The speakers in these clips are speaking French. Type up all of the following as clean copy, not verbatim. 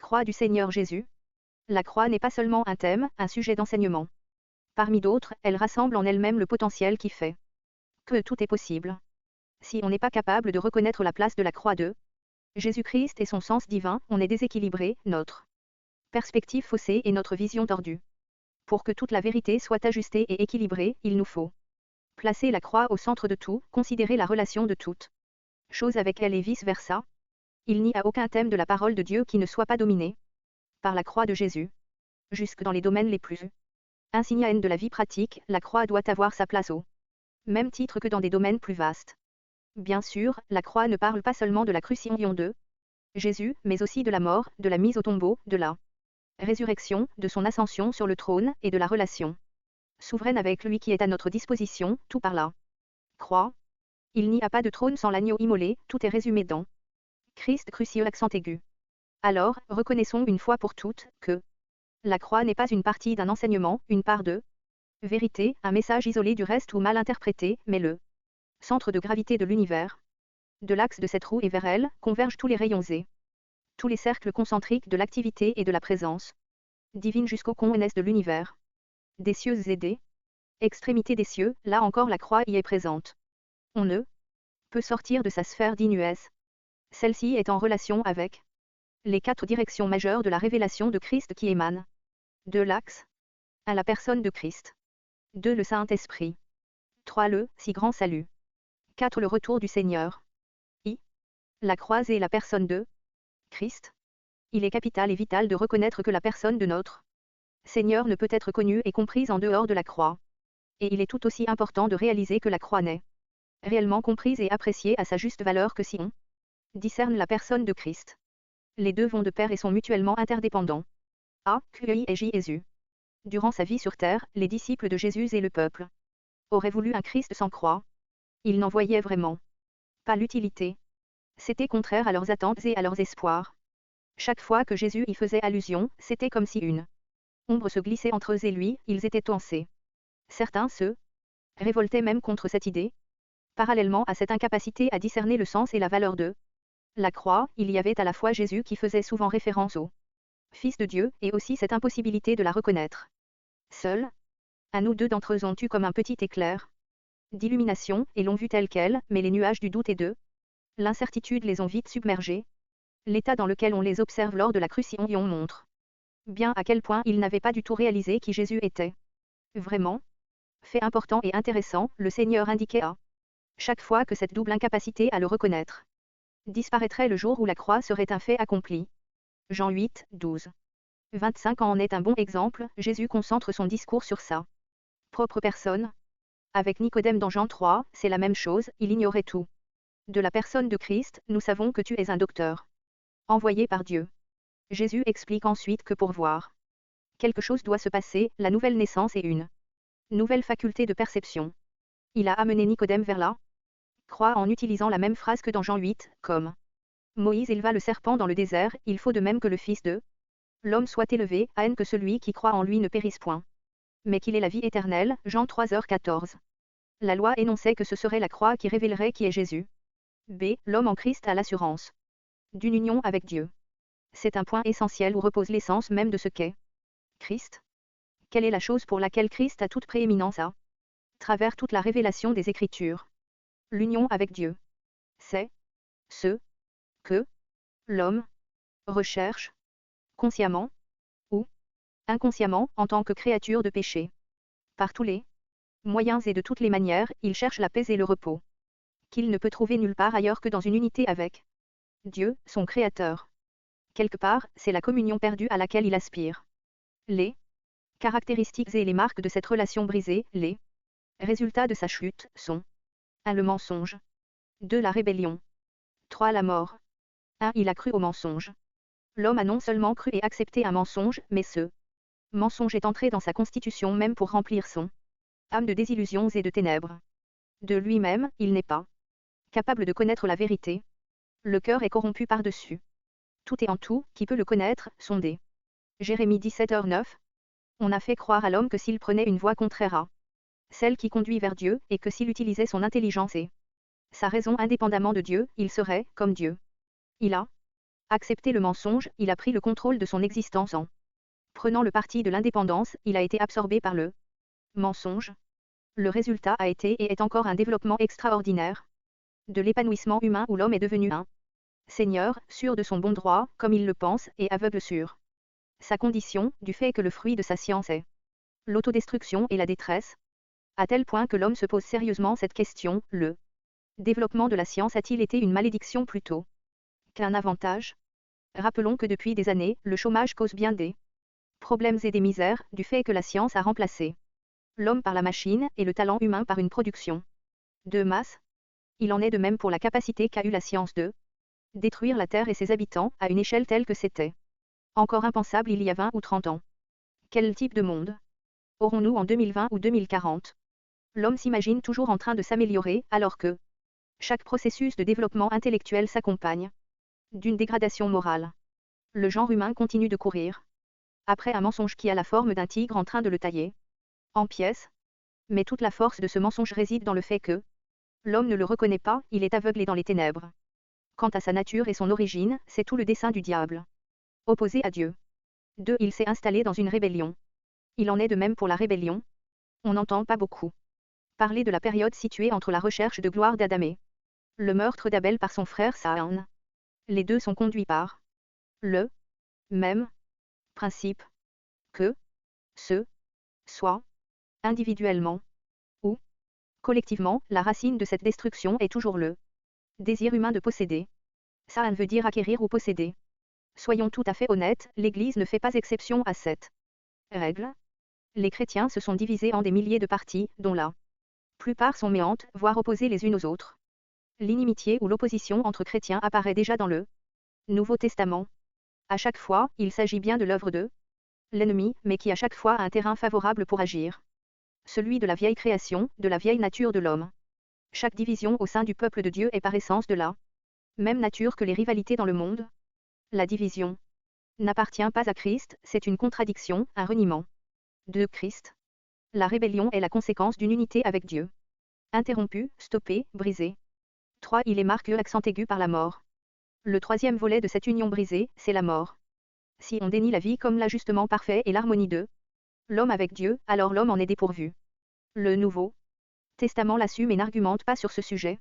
croix du Seigneur Jésus. La croix n'est pas seulement un thème, un sujet d'enseignement. Parmi d'autres, elle rassemble en elle-même le potentiel qui fait que tout est possible. Si on n'est pas capable de reconnaître la place de la croix de Jésus-Christ et son sens divin, on est déséquilibré, notre perspective faussée et notre vision tordue. Pour que toute la vérité soit ajustée et équilibrée, il nous faut placer la croix au centre de tout, considérer la relation de toute chose avec elle et vice-versa. Il n'y a aucun thème de la parole de Dieu qui ne soit pas dominé par la croix de Jésus. Jusque dans les domaines les plus insignifiants de la vie pratique, la croix doit avoir sa place au même titre que dans des domaines plus vastes. Bien sûr, la croix ne parle pas seulement de la crucifixion de Jésus, mais aussi de la mort, de la mise au tombeau, de la résurrection, de son ascension sur le trône, et de la relation souveraine avec lui qui est à notre disposition, tout par la croix. Il n'y a pas de trône sans l'agneau immolé, tout est résumé dans Christ crucifié accent aigu. Alors, reconnaissons une fois pour toutes, que la croix n'est pas une partie d'un enseignement, une part de vérité, un message isolé du reste ou mal interprété, mais le centre de gravité de l'univers. De l'axe de cette roue et vers elle, convergent tous les rayons et tous les cercles concentriques de l'activité et de la présence divine jusqu'aux connes de l'univers. Des cieux et des extrémités des cieux, là encore la croix y est présente. On ne peut sortir de sa sphère d'inuès. Celle-ci est en relation avec les 4 directions majeures de la révélation de Christ qui émanent de l'axe à la personne de Christ. 2. Le Saint-Esprit. 3. Le si grand salut. 4. Le retour du Seigneur. La croix et la personne de Christ. Il est capital et vital de reconnaître que la personne de notre Seigneur ne peut être connue et comprise en dehors de la croix. Et il est tout aussi important de réaliser que la croix n'est réellement comprise et appréciée à sa juste valeur que si on discerne la personne de Christ. Les deux vont de pair et sont mutuellement interdépendants. A. QI et Jésus. Durant sa vie sur terre, les disciples de Jésus et le peuple auraient voulu un Christ sans croix. Ils n'en voyaient vraiment pas l'utilité. C'était contraire à leurs attentes et à leurs espoirs. Chaque fois que Jésus y faisait allusion, c'était comme si une ombre se glissait entre eux et lui, ils étaient tensés. Certains se révoltaient même contre cette idée. Parallèlement à cette incapacité à discerner le sens et la valeur de la croix, il y avait à la fois Jésus qui faisait souvent référence au Fils de Dieu, et aussi cette impossibilité de la reconnaître. Seuls, à nous deux d'entre eux ont eu comme un petit éclair d'illumination, et l'ont vu tel quel, mais les nuages du doute et de l'incertitude les ont vite submergés. L'état dans lequel on les observe lors de la crucifixion montre bien à quel point ils n'avaient pas du tout réalisé qui Jésus était. Vraiment. Fait important et intéressant, le Seigneur indiquait à chaque fois que cette double incapacité à le reconnaître disparaîtrait le jour où la croix serait un fait accompli. Jean 8, 12. 25 en est un bon exemple, Jésus concentre son discours sur sa propre personne. Avec Nicodème dans Jean 3, c'est la même chose, il ignorait tout. De la personne de Christ, nous savons que tu es un docteur envoyé par Dieu. Jésus explique ensuite que pour voir quelque chose doit se passer, la nouvelle naissance est une nouvelle faculté de perception. Il a amené Nicodème vers la croix en utilisant la même phrase que dans Jean 8, comme Moïse éleva le serpent dans le désert, il faut de même que le Fils de l'homme soit élevé, à que celui qui croit en lui ne périsse point, mais qu'il ait la vie éternelle. Jean 3h14. La loi énonçait que ce serait la croix qui révélerait qui est Jésus. B. L'homme en Christ a l'assurance d'une union avec Dieu. C'est un point essentiel où repose l'essence même de ce qu'est Christ. Quelle est la chose pour laquelle Christ a toute prééminence à travers toute la révélation des Écritures? L'union avec Dieu. C'est ce que l'homme recherche, consciemment ou inconsciemment, en tant que créature de péché. Par tous les moyens et de toutes les manières, il cherche la paix et le repos, qu'il ne peut trouver nulle part ailleurs que dans une unité avec Dieu, son Créateur. Quelque part, c'est la communion perdue à laquelle il aspire. Les caractéristiques et les marques de cette relation brisée, les résultats de sa chute, sont 1. Le mensonge. 2. La rébellion. 3. La mort. 1. Il a cru au mensonge. L'homme a non seulement cru et accepté un mensonge, mais ce mensonge est entré dans sa constitution même pour remplir son âme de désillusions et de ténèbres. De lui-même, il n'est pas capable de connaître la vérité. Le cœur est corrompu par-dessus tout et en tout, qui peut le connaître, sonder. Jérémie 17h9. On a fait croire à l'homme que s'il prenait une voie contraire à celle qui conduit vers Dieu, et que s'il utilisait son intelligence et sa raison indépendamment de Dieu, il serait comme Dieu. Il a Accepter le mensonge, il a pris le contrôle de son existence en prenant le parti de l'indépendance, il a été absorbé par le mensonge. Le résultat a été et est encore un développement extraordinaire de l'épanouissement humain où l'homme est devenu un seigneur, sûr de son bon droit, comme il le pense, et aveugle sur sa condition, du fait que le fruit de sa science est l'autodestruction et la détresse, à tel point que l'homme se pose sérieusement cette question, le développement de la science a-t-il été une malédiction plutôt qu'un avantage? Rappelons que depuis des années, le chômage cause bien des problèmes et des misères, du fait que la science a remplacé l'homme par la machine et le talent humain par une production de masse. Il en est de même pour la capacité qu'a eue la science de détruire la Terre et ses habitants à une échelle telle que c'était encore impensable il y a 20 ou 30 ans. Quel type de monde aurons-nous en 2020 ou 2040? L'homme s'imagine toujours en train de s'améliorer, alors que chaque processus de développement intellectuel s'accompagne d'une dégradation morale. Le genre humain continue de courir après un mensonge qui a la forme d'un tigre en train de le tailler en pièces. Mais toute la force de ce mensonge réside dans le fait que l'homme ne le reconnaît pas, il est aveuglé dans les ténèbres. Quant à sa nature et son origine, c'est tout le dessein du diable. Opposé à Dieu. 2. Il s'est installé dans une rébellion. Il en est de même pour la rébellion. On n'entend pas beaucoup parler de la période située entre la recherche de gloire d'Adam et le meurtre d'Abel par son frère Caïn. Les deux sont conduits par le même principe que ce soit individuellement ou collectivement, la racine de cette destruction est toujours le désir humain de posséder. Ça veut dire acquérir ou posséder. Soyons tout à fait honnêtes, l'Église ne fait pas exception à cette règle. Les chrétiens se sont divisés en des milliers de parties, dont la plupart sont méantes, voire opposées les unes aux autres. L'inimitié ou l'opposition entre chrétiens apparaît déjà dans le Nouveau Testament. À chaque fois, il s'agit bien de l'œuvre de l'ennemi, mais qui à chaque fois a un terrain favorable pour agir. Celui de la vieille création, de la vieille nature de l'homme. Chaque division au sein du peuple de Dieu est par essence de la même nature que les rivalités dans le monde. La division n'appartient pas à Christ, c'est une contradiction, un reniement de Christ. La rébellion est la conséquence d'une unité avec Dieu. Interrompue, stoppée, brisée. 3. Il est marqué l'accent aigu par la mort. Le troisième volet de cette union brisée, c'est la mort. Si on dénie la vie comme l'ajustement parfait et l'harmonie de l'homme avec Dieu, alors l'homme en est dépourvu. Le Nouveau Testament l'assume et n'argumente pas sur ce sujet.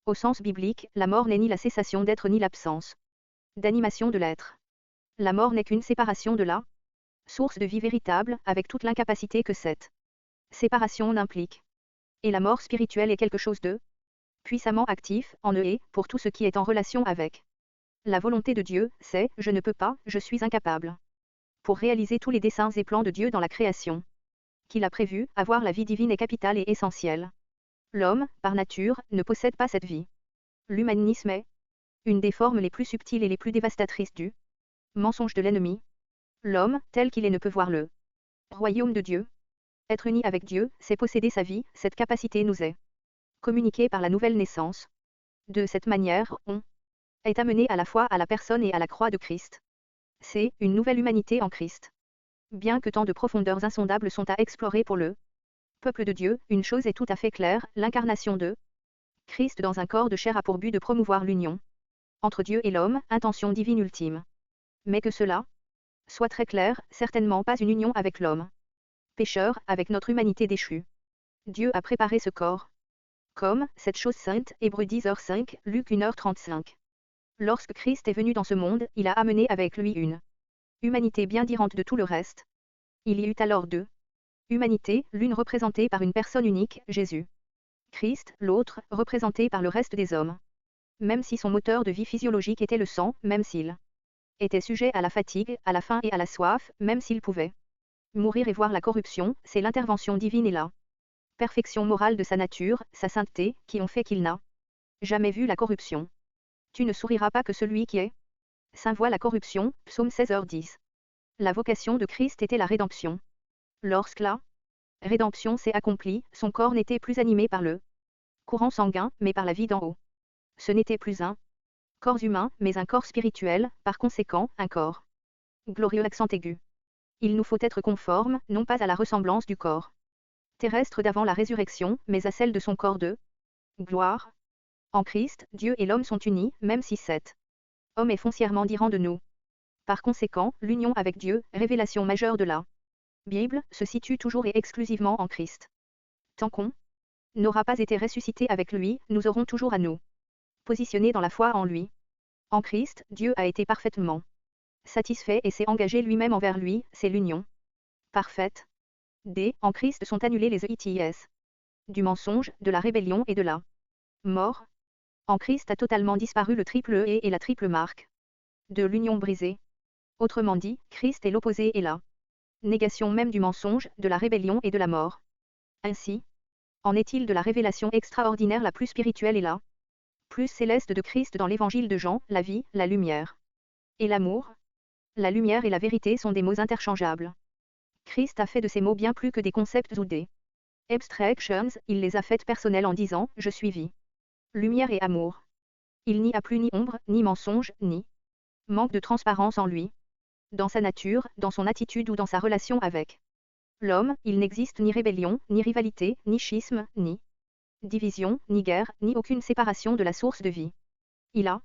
Au sens biblique, la mort n'est ni la cessation d'être ni l'absence d'animation de l'être. La mort n'est qu'une séparation de la source de vie véritable, avec toute l'incapacité que cette séparation n'implique. Et la mort spirituelle est quelque chose de puissamment actif, en eux et, pour tout ce qui est en relation avec la volonté de Dieu, c'est « je ne peux pas, je suis incapable ». Pour réaliser tous les desseins et plans de Dieu dans la création qu'il a prévu, avoir la vie divine est capitale et essentielle. L'homme, par nature, ne possède pas cette vie. L'humanisme est une des formes les plus subtiles et les plus dévastatrices du mensonge de l'ennemi. L'homme, tel qu'il est, ne peut voir le royaume de Dieu. Être uni avec Dieu, c'est posséder sa vie, cette capacité nous est communiquée par la nouvelle naissance. De cette manière, on est amené à la fois à la personne et à la croix de Christ. C'est une nouvelle humanité en Christ. Bien que tant de profondeurs insondables sont à explorer pour le peuple de Dieu, une chose est tout à fait claire, l'incarnation de Christ dans un corps de chair a pour but de promouvoir l'union entre Dieu et l'homme, intention divine ultime. Mais que cela soit très clair, certainement pas une union avec l'homme pécheur, avec notre humanité déchue. Dieu a préparé ce corps comme cette chose sainte, Hébreux 10h5, Luc 1h35. Lorsque Christ est venu dans ce monde, il a amené avec lui une humanité bien différente de tout le reste. Il y eut alors deux humanités, l'une représentée par une personne unique, Jésus Christ, l'autre, représentée par le reste des hommes. Même si son moteur de vie physiologique était le sang, même s'il était sujet à la fatigue, à la faim et à la soif, même s'il pouvait mourir et voir la corruption, c'est l'intervention divine et la perfection morale de sa nature, sa sainteté, qui ont fait qu'il n'a jamais vu la corruption. Tu ne souriras pas que celui qui est saint voit la corruption, psaume 16h10. La vocation de Christ était la rédemption. Lorsque la rédemption s'est accomplie, son corps n'était plus animé par le courant sanguin, mais par la vie d'en haut. Ce n'était plus un corps humain, mais un corps spirituel, par conséquent, un corps glorieux accent aigu. Il nous faut être conformes, non pas à la ressemblance du corps terrestre d'avant la résurrection, mais à celle de son corps de gloire. En Christ, Dieu et l'homme sont unis, même si cette Homme est foncièrement différent de nous. Par conséquent, l'union avec Dieu, révélation majeure de la Bible, se situe toujours et exclusivement en Christ. Tant qu'on n'aura pas été ressuscité avec lui, nous aurons toujours à nous positionner dans la foi en lui. En Christ, Dieu a été parfaitement satisfait et s'est engagé lui-même envers lui, c'est l'union parfaite. En Christ sont annulés les EITS du mensonge, de la rébellion et de la mort. En Christ a totalement disparu le triple E et la triple marque de l'union brisée. Autrement dit, Christ est l'opposé et la négation même du mensonge, de la rébellion et de la mort. Ainsi, en est-il de la révélation extraordinaire la plus spirituelle et la plus céleste de Christ dans l'évangile de Jean, la vie, la lumière et l'amour. La lumière et la vérité sont des mots interchangeables. Christ a fait de ces mots bien plus que des concepts ou des abstractions, il les a faites personnelles en disant « Je suis vie, lumière et amour ». Il n'y a plus ni ombre, ni mensonge, ni manque de transparence en lui. Dans sa nature, dans son attitude ou dans sa relation avec l'homme, il n'existe ni rébellion, ni rivalité, ni schisme, ni division, ni guerre, ni aucune séparation de la source de vie. Il a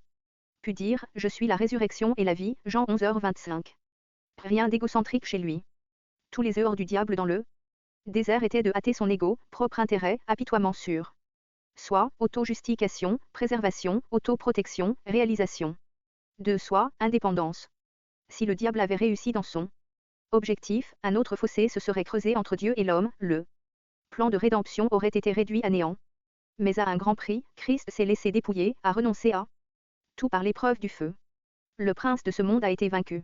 pu dire « Je suis la résurrection et la vie » Jean 11h25. Rien d'égocentrique chez lui. Tous les heures du diable dans le désert étaient de hâter son ego, propre intérêt, apitoiement sur soi, auto-justification, préservation, auto-protection, réalisation de soi, indépendance. Si le diable avait réussi dans son objectif, un autre fossé se serait creusé entre Dieu et l'homme, le plan de rédemption aurait été réduit à néant. Mais à un grand prix, Christ s'est laissé dépouiller, a renoncé à tout par l'épreuve du feu. Le prince de ce monde a été vaincu.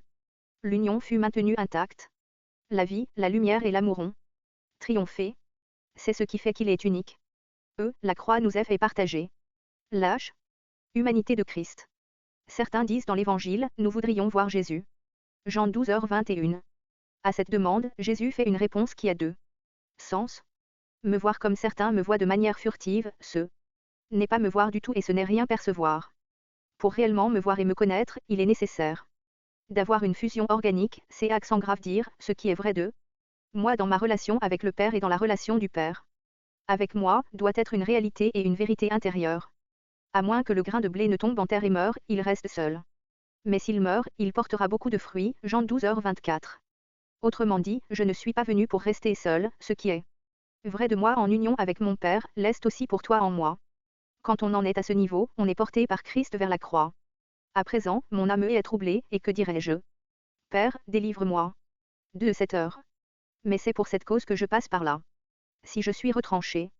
L'union fut maintenue intacte. La vie, la lumière et l'amour ont triomphé. C'est ce qui fait qu'il est unique. La croix nous est fait partager. Lâche. Humanité de Christ. Certains disent dans l'Évangile, nous voudrions voir Jésus. Jean 12h21. À cette demande, Jésus fait une réponse qui a deux sens. Me voir comme certains me voient de manière furtive, ce n'est pas me voir du tout et ce n'est rien percevoir. Pour réellement me voir et me connaître, il est nécessaire d'avoir une fusion organique, c'est accent grave dire, ce qui est vrai de moi dans ma relation avec le Père et dans la relation du Père avec moi, doit être une réalité et une vérité intérieure. À moins que le grain de blé ne tombe en terre et meure, il reste seul. Mais s'il meurt, il portera beaucoup de fruits, Jean 12h24. Autrement dit, je ne suis pas venu pour rester seul, ce qui est vrai de moi en union avec mon Père, l'est aussi pour toi en moi. Quand on en est à ce niveau, on est porté par Christ vers la croix. À présent, mon âme est troublée, et que dirais-je? Père, délivre-moi de cette heure. Mais c'est pour cette cause que je passe par là. Si je suis retranché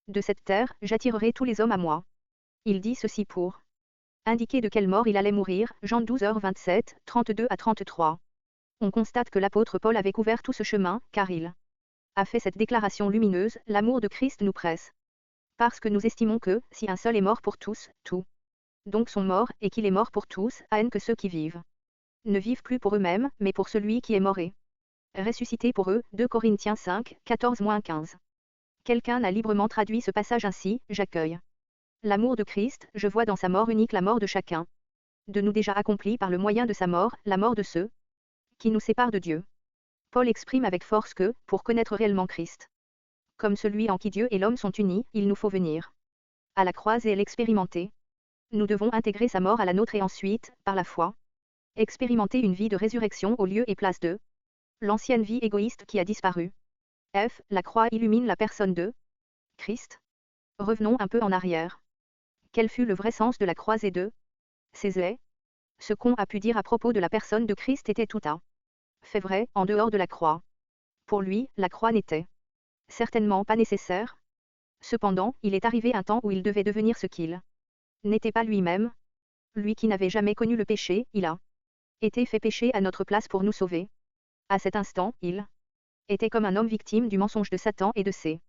de cette terre, j'attirerai tous les hommes à moi. Il dit ceci pour indiquer de quelle mort il allait mourir, Jean 12h27, 32 à 33. On constate que l'apôtre Paul avait couvert tout ce chemin, car il a fait cette déclaration lumineuse, l'amour de Christ nous presse. Parce que nous estimons que, si un seul est mort pour tous, tous donc sont morts, et qu'il est mort pour tous, à haine que ceux qui vivent ne vivent plus pour eux-mêmes, mais pour celui qui est mort et ressuscité pour eux, 2 Corinthiens 5, 14-15. Quelqu'un a librement traduit ce passage ainsi, j'accueille l'amour de Christ, je vois dans sa mort unique la mort de chacun de nous déjà accomplie par le moyen de sa mort, la mort de ceux qui nous séparent de Dieu. Paul exprime avec force que, pour connaître réellement Christ, comme celui en qui Dieu et l'homme sont unis, il nous faut venir à la croix et l'expérimenter. Nous devons intégrer sa mort à la nôtre et ensuite, par la foi, expérimenter une vie de résurrection au lieu et place de l'ancienne vie égoïste qui a disparu. La croix illumine la personne de Christ. Revenons un peu en arrière. Quel fut le vrai sens de la croix et de ses ailes? Ce qu'on a pu dire à propos de la personne de Christ était tout à fait vrai, en dehors de la croix. Pour lui, la croix n'était certainement pas nécessaire. Cependant, il est arrivé un temps où il devait devenir ce qu'il n'était pas lui-même. Lui qui n'avait jamais connu le péché, il a été fait pécher à notre place pour nous sauver. À cet instant, il était comme un homme victime du mensonge de Satan et de ses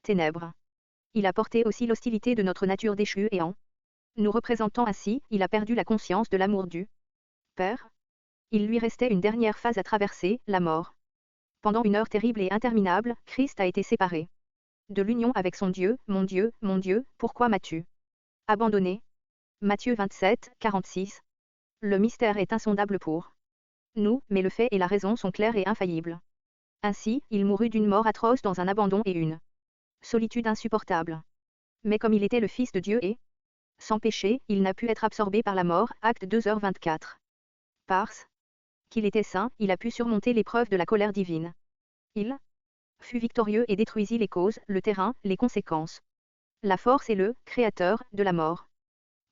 ténèbres. Il a porté aussi l'hostilité de notre nature déchue et en nous représentant ainsi, il a perdu la conscience de l'amour du Père. Il lui restait une dernière phase à traverser, la mort. Pendant une heure terrible et interminable, Christ a été séparé de l'union avec son Dieu, mon Dieu, pourquoi m'as-tu abandonné? Matthieu 27, 46. Le mystère est insondable pour nous, mais le fait et la raison sont clairs et infaillibles. Ainsi, il mourut d'une mort atroce dans un abandon et une solitude insupportable. Mais comme il était le Fils de Dieu et Sans péché, il n'a pu être absorbé par la mort, Acte 2h24. Parce qu'il était saint, il a pu surmonter l'épreuve de la colère divine. Il fut victorieux et détruisit les causes, le terrain, les conséquences. La force et le Créateur de la mort.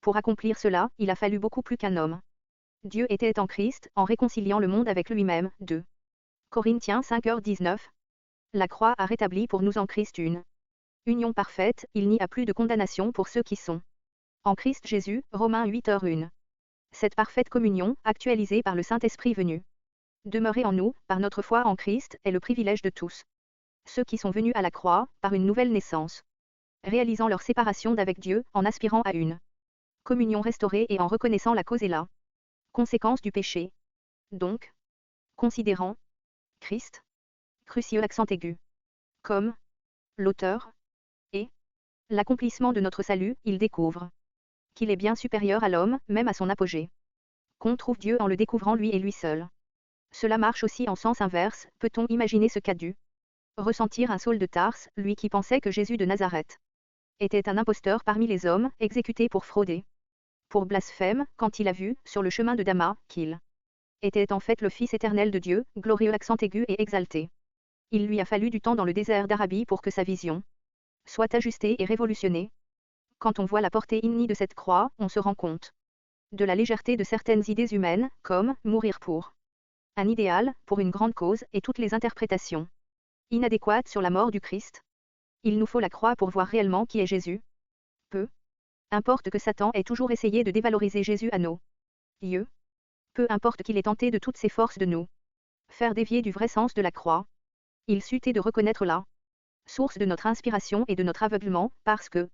Pour accomplir cela, il a fallu beaucoup plus qu'un homme. Dieu était en Christ, en réconciliant le monde avec lui-même. 2 Corinthiens 5h19. La croix a rétabli pour nous en Christ une union parfaite, il n'y a plus de condamnation pour ceux qui sont en Christ Jésus, Romains 8h1. Cette parfaite communion, actualisée par le Saint-Esprit venu demeurer en nous, par notre foi en Christ, est le privilège de tous ceux qui sont venus à la croix, par une nouvelle naissance, réalisant leur séparation d'avec Dieu, en aspirant à une communion restaurée et en reconnaissant la cause et la conséquence du péché. Donc, considérant Christ, crucieux accent aigu, comme l'auteur et l'accomplissement de notre salut, il découvre qu'il est bien supérieur à l'homme, même à son apogée. Qu'on trouve Dieu en le découvrant lui et lui seul. Cela marche aussi en sens inverse, peut-on imaginer ce qu'a dû ressentir un Saul de Tarse, lui qui pensait que Jésus de Nazareth était un imposteur parmi les hommes, exécuté pour frauder, pour blasphème, quand il a vu, sur le chemin de Damas, qu'il était en fait le Fils éternel de Dieu, glorieux accent aigu et exalté. Il lui a fallu du temps dans le désert d'Arabie pour que sa vision soit ajustée et révolutionnée. Quand on voit la portée inouïe de cette croix, on se rend compte de la légèreté de certaines idées humaines, comme mourir pour un idéal, pour une grande cause, et toutes les interprétations inadéquates sur la mort du Christ. Il nous faut la croix pour voir réellement qui est Jésus. Peu importe que Satan ait toujours essayé de dévaloriser Jésus à nos yeux. Peu importe qu'il ait tenté de toutes ses forces de nous faire dévier du vrai sens de la croix. Il sut de reconnaître la source de notre inspiration et de notre aveuglement, parce que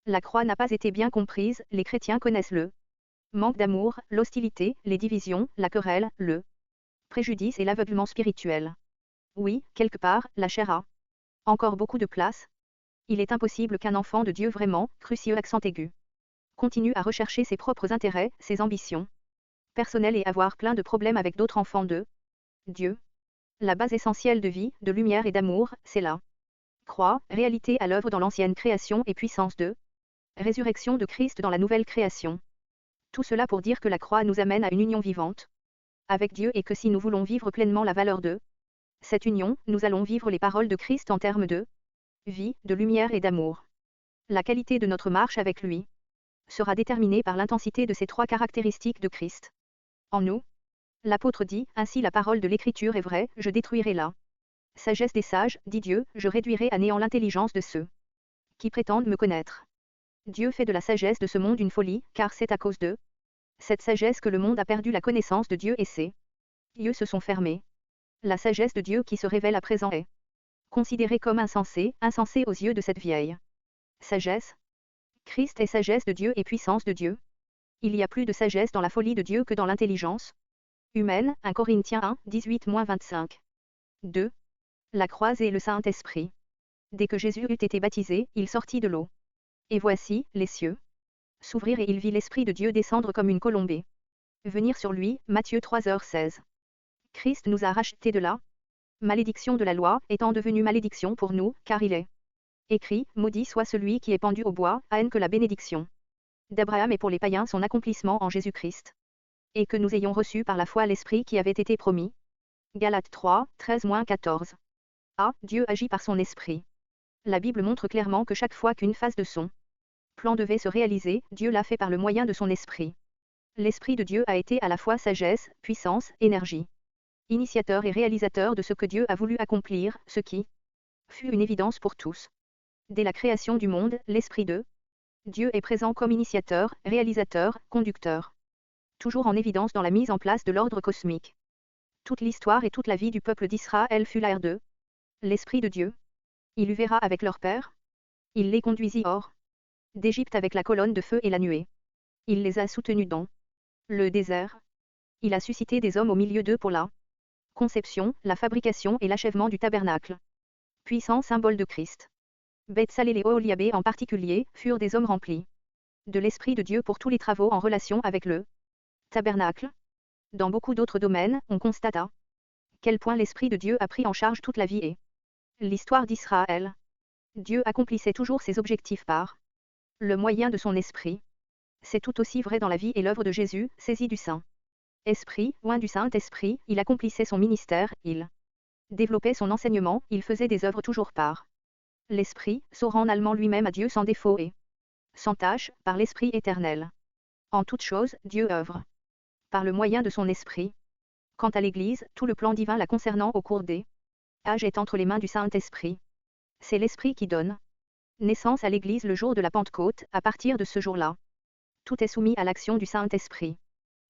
la croix n'a pas été bien comprise, les chrétiens connaissent le manque d'amour, l'hostilité, les divisions, la querelle, le préjudice et l'aveuglement spirituel. Oui, quelque part, la chair a encore beaucoup de place. Il est impossible qu'un enfant de Dieu vraiment, crucieux accent aigu, continue à rechercher ses propres intérêts, ses ambitions personnelles et avoir plein de problèmes avec d'autres enfants de Dieu. La base essentielle de vie, de lumière et d'amour, c'est la croix, réalité à l'œuvre dans l'ancienne création et puissance de résurrection de Christ dans la nouvelle création. Tout cela pour dire que la croix nous amène à une union vivante avec Dieu et que si nous voulons vivre pleinement la valeur de cette union, nous allons vivre les paroles de Christ en termes de vie, de lumière et d'amour. La qualité de notre marche avec lui sera déterminée par l'intensité de ces trois caractéristiques de Christ. En nous, l'apôtre dit, ainsi la parole de l'Écriture est vraie, je détruirai la sagesse des sages, dit Dieu, je réduirai à néant l'intelligence de ceux qui prétendent me connaître. Dieu fait de la sagesse de ce monde une folie, car c'est à cause de cette sagesse que le monde a perdu la connaissance de Dieu et ses yeux se sont fermés. La sagesse de Dieu qui se révèle à présent est considérée comme insensée, insensée aux yeux de cette vieille sagesse. Christ est sagesse de Dieu et puissance de Dieu. Il y a plus de sagesse dans la folie de Dieu que dans l'intelligence humaine, 1 Corinthiens 1, 18-25. 2. La croix et le Saint-Esprit. Dès que Jésus eut été baptisé, il sortit de l'eau. Et voici, les cieux s'ouvrirent et il vit l'Esprit de Dieu descendre comme une colombée venir sur lui, Matthieu 3h16. Christ nous a rachetés de la malédiction de la loi, étant devenu malédiction pour nous, car il est écrit, maudit soit celui qui est pendu au bois, haine que la bénédiction d'Abraham est pour les païens son accomplissement en Jésus-Christ. Et que nous ayons reçu par la foi l'Esprit qui avait été promis. Galates 3, 13-14. A. Dieu agit par son Esprit. La Bible montre clairement que chaque fois qu'une phase de son plan devait se réaliser, Dieu l'a fait par le moyen de son Esprit. L'Esprit de Dieu a été à la fois sagesse, puissance, énergie, initiateur et réalisateur de ce que Dieu a voulu accomplir, ce qui fut une évidence pour tous. Dès la création du monde, l'Esprit de Dieu est présent comme initiateur, réalisateur, conducteur. Toujours en évidence dans la mise en place de l'ordre cosmique. Toute l'histoire et toute la vie du peuple d'Israël fut l'air de l'Esprit de Dieu. Il y verra avec leur père. Il les conduisit hors d'Égypte avec la colonne de feu et la nuée. Il les a soutenus dans le désert. Il a suscité des hommes au milieu d'eux pour la conception, la fabrication et l'achèvement du tabernacle. Puissant symbole de Christ. Betsalé et Oholiabé en particulier, furent des hommes remplis de l'Esprit de Dieu pour tous les travaux en relation avec le tabernacle. Dans beaucoup d'autres domaines, on constata quel point l'Esprit de Dieu a pris en charge toute la vie et l'histoire d'Israël. Dieu accomplissait toujours ses objectifs par le moyen de son Esprit. C'est tout aussi vrai dans la vie et l'œuvre de Jésus, saisi du Saint-Esprit, loin du Saint-Esprit, il accomplissait son ministère, il développait son enseignement, il faisait des œuvres toujours par l'Esprit, se rend allemand lui-même à Dieu sans défaut et sans tâche, par l'Esprit éternel. En toute chose, Dieu œuvre par le moyen de son Esprit. Quant à l'Église, tout le plan divin la concernant au cours des âges est entre les mains du Saint-Esprit. C'est l'Esprit qui donne naissance à l'Église le jour de la Pentecôte, à partir de ce jour-là. Tout est soumis à l'action du Saint-Esprit.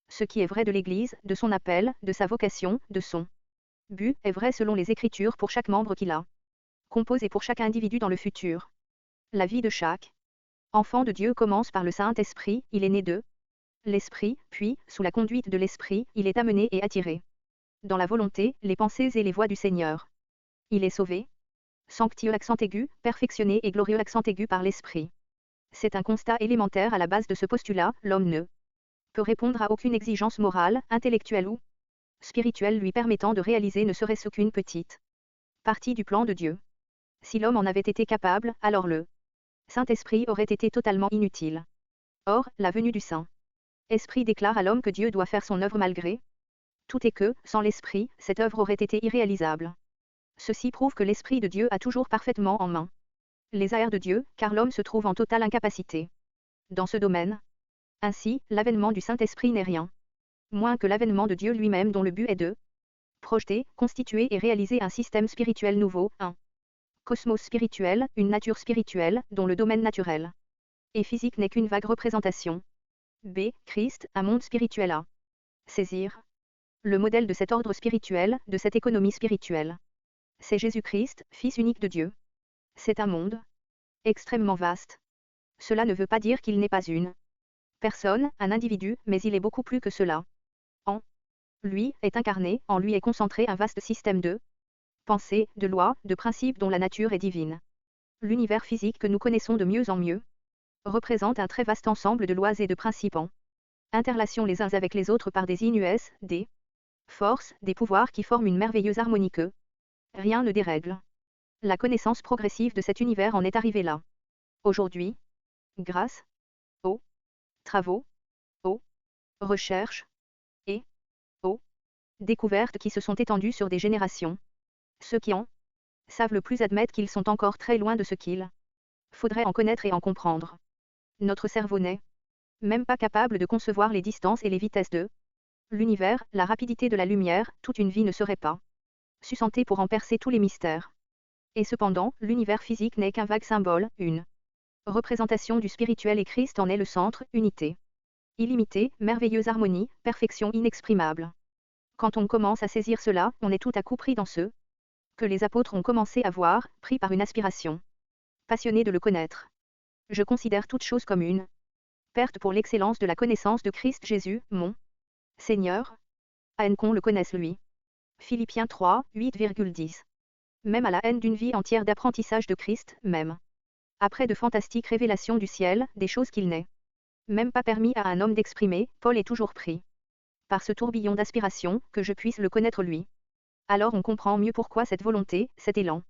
Ce qui est vrai de l'Église, de son appel, de sa vocation, de son but, est vrai selon les Écritures pour chaque membre qui la compose et pour chaque individu dans le futur. La vie de chaque enfant de Dieu commence par le Saint-Esprit, il est né de l'Esprit, puis, sous la conduite de l'Esprit, il est amené et attiré dans la volonté, les pensées et les voies du Seigneur. Il est sauvé, sanctieux accent aigu, perfectionné et glorieux accent aigu par l'Esprit. C'est un constat élémentaire à la base de ce postulat, l'homme ne peut répondre à aucune exigence morale, intellectuelle ou spirituelle lui permettant de réaliser ne serait-ce qu'une petite partie du plan de Dieu. Si l'homme en avait été capable, alors le Saint-Esprit aurait été totalement inutile. Or, la venue du Saint-Esprit déclare à l'homme que Dieu doit faire son œuvre malgré tout et que, sans l'Esprit, cette œuvre aurait été irréalisable. Ceci prouve que l'Esprit de Dieu a toujours parfaitement en main les airs de Dieu, car l'homme se trouve en totale incapacité dans ce domaine. Ainsi, l'avènement du Saint-Esprit n'est rien moins que l'avènement de Dieu lui-même dont le but est de projeter, constituer et réaliser un système spirituel nouveau, un cosmos spirituel, une nature spirituelle, dont le domaine naturel et physique n'est qu'une vague représentation. B. Christ, un monde spirituel à saisir. Le modèle de cet ordre spirituel, de cette économie spirituelle. C'est Jésus-Christ, Fils unique de Dieu. C'est un monde extrêmement vaste. Cela ne veut pas dire qu'il n'est pas une personne, un individu, mais il est beaucoup plus que cela. En lui est incarné, en lui est concentré un vaste système de pensées, de lois, de principes dont la nature est divine. L'univers physique que nous connaissons de mieux en mieux représente un très vaste ensemble de lois et de principes en interrelation les uns avec les autres par des inues, des forces, des pouvoirs qui forment une merveilleuse harmonie que rien ne dérègle. La connaissance progressive de cet univers en est arrivée là. Aujourd'hui, grâce aux travaux, aux recherches et aux découvertes qui se sont étendues sur des générations, ceux qui en savent le plus admettent qu'ils sont encore très loin de ce qu'il faudrait en connaître et en comprendre. Notre cerveau n'est même pas capable de concevoir les distances et les vitesses de l'univers, la rapidité de la lumière, toute une vie ne serait pas sussentée pour en percer tous les mystères. Et cependant, l'univers physique n'est qu'un vague symbole, une représentation du spirituel et Christ en est le centre, unité illimitée, merveilleuse harmonie, perfection inexprimable. Quand on commence à saisir cela, on est tout à coup pris dans ce que les apôtres ont commencé à voir, pris par une aspiration passionnée de le connaître. Je considère toute chose comme une perte pour l'excellence de la connaissance de Christ Jésus, mon Seigneur. Haine qu'on le connaisse lui. Philippiens 3, 8,10. Même à la haine d'une vie entière d'apprentissage de Christ, même après de fantastiques révélations du ciel, des choses qu'il n'est même pas permis à un homme d'exprimer, Paul est toujours pris par ce tourbillon d'aspiration, que je puisse le connaître lui. Alors on comprend mieux pourquoi cette volonté, cet élan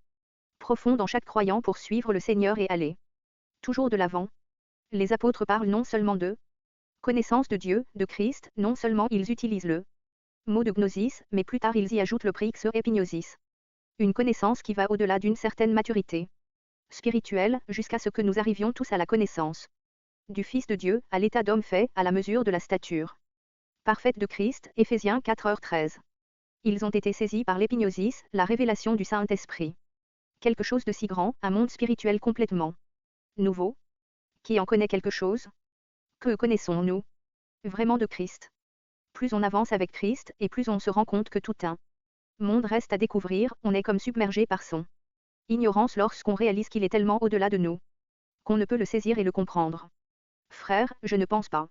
profond dans chaque croyant pour suivre le Seigneur et aller toujours de l'avant. Les apôtres parlent non seulement de connaissance de Dieu, de Christ, non seulement ils utilisent le mot de gnosis, mais plus tard ils y ajoutent le prix epignosis. Une connaissance qui va au-delà d'une certaine maturité spirituelle, jusqu'à ce que nous arrivions tous à la connaissance du Fils de Dieu, à l'état d'homme fait, à la mesure de la stature parfaite de Christ, Éphésiens 4h13. Ils ont été saisis par l'épignosis, la révélation du Saint-Esprit. Quelque chose de si grand, un monde spirituel complètement nouveau. Qui en connaît quelque chose? Que connaissons-nous vraiment de Christ? Plus on avance avec Christ, et plus on se rend compte que tout un monde reste à découvrir, on est comme submergé par son ignorance lorsqu'on réalise qu'il est tellement au-delà de nous qu'on ne peut le saisir et le comprendre. Frère, je ne pense pas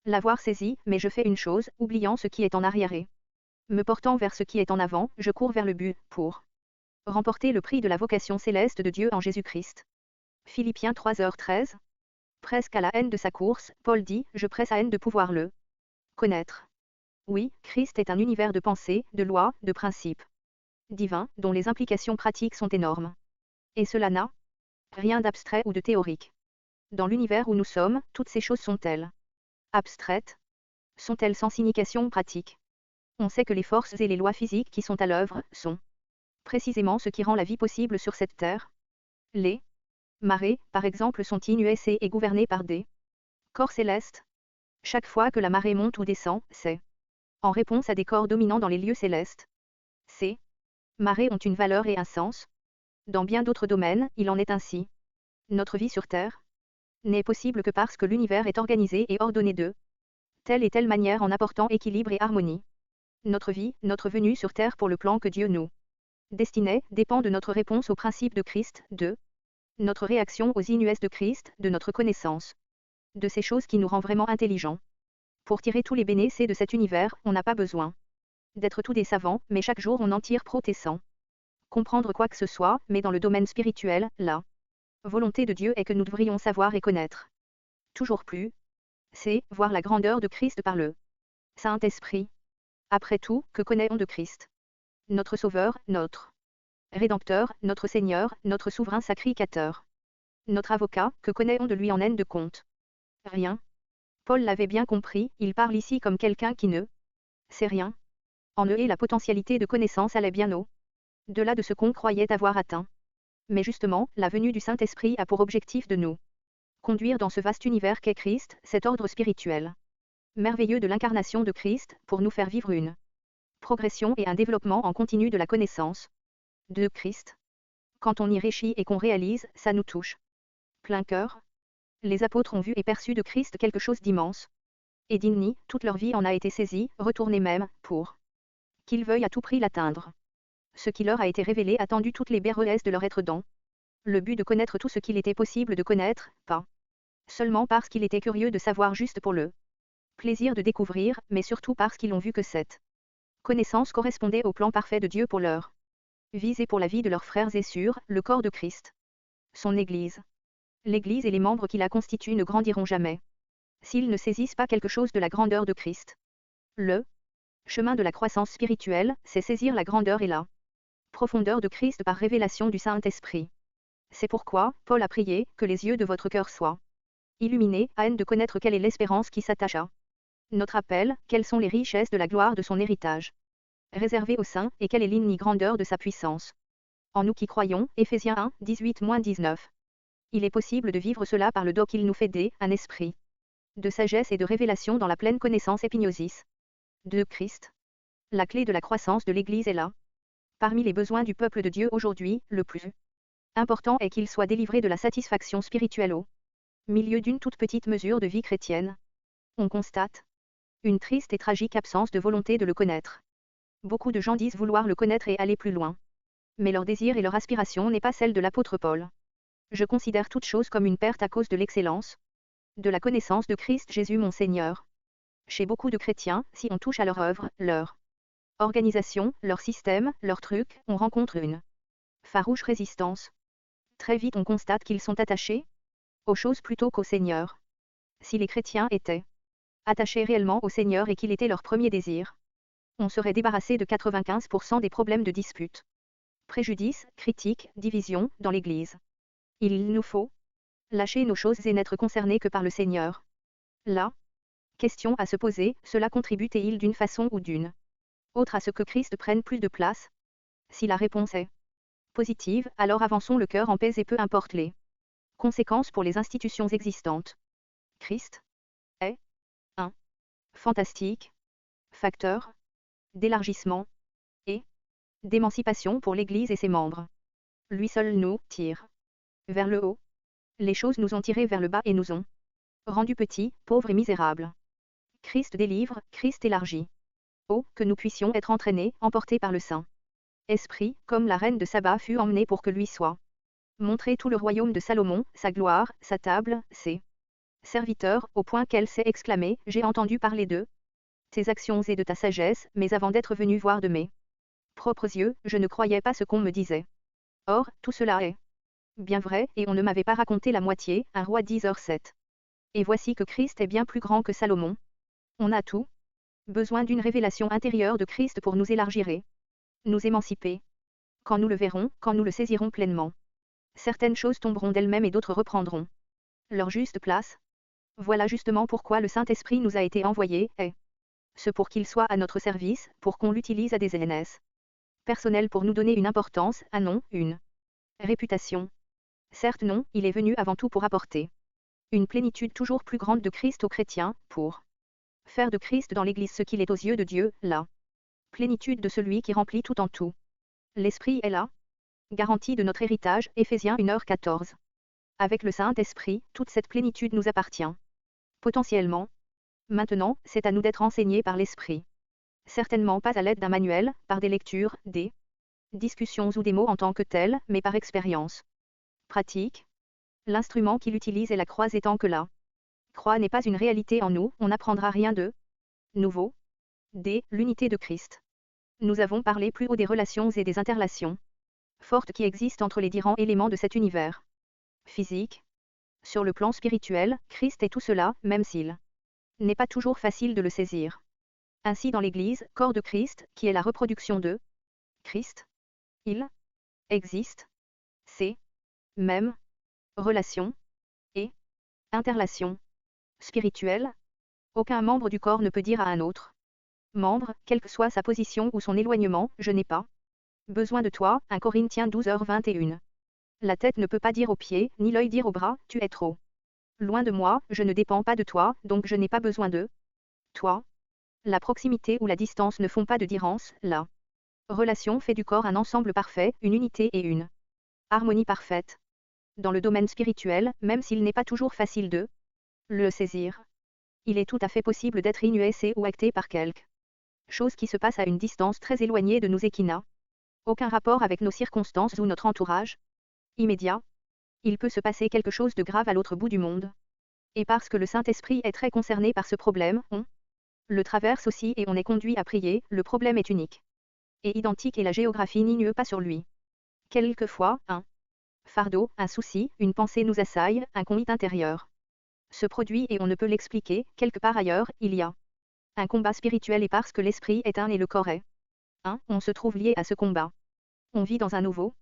l'avoir saisi, mais je fais une chose, oubliant ce qui est en arrière et me portant vers ce qui est en avant, je cours vers le but, pour remporter le prix de la vocation céleste de Dieu en Jésus-Christ. Philippiens 3h13. Presque à la haine de sa course, Paul dit, je presse à haine de pouvoir le connaître. Oui, Christ est un univers de pensée, de lois, de principes divins, dont les implications pratiques sont énormes. Et cela n'a rien d'abstrait ou de théorique. Dans l'univers où nous sommes, toutes ces choses sont telles abstraites? Sont-elles sans signification pratique? On sait que les forces et les lois physiques qui sont à l'œuvre sont précisément ce qui rend la vie possible sur cette terre. Les marées, par exemple, sont inusées et gouvernées par des corps célestes. Chaque fois que la marée monte ou descend, c'est en réponse à des corps dominants dans les lieux célestes. Ces marées ont une valeur et un sens. Dans bien d'autres domaines, il en est ainsi. Notre vie sur Terre n'est possible que parce que l'univers est organisé et ordonné de telle et telle manière en apportant équilibre et harmonie. Notre vie, notre venue sur Terre pour le plan que Dieu nous destinait, dépend de notre réponse au principe de Christ, de notre réaction aux inues de Christ, de notre connaissance de ces choses qui nous rend vraiment intelligents. Pour tirer tous les bénéfices de cet univers, on n'a pas besoin d'être tous des savants, mais chaque jour on en tire protestant. Comprendre quoi que ce soit, mais dans le domaine spirituel, la volonté de Dieu est que nous devrions savoir et connaître. Toujours plus. C'est voir la grandeur de Christ par le Saint-Esprit. Après tout, que connaît-on de Christ? Notre Sauveur, notre Rédempteur, notre Seigneur, notre souverain sacrificateur. Notre avocat, que connaît-on de lui en haine de compte? Rien. Paul l'avait bien compris, il parle ici comme quelqu'un qui ne sait rien. En eux et la potentialité de connaissance allait bien au-delà de ce qu'on croyait avoir atteint. Mais justement, la venue du Saint-Esprit a pour objectif de nous conduire dans ce vaste univers qu'est Christ, cet ordre spirituel merveilleux de l'incarnation de Christ, pour nous faire vivre une progression et un développement en continu de la connaissance de Christ. Quand on y réfléchit et qu'on réalise, ça nous touche plein cœur. Les apôtres ont vu et perçu de Christ quelque chose d'immense et d'inouï, toute leur vie en a été saisie, retournée même, pour qu'ils veuillent à tout prix l'atteindre. Ce qui leur a été révélé a tendu toutes les berreuses de leur être dans le but de connaître tout ce qu'il était possible de connaître, pas seulement parce qu'il était curieux de savoir juste pour le plaisir de découvrir, mais surtout parce qu'ils ont vu que cette connaissance correspondait au plan parfait de Dieu pour leur vie et pour la vie de leurs frères et sœurs, le corps de Christ. Son Église. L'Église et les membres qui la constituent ne grandiront jamais s'ils ne saisissent pas quelque chose de la grandeur de Christ. Le chemin de la croissance spirituelle, c'est saisir la grandeur et la profondeur de Christ par révélation du Saint-Esprit. C'est pourquoi, Paul a prié, que les yeux de votre cœur soient illuminés, à haine de connaître quelle est l'espérance qui s'attache à notre appel, quelles sont les richesses de la gloire de son héritage réservé aux saints, et quelle est l'inouïe grandeur de sa puissance. En nous qui croyons, Éphésiens 1, 18-19. Il est possible de vivre cela par le don qu'il nous fait un esprit de sagesse et de révélation dans la pleine connaissance épignosis de Christ. La clé de la croissance de l'Église est là. Parmi les besoins du peuple de Dieu aujourd'hui, le plus important est qu'il soit délivré de la satisfaction spirituelle au milieu d'une toute petite mesure de vie chrétienne. On constate une triste et tragique absence de volonté de le connaître. Beaucoup de gens disent vouloir le connaître et aller plus loin. Mais leur désir et leur aspiration n'est pas celle de l'apôtre Paul. Je considère toute chose comme une perte à cause de l'excellence de la connaissance de Christ Jésus mon Seigneur. Chez beaucoup de chrétiens, si on touche à leur œuvre, leur organisation, leur système, leur truc, on rencontre une farouche résistance. Très vite on constate qu'ils sont attachés aux choses plutôt qu'au Seigneur. Si les chrétiens étaient attachés réellement au Seigneur et qu'il était leur premier désir, on serait débarrassé de 95% des problèmes de dispute, préjudice, critique, division, dans l'Église. Il nous faut lâcher nos choses et n'être concernés que par le Seigneur. La question à se poser, cela contribue-t-il d'une façon ou d'une autre à ce que Christ prenne plus de place? Si la réponse est positive, alors avançons le cœur en paix et peu importe les conséquences pour les institutions existantes. Christ est un fantastique facteur d'élargissement et d'émancipation pour l'Église et ses membres. Lui seul nous tire vers le haut. Les choses nous ont tirés vers le bas et nous ont rendus petits, pauvres et misérables. Christ délivre, Christ élargit. Oh, que nous puissions être entraînés, emportés par le Saint-Esprit, comme la reine de Saba fut emmenée pour que lui soit montré tout le royaume de Salomon, sa gloire, sa table, ses serviteurs, au point qu'elle s'est exclamée, j'ai entendu parler de tes actions et de ta sagesse, mais avant d'être venu voir de mes propres yeux, je ne croyais pas ce qu'on me disait. Or, tout cela est bien vrai, et on ne m'avait pas raconté la moitié, 1 Roi 10h7. Et voici que Christ est bien plus grand que Salomon. On a tout besoin d'une révélation intérieure de Christ pour nous élargir et nous émanciper. Quand nous le verrons, quand nous le saisirons pleinement, certaines choses tomberont d'elles-mêmes et d'autres reprendront leur juste place. Voilà justement pourquoi le Saint-Esprit nous a été envoyé, et ce pour qu'il soit à notre service, pour qu'on l'utilise à des NS personnels pour nous donner une importance, un nom, une réputation. Certes non, il est venu avant tout pour apporter une plénitude toujours plus grande de Christ aux chrétiens, pour faire de Christ dans l'Église ce qu'il est aux yeux de Dieu, la plénitude de celui qui remplit tout en tout. L'Esprit est là, garantie de notre héritage, Éphésiens 1h14. Avec le Saint-Esprit, toute cette plénitude nous appartient. Potentiellement. Maintenant, c'est à nous d'être enseignés par l'Esprit. Certainement pas à l'aide d'un manuel, par des lectures, des discussions ou des mots en tant que tels, mais par expérience pratique. L'instrument qu'il utilise est la croix, étant que la croix n'est pas une réalité en nous, on n'apprendra rien de nouveau. D. L'unité de Christ. Nous avons parlé plus haut des relations et des interrelations fortes qui existent entre les différents éléments de cet univers physique. Sur le plan spirituel, Christ est tout cela, même s'il n'est pas toujours facile de le saisir. Ainsi dans l'Église, corps de Christ, qui est la reproduction de Christ, il existe ces mêmes relations et interrelations spirituelles. Aucun membre du corps ne peut dire à un autre membre, quelle que soit sa position ou son éloignement, je n'ai pas besoin de toi, 1 Corinthiens 12h21. La tête ne peut pas dire aux pieds, ni l'œil dire au bras, tu es trop loin de moi, je ne dépends pas de toi, donc je n'ai pas besoin de toi. La proximité ou la distance ne font pas de différence, la relation fait du corps un ensemble parfait, une unité et une harmonie parfaite. Dans le domaine spirituel, même s'il n'est pas toujours facile de le saisir, il est tout à fait possible d'être initié ou acté par quelque chose qui se passe à une distance très éloignée de nous et qui n'a aucun rapport avec nos circonstances ou notre entourage immédiat. Il peut se passer quelque chose de grave à l'autre bout du monde. Et parce que le Saint-Esprit est très concerné par ce problème, on le traverse aussi et on est conduit à prier, le problème est unique et identique et la géographie n'ignore pas sur lui. Quelquefois, un fardeau, un souci, une pensée nous assaille, un conflit intérieur se produit et on ne peut l'expliquer, quelque part ailleurs, il y a un combat spirituel et parce que l'esprit est un et le corps est un, on se trouve lié à ce combat. On vit dans un nouveau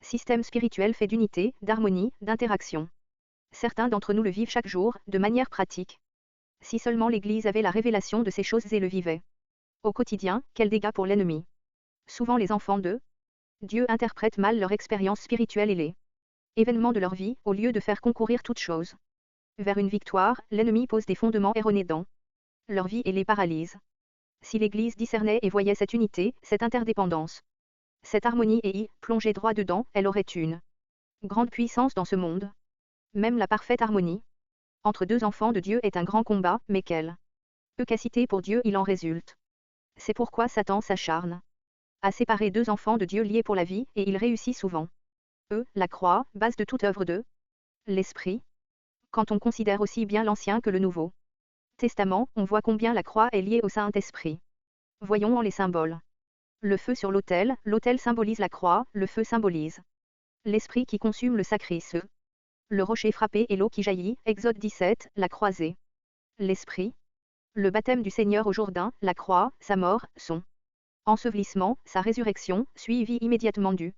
système spirituel fait d'unité, d'harmonie, d'interaction. Certains d'entre nous le vivent chaque jour, de manière pratique. Si seulement l'Église avait la révélation de ces choses et le vivait au quotidien, quel dégât pour l'ennemi. Souvent les enfants de Dieu interprètent mal leur expérience spirituelle et les événements de leur vie, au lieu de faire concourir toutes choses vers une victoire, l'ennemi pose des fondements erronés dans leur vie et les paralyse. Si l'Église discernait et voyait cette unité, cette interdépendance, cette harmonie et y plongeait droit dedans, elle aurait une grande puissance dans ce monde. Même la parfaite harmonie entre deux enfants de Dieu est un grand combat, mais quelle efficacité pour Dieu il en résulte. C'est pourquoi Satan s'acharne à séparer deux enfants de Dieu liés pour la vie, et il réussit souvent. La croix, base de toute œuvre de l'Esprit. Quand on considère aussi bien l'Ancien que le Nouveau Testament, on voit combien la croix est liée au Saint-Esprit. Voyons en les symboles. Le feu sur l'autel symbolise la croix, le feu symbolise l'Esprit qui consume le sacrifice. Le rocher frappé et l'eau qui jaillit, Exode 17, la croisée. L'Esprit. Le baptême du Seigneur au Jourdain, la croix, sa mort, son ensevelissement, sa résurrection, suivi immédiatement du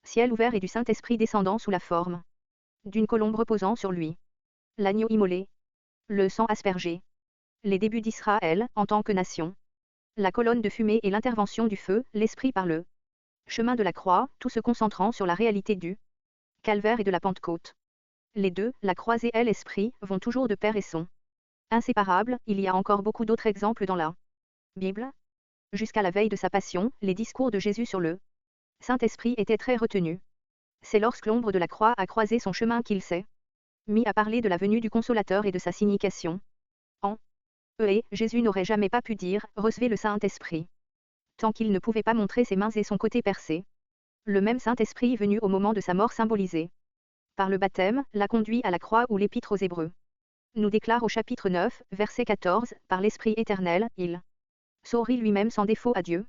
ciel ouvert et du Saint-Esprit descendant sous la forme d'une colombe reposant sur lui. L'agneau immolé. Le sang aspergé. Les débuts d'Israël, en tant que nation. La colonne de fumée et l'intervention du feu, l'Esprit par le chemin de la croix, tout se concentrant sur la réalité du calvaire et de la Pentecôte. Les deux, la croisée et l'Esprit, vont toujours de pair et sont inséparables. Il y a encore beaucoup d'autres exemples dans la Bible. Jusqu'à la veille de sa passion, les discours de Jésus sur le Saint-Esprit étaient très retenus. C'est lorsque l'ombre de la croix a croisé son chemin qu'il s'est mis à parler de la venue du Consolateur et de sa signification. En eux, Jésus n'aurait jamais pas pu dire « Recevez le Saint-Esprit » tant qu'il ne pouvait pas montrer ses mains et son côté percé. Le même Saint-Esprit venu au moment de sa mort symbolisé par le baptême, l'a conduit à la croix où l'Épître aux Hébreux nous déclare au chapitre 9, verset 14, par l'Esprit éternel, il s'offrit lui-même sans défaut à Dieu.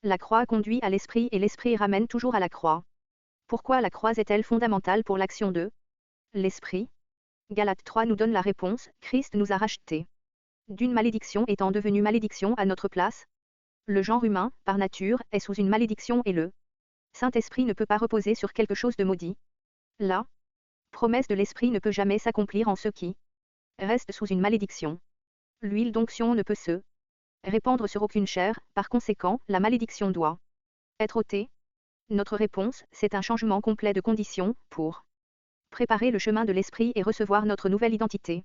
La croix conduit à l'Esprit et l'Esprit ramène toujours à la croix. Pourquoi la croix est-elle fondamentale pour l'action de l'Esprit? Galates 3 nous donne la réponse, Christ nous a rachetés d'une malédiction étant devenu malédiction à notre place. Le genre humain, par nature, est sous une malédiction et le Saint-Esprit ne peut pas reposer sur quelque chose de maudit. La promesse de l'Esprit ne peut jamais s'accomplir en ce qui reste sous une malédiction. L'huile d'onction ne peut se répandre sur aucune chair, par conséquent, la malédiction doit être ôtée. Notre réponse, c'est un changement complet de conditions, pour préparer le chemin de l'esprit et recevoir notre nouvelle identité.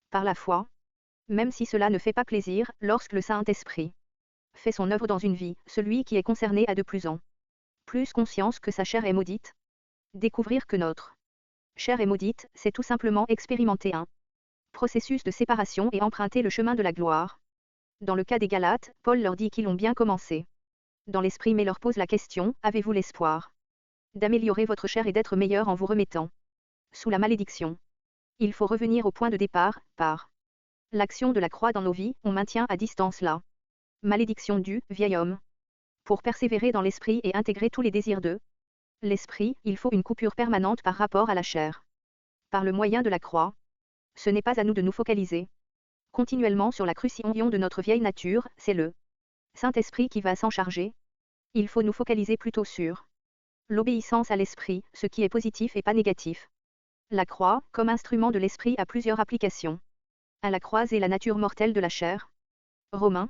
Par la foi, même si cela ne fait pas plaisir, lorsque le Saint-Esprit fait son œuvre dans une vie, celui qui est concerné a de plus en plus conscience que sa chair est maudite. Découvrir que notre chair est maudite, c'est tout simplement expérimenter un processus de séparation et emprunter le chemin de la gloire. Dans le cas des Galates, Paul leur dit qu'ils ont bien commencé dans l'esprit mais leur pose la question, avez-vous l'espoir d'améliorer votre chair et d'être meilleur en vous remettant sous la malédiction? Il faut revenir au point de départ, par l'action de la croix dans nos vies, on maintient à distance la malédiction du vieil homme. Pour persévérer dans l'esprit et intégrer tous les désirs de l'esprit, il faut une coupure permanente par rapport à la chair. Par le moyen de la croix, ce n'est pas à nous de nous focaliser continuellement sur la crucifixion de notre vieille nature, c'est le Saint-Esprit qui va s'en charger. Il faut nous focaliser plutôt sur l'obéissance à l'esprit, ce qui est positif et pas négatif. La croix, comme instrument de l'esprit, a plusieurs applications. À la croix et la nature mortelle de la chair. Romains.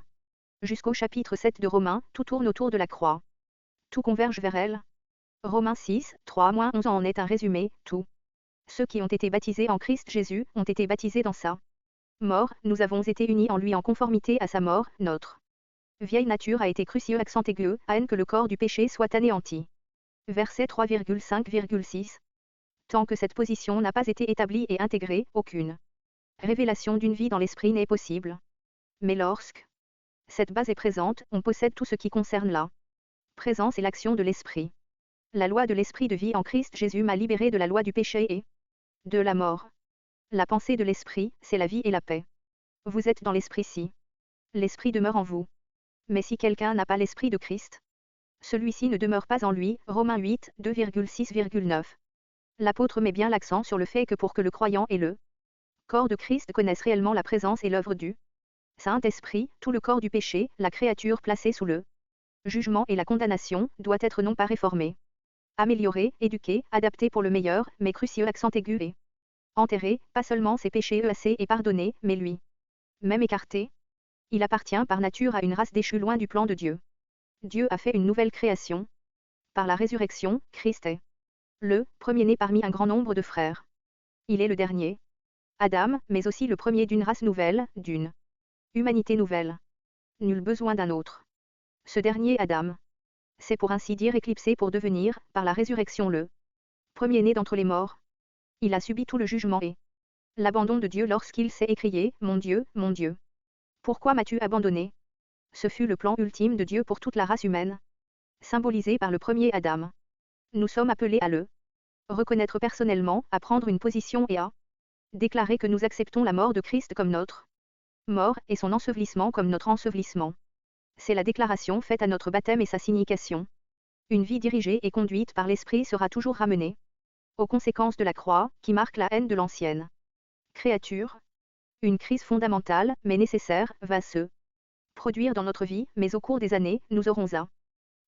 Jusqu'au chapitre 7 de Romains, tout tourne autour de la croix. Tout converge vers elle. Romains 6, 3-11 en est un résumé, tout. Ceux qui ont été baptisés en Christ Jésus ont été baptisés dans sa mort, nous avons été unis en lui en conformité à sa mort, notre vieille nature a été crucifiée accent aigu, à haine que le corps du péché soit anéanti. Verset 3,5,6. Tant que cette position n'a pas été établie et intégrée, aucune révélation d'une vie dans l'esprit n'est possible. Mais lorsque cette base est présente, on possède tout ce qui concerne la présence et l'action de l'esprit. La loi de l'esprit de vie en Christ Jésus m'a libéré de la loi du péché et de la mort. La pensée de l'esprit, c'est la vie et la paix. Vous êtes dans l'esprit si l'esprit demeure en vous. Mais si quelqu'un n'a pas l'esprit de Christ, celui-ci ne demeure pas en lui. Romains 8, 2,6,9. L'apôtre met bien l'accent sur le fait que pour que le croyant et le corps de Christ connaissent réellement la présence et l'œuvre du Saint-Esprit, tout le corps du péché, la créature placée sous le jugement et la condamnation, doit être non pas réformé, amélioré, éduqué, adapté pour le meilleur, mais crucieux accent aigu et enterré, pas seulement ses péchés effacés et pardonnés, mais lui même écarté. Il appartient par nature à une race déchue loin du plan de Dieu. Dieu a fait une nouvelle création. Par la résurrection, Christ est le premier-né parmi un grand nombre de frères. Il est le dernier Adam, mais aussi le premier d'une race nouvelle, d'une humanité nouvelle. Nul besoin d'un autre. Ce dernier Adam s'est pour ainsi dire éclipsé pour devenir, par la résurrection le premier-né d'entre les morts. Il a subi tout le jugement et l'abandon de Dieu lorsqu'il s'est écrié, mon Dieu, pourquoi m'as-tu abandonné? Ce fut le plan ultime de Dieu pour toute la race humaine, symbolisé par le premier Adam. Nous sommes appelés à le reconnaître personnellement, à prendre une position et à déclarer que nous acceptons la mort de Christ comme notre mort et son ensevelissement comme notre ensevelissement. C'est la déclaration faite à notre baptême et sa signification. Une vie dirigée et conduite par l'Esprit sera toujours ramenée aux conséquences de la croix, qui marque la haine de l'ancienne créature. Une crise fondamentale, mais nécessaire, va se produire dans notre vie, mais au cours des années, nous aurons à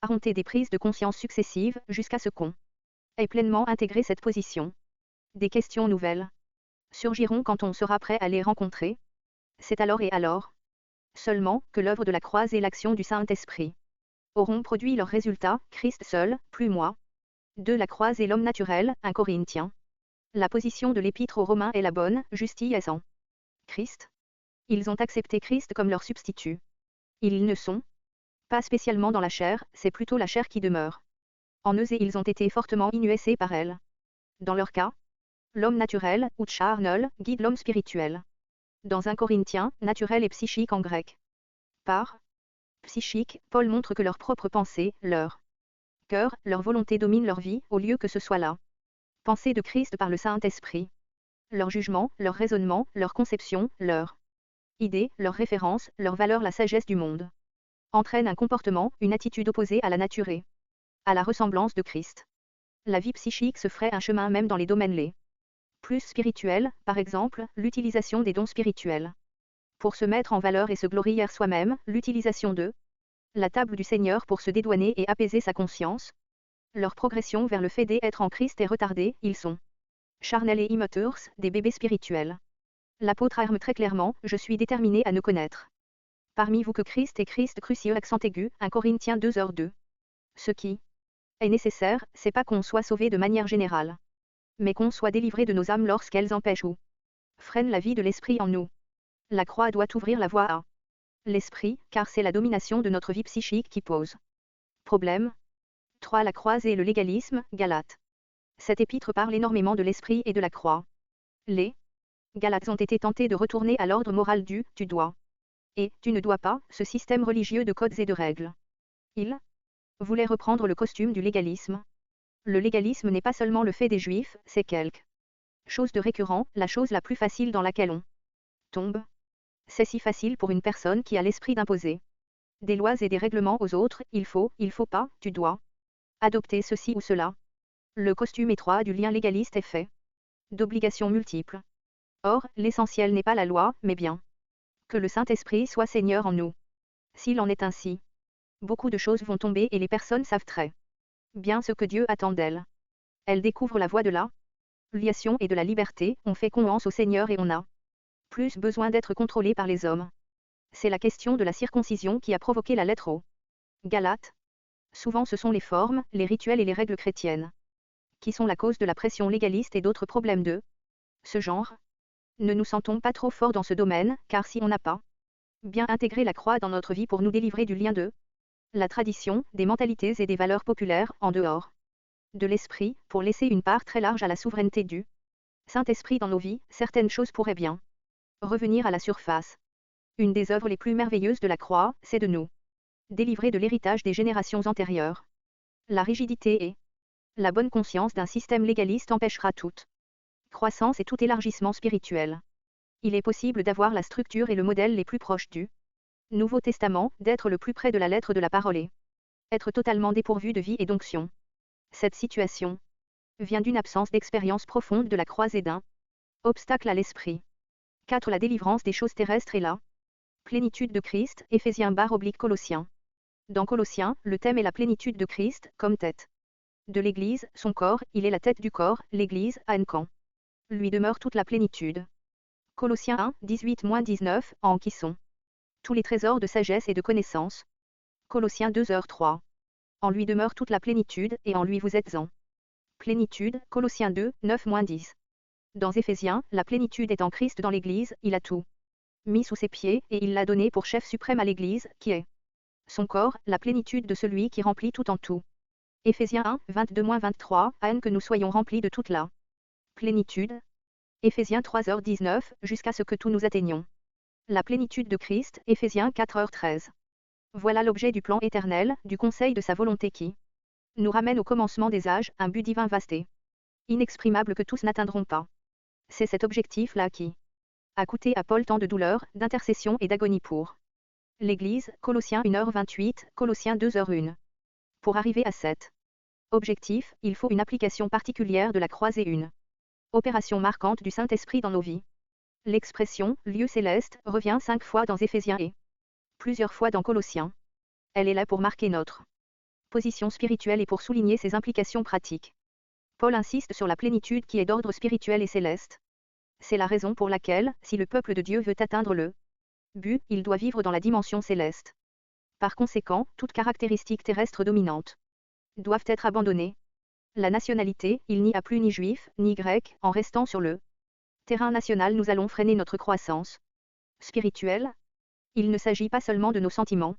affronter des prises de conscience successives, jusqu'à ce qu'on ait pleinement intégré cette position. Des questions nouvelles surgiront quand on sera prêt à les rencontrer. C'est alors et alors seulement que l'œuvre de la croix et l'action du Saint-Esprit auront produit leurs résultats, Christ seul, plus moi. De la croix et l'homme naturel, 1 Corinthiens. La position de l'épître aux Romains est la bonne, justice en Christ. Ils ont accepté Christ comme leur substitut. Ils ne sont pas spécialement dans la chair, c'est plutôt la chair qui demeure en eux et ils ont été fortement innués par elle. Dans leur cas, l'homme naturel, ou charnel, guide l'homme spirituel. Dans 1 Corinthiens, naturel et psychique en grec. Par psychique, Paul montre que leurs propres pensées, leur cœur, leur volonté dominent leur vie, au lieu que ce soit la pensée de Christ par le Saint-Esprit. Leur jugement, leur raisonnement, leur conception, leur idée, leur référence, leur valeur, la sagesse du monde entraînent un comportement, une attitude opposée à la nature et à la ressemblance de Christ. La vie psychique se ferait un chemin même dans les domaines les plus spirituels, par exemple, l'utilisation des dons spirituels. Pour se mettre en valeur et se glorifier soi-même, l'utilisation de la table du Seigneur pour se dédouaner et apaiser sa conscience. Leur progression vers le fait d'être en Christ est retardée, ils sont charnels et immatures, des bébés spirituels. L'apôtre affirme très clairement, je suis déterminé à ne connaître parmi vous que Christ et Christ crucifié accent aigu, 1 Corinthiens 2h2. Ce qui est nécessaire, c'est pas qu'on soit sauvé de manière générale, mais qu'on soit délivré de nos âmes lorsqu'elles empêchent ou freinent la vie de l'esprit en nous. La croix doit ouvrir la voie à l'esprit, car c'est la domination de notre vie psychique qui pose problème. 3. La croix et le légalisme, Galates. Cet épître parle énormément de l'esprit et de la croix. Les Galates ont été tentés de retourner à l'ordre moral du « tu dois » et « tu ne dois pas », ce système religieux de codes et de règles. Ils voulaient reprendre le costume du légalisme. Le légalisme n'est pas seulement le fait des Juifs, c'est quelque chose de récurrent, la chose la plus facile dans laquelle on tombe. C'est si facile pour une personne qui a l'esprit d'imposer des lois et des règlements aux autres, il faut pas, tu dois adopter ceci ou cela. Le costume étroit du lien légaliste est fait d'obligations multiples. Or, l'essentiel n'est pas la loi, mais bien que le Saint-Esprit soit Seigneur en nous. S'il en est ainsi, beaucoup de choses vont tomber et les personnes savent très bien ce que Dieu attend d'elles. Elles découvrent la voie de la liation et de la liberté, on fait confiance au Seigneur et on a plus besoin d'être contrôlé par les hommes. C'est la question de la circoncision qui a provoqué la lettre aux Galates. Souvent ce sont les formes, les rituels et les règles chrétiennes qui sont la cause de la pression légaliste et d'autres problèmes de ce genre. Ne nous sentons pas trop forts dans ce domaine, car si on n'a pas bien intégré la croix dans notre vie pour nous délivrer du lien de la tradition, des mentalités et des valeurs populaires, en dehors de l'esprit, pour laisser une part très large à la souveraineté du Saint-Esprit dans nos vies, certaines choses pourraient bien revenir à la surface. Une des œuvres les plus merveilleuses de la croix, c'est de nous délivrer de l'héritage des générations antérieures. La rigidité et la bonne conscience d'un système légaliste empêchera toute croissance et tout élargissement spirituel. Il est possible d'avoir la structure et le modèle les plus proches du Nouveau Testament, d'être le plus près de la lettre de la parole et être totalement dépourvu de vie et d'onction. Cette situation vient d'une absence d'expérience profonde de la croix et d'un obstacle à l'esprit. 4. La délivrance des choses terrestres et la plénitude de Christ, Éphésiens/Colossiens. Dans Colossiens, le thème est la plénitude de Christ, comme tête de l'Église, son corps, il est la tête du corps, l'Église, en camp. Lui demeure toute la plénitude. Colossiens 1, 18-19, en qui sont tous les trésors de sagesse et de connaissance. Colossiens 2h3. En lui demeure toute la plénitude, et en lui vous êtes en plénitude, Colossiens 2, 9-10. Dans Éphésiens, la plénitude est en Christ dans l'Église, il a tout mis sous ses pieds, et il l'a donné pour chef suprême à l'Église, qui est son corps, la plénitude de celui qui remplit tout en tout. Éphésiens 1, 22-23, à que nous soyons remplis de toute la plénitude. Éphésiens 3h19, jusqu'à ce que tous nous atteignions la plénitude de Christ, Éphésiens 4h13. Voilà l'objet du plan éternel, du conseil de sa volonté qui nous ramène au commencement des âges, un but divin vaste et inexprimable que tous n'atteindront pas. C'est cet objectif-là qui a coûté à Paul tant de douleurs, d'intercession et d'agonie pour l'Église, Colossiens 1h28, Colossiens 2h1. Pour arriver à cet objectif, il faut une application particulière de la croix et une opération marquante du Saint-Esprit dans nos vies. L'expression « lieu céleste » revient 5 fois dans Éphésiens et plusieurs fois dans Colossiens. Elle est là pour marquer notre position spirituelle et pour souligner ses implications pratiques. Paul insiste sur la plénitude qui est d'ordre spirituel et céleste. C'est la raison pour laquelle, si le peuple de Dieu veut atteindre le but, il doit vivre dans la dimension céleste. Par conséquent, toutes caractéristiques terrestres dominantes doivent être abandonnées. La nationalité, il n'y a plus ni juif, ni grec, en restant sur le terrain national nous allons freiner notre croissance spirituelle. Il ne s'agit pas seulement de nos sentiments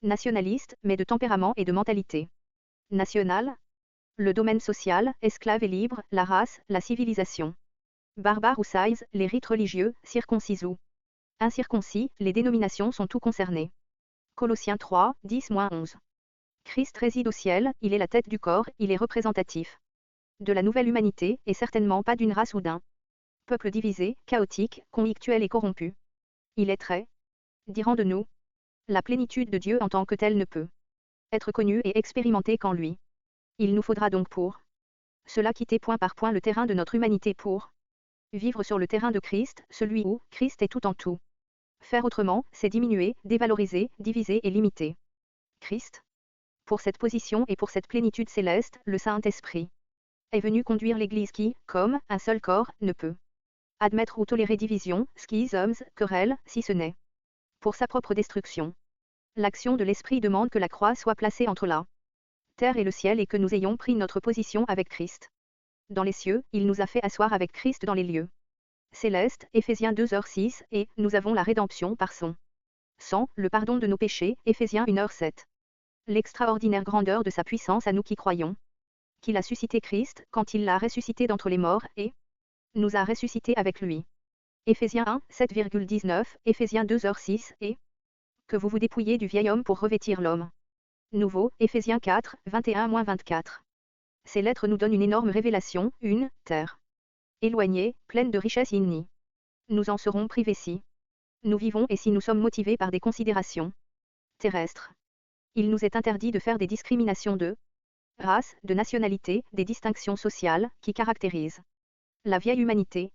nationalistes, mais de tempérament et de mentalité nationale. Le domaine social, esclave et libre, la race, la civilisation. Barbare ou size, les rites religieux, circoncis ou incirconcis, les dénominations sont tout concernées. Colossiens 3, 10-11. Christ réside au ciel, il est la tête du corps, il est représentatif de la nouvelle humanité, et certainement pas d'une race ou d'un peuple divisé, chaotique, conflictuel et corrompu. Il est très différent de nous. La plénitude de Dieu en tant que telle ne peut être connue et expérimentée qu'en lui. Il nous faudra donc pour cela quitter point par point le terrain de notre humanité pour vivre sur le terrain de Christ, celui où Christ est tout en tout. Faire autrement, c'est diminuer, dévaloriser, diviser et limiter Christ. Pour cette position et pour cette plénitude céleste, le Saint-Esprit est venu conduire l'Église qui, comme un seul corps, ne peut admettre ou tolérer division, schismes, querelles, si ce n'est pour sa propre destruction. L'action de l'Esprit demande que la croix soit placée entre la terre et le ciel et que nous ayons pris notre position avec Christ. Dans les cieux, il nous a fait asseoir avec Christ dans les lieux célestes, Éphésiens 2h6, et nous avons la rédemption par son sang, le pardon de nos péchés, Éphésiens 1h7. L'extraordinaire grandeur de sa puissance à nous qui croyons qu'il a suscité Christ, quand il l'a ressuscité d'entre les morts, et nous a ressuscités avec lui. Éphésiens 1, 7,19, Éphésiens 2h6, et que vous vous dépouillez du vieil homme pour revêtir l'homme nouveau, Éphésiens 4, 21-24. Ces lettres nous donnent une énorme révélation, une terre éloignée, pleine de richesses innies. Nous en serons privés si nous vivons et si nous sommes motivés par des considérations terrestres. Il nous est interdit de faire des discriminations de race, de nationalité, des distinctions sociales, qui caractérisent la vieille humanité.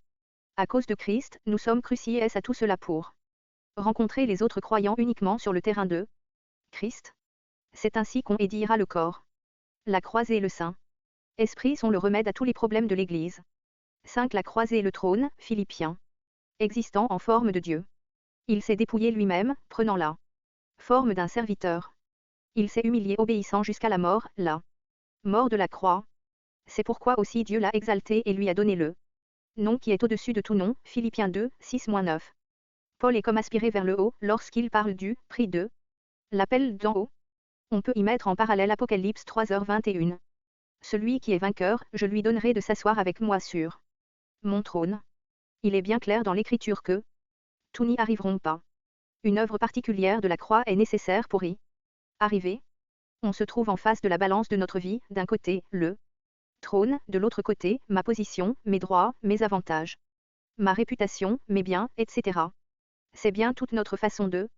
À cause de Christ, nous sommes cruciés à tout cela pour rencontrer les autres croyants uniquement sur le terrain de Christ. C'est ainsi qu'on édiera le corps. La croisée et le Saint-Esprit sont le remède à tous les problèmes de l'Église. 5. La croisée et le trône, Philippiens. Existant en forme de Dieu. Il s'est dépouillé lui-même, prenant la forme d'un serviteur. Il s'est humilié obéissant jusqu'à la mort de la croix. C'est pourquoi aussi Dieu l'a exalté et lui a donné le nom qui est au-dessus de tout nom, Philippiens 2, 6-9. Paul est comme aspiré vers le haut lorsqu'il parle du prix de l'appel d'en haut. On peut y mettre en parallèle Apocalypse 3h21. Celui qui est vainqueur, je lui donnerai de s'asseoir avec moi sur mon trône. Il est bien clair dans l'Écriture que tous n'y arriveront pas. Une œuvre particulière de la croix est nécessaire pour y arriver. On se trouve en face de la balance de notre vie, d'un côté, le trône, de l'autre côté, ma position, mes droits, mes avantages, ma réputation, mes biens, etc. C'est bien toute notre façon de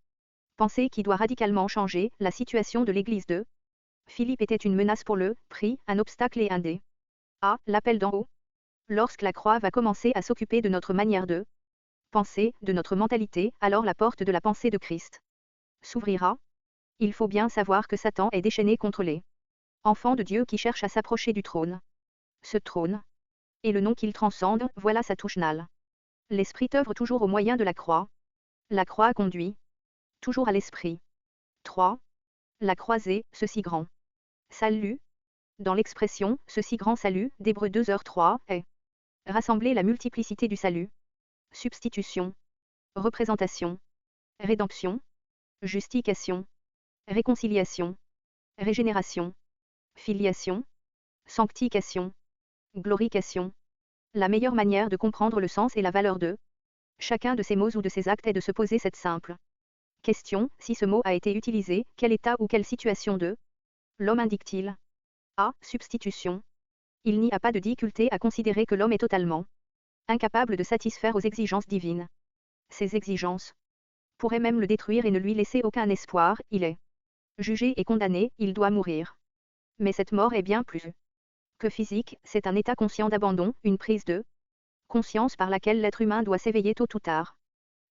penser qui doit radicalement changer. La situation de l'Église de Philippe était une menace pour le prix, un obstacle et un dé. L'appel d'en haut. Lorsque la croix va commencer à s'occuper de notre manière de penser, de notre mentalité, alors la porte de la pensée de Christ s'ouvrira. Il faut bien savoir que Satan est déchaîné contre les enfants de Dieu qui cherchent à s'approcher du trône. Ce trône et le nom qu'il transcende, voilà sa touche nale. L'esprit œuvre toujours au moyen de la croix. La croix conduit toujours à l'esprit. 3. La croisée, ce si grand salut. Dans l'expression, ce si grand salut, d'Hébreux 2h3, est rassembler la multiplicité du salut. Substitution, représentation, rédemption, justification, réconciliation, régénération, filiation, sanctification, glorification. La meilleure manière de comprendre le sens et la valeur de chacun de ces mots ou de ces actes est de se poser cette simple question: si ce mot a été utilisé, quel état ou quelle situation de l'homme indique-t-il? Substitution. Il n'y a pas de difficulté à considérer que l'homme est totalement incapable de satisfaire aux exigences divines. Ces exigences pourraient même le détruire et ne lui laisser aucun espoir. Il est jugé et condamné, il doit mourir. Mais cette mort est bien plus que physique, c'est un état conscient d'abandon, une prise de conscience par laquelle l'être humain doit s'éveiller tôt ou tard.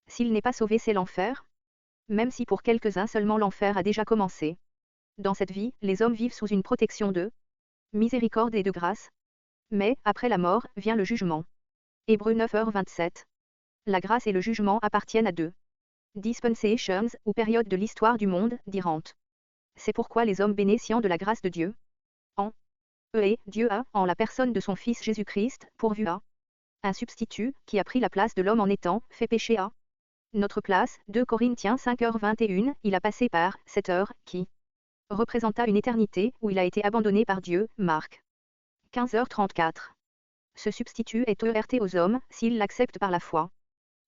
S'il n'est pas sauvé, c'est l'enfer. Même si pour quelques-uns seulement l'enfer a déjà commencé. Dans cette vie, les hommes vivent sous une protection de miséricorde et de grâce. Mais, après la mort, vient le jugement. Hébreux 9h27. La grâce et le jugement appartiennent à deux dispensations, ou périodes de l'histoire du monde, différentes. C'est pourquoi les hommes bénéficiant de la grâce de Dieu, Dieu a, en la personne de son Fils Jésus-Christ, pourvu à un substitut, qui a pris la place de l'homme en étant fait péché à notre place. 2 Corinthiens 5h21, il a passé par cette heure, qui représenta une éternité, où il a été abandonné par Dieu. Marc 15h34. Ce substitut est offert aux hommes, s'ils l'acceptent par la foi.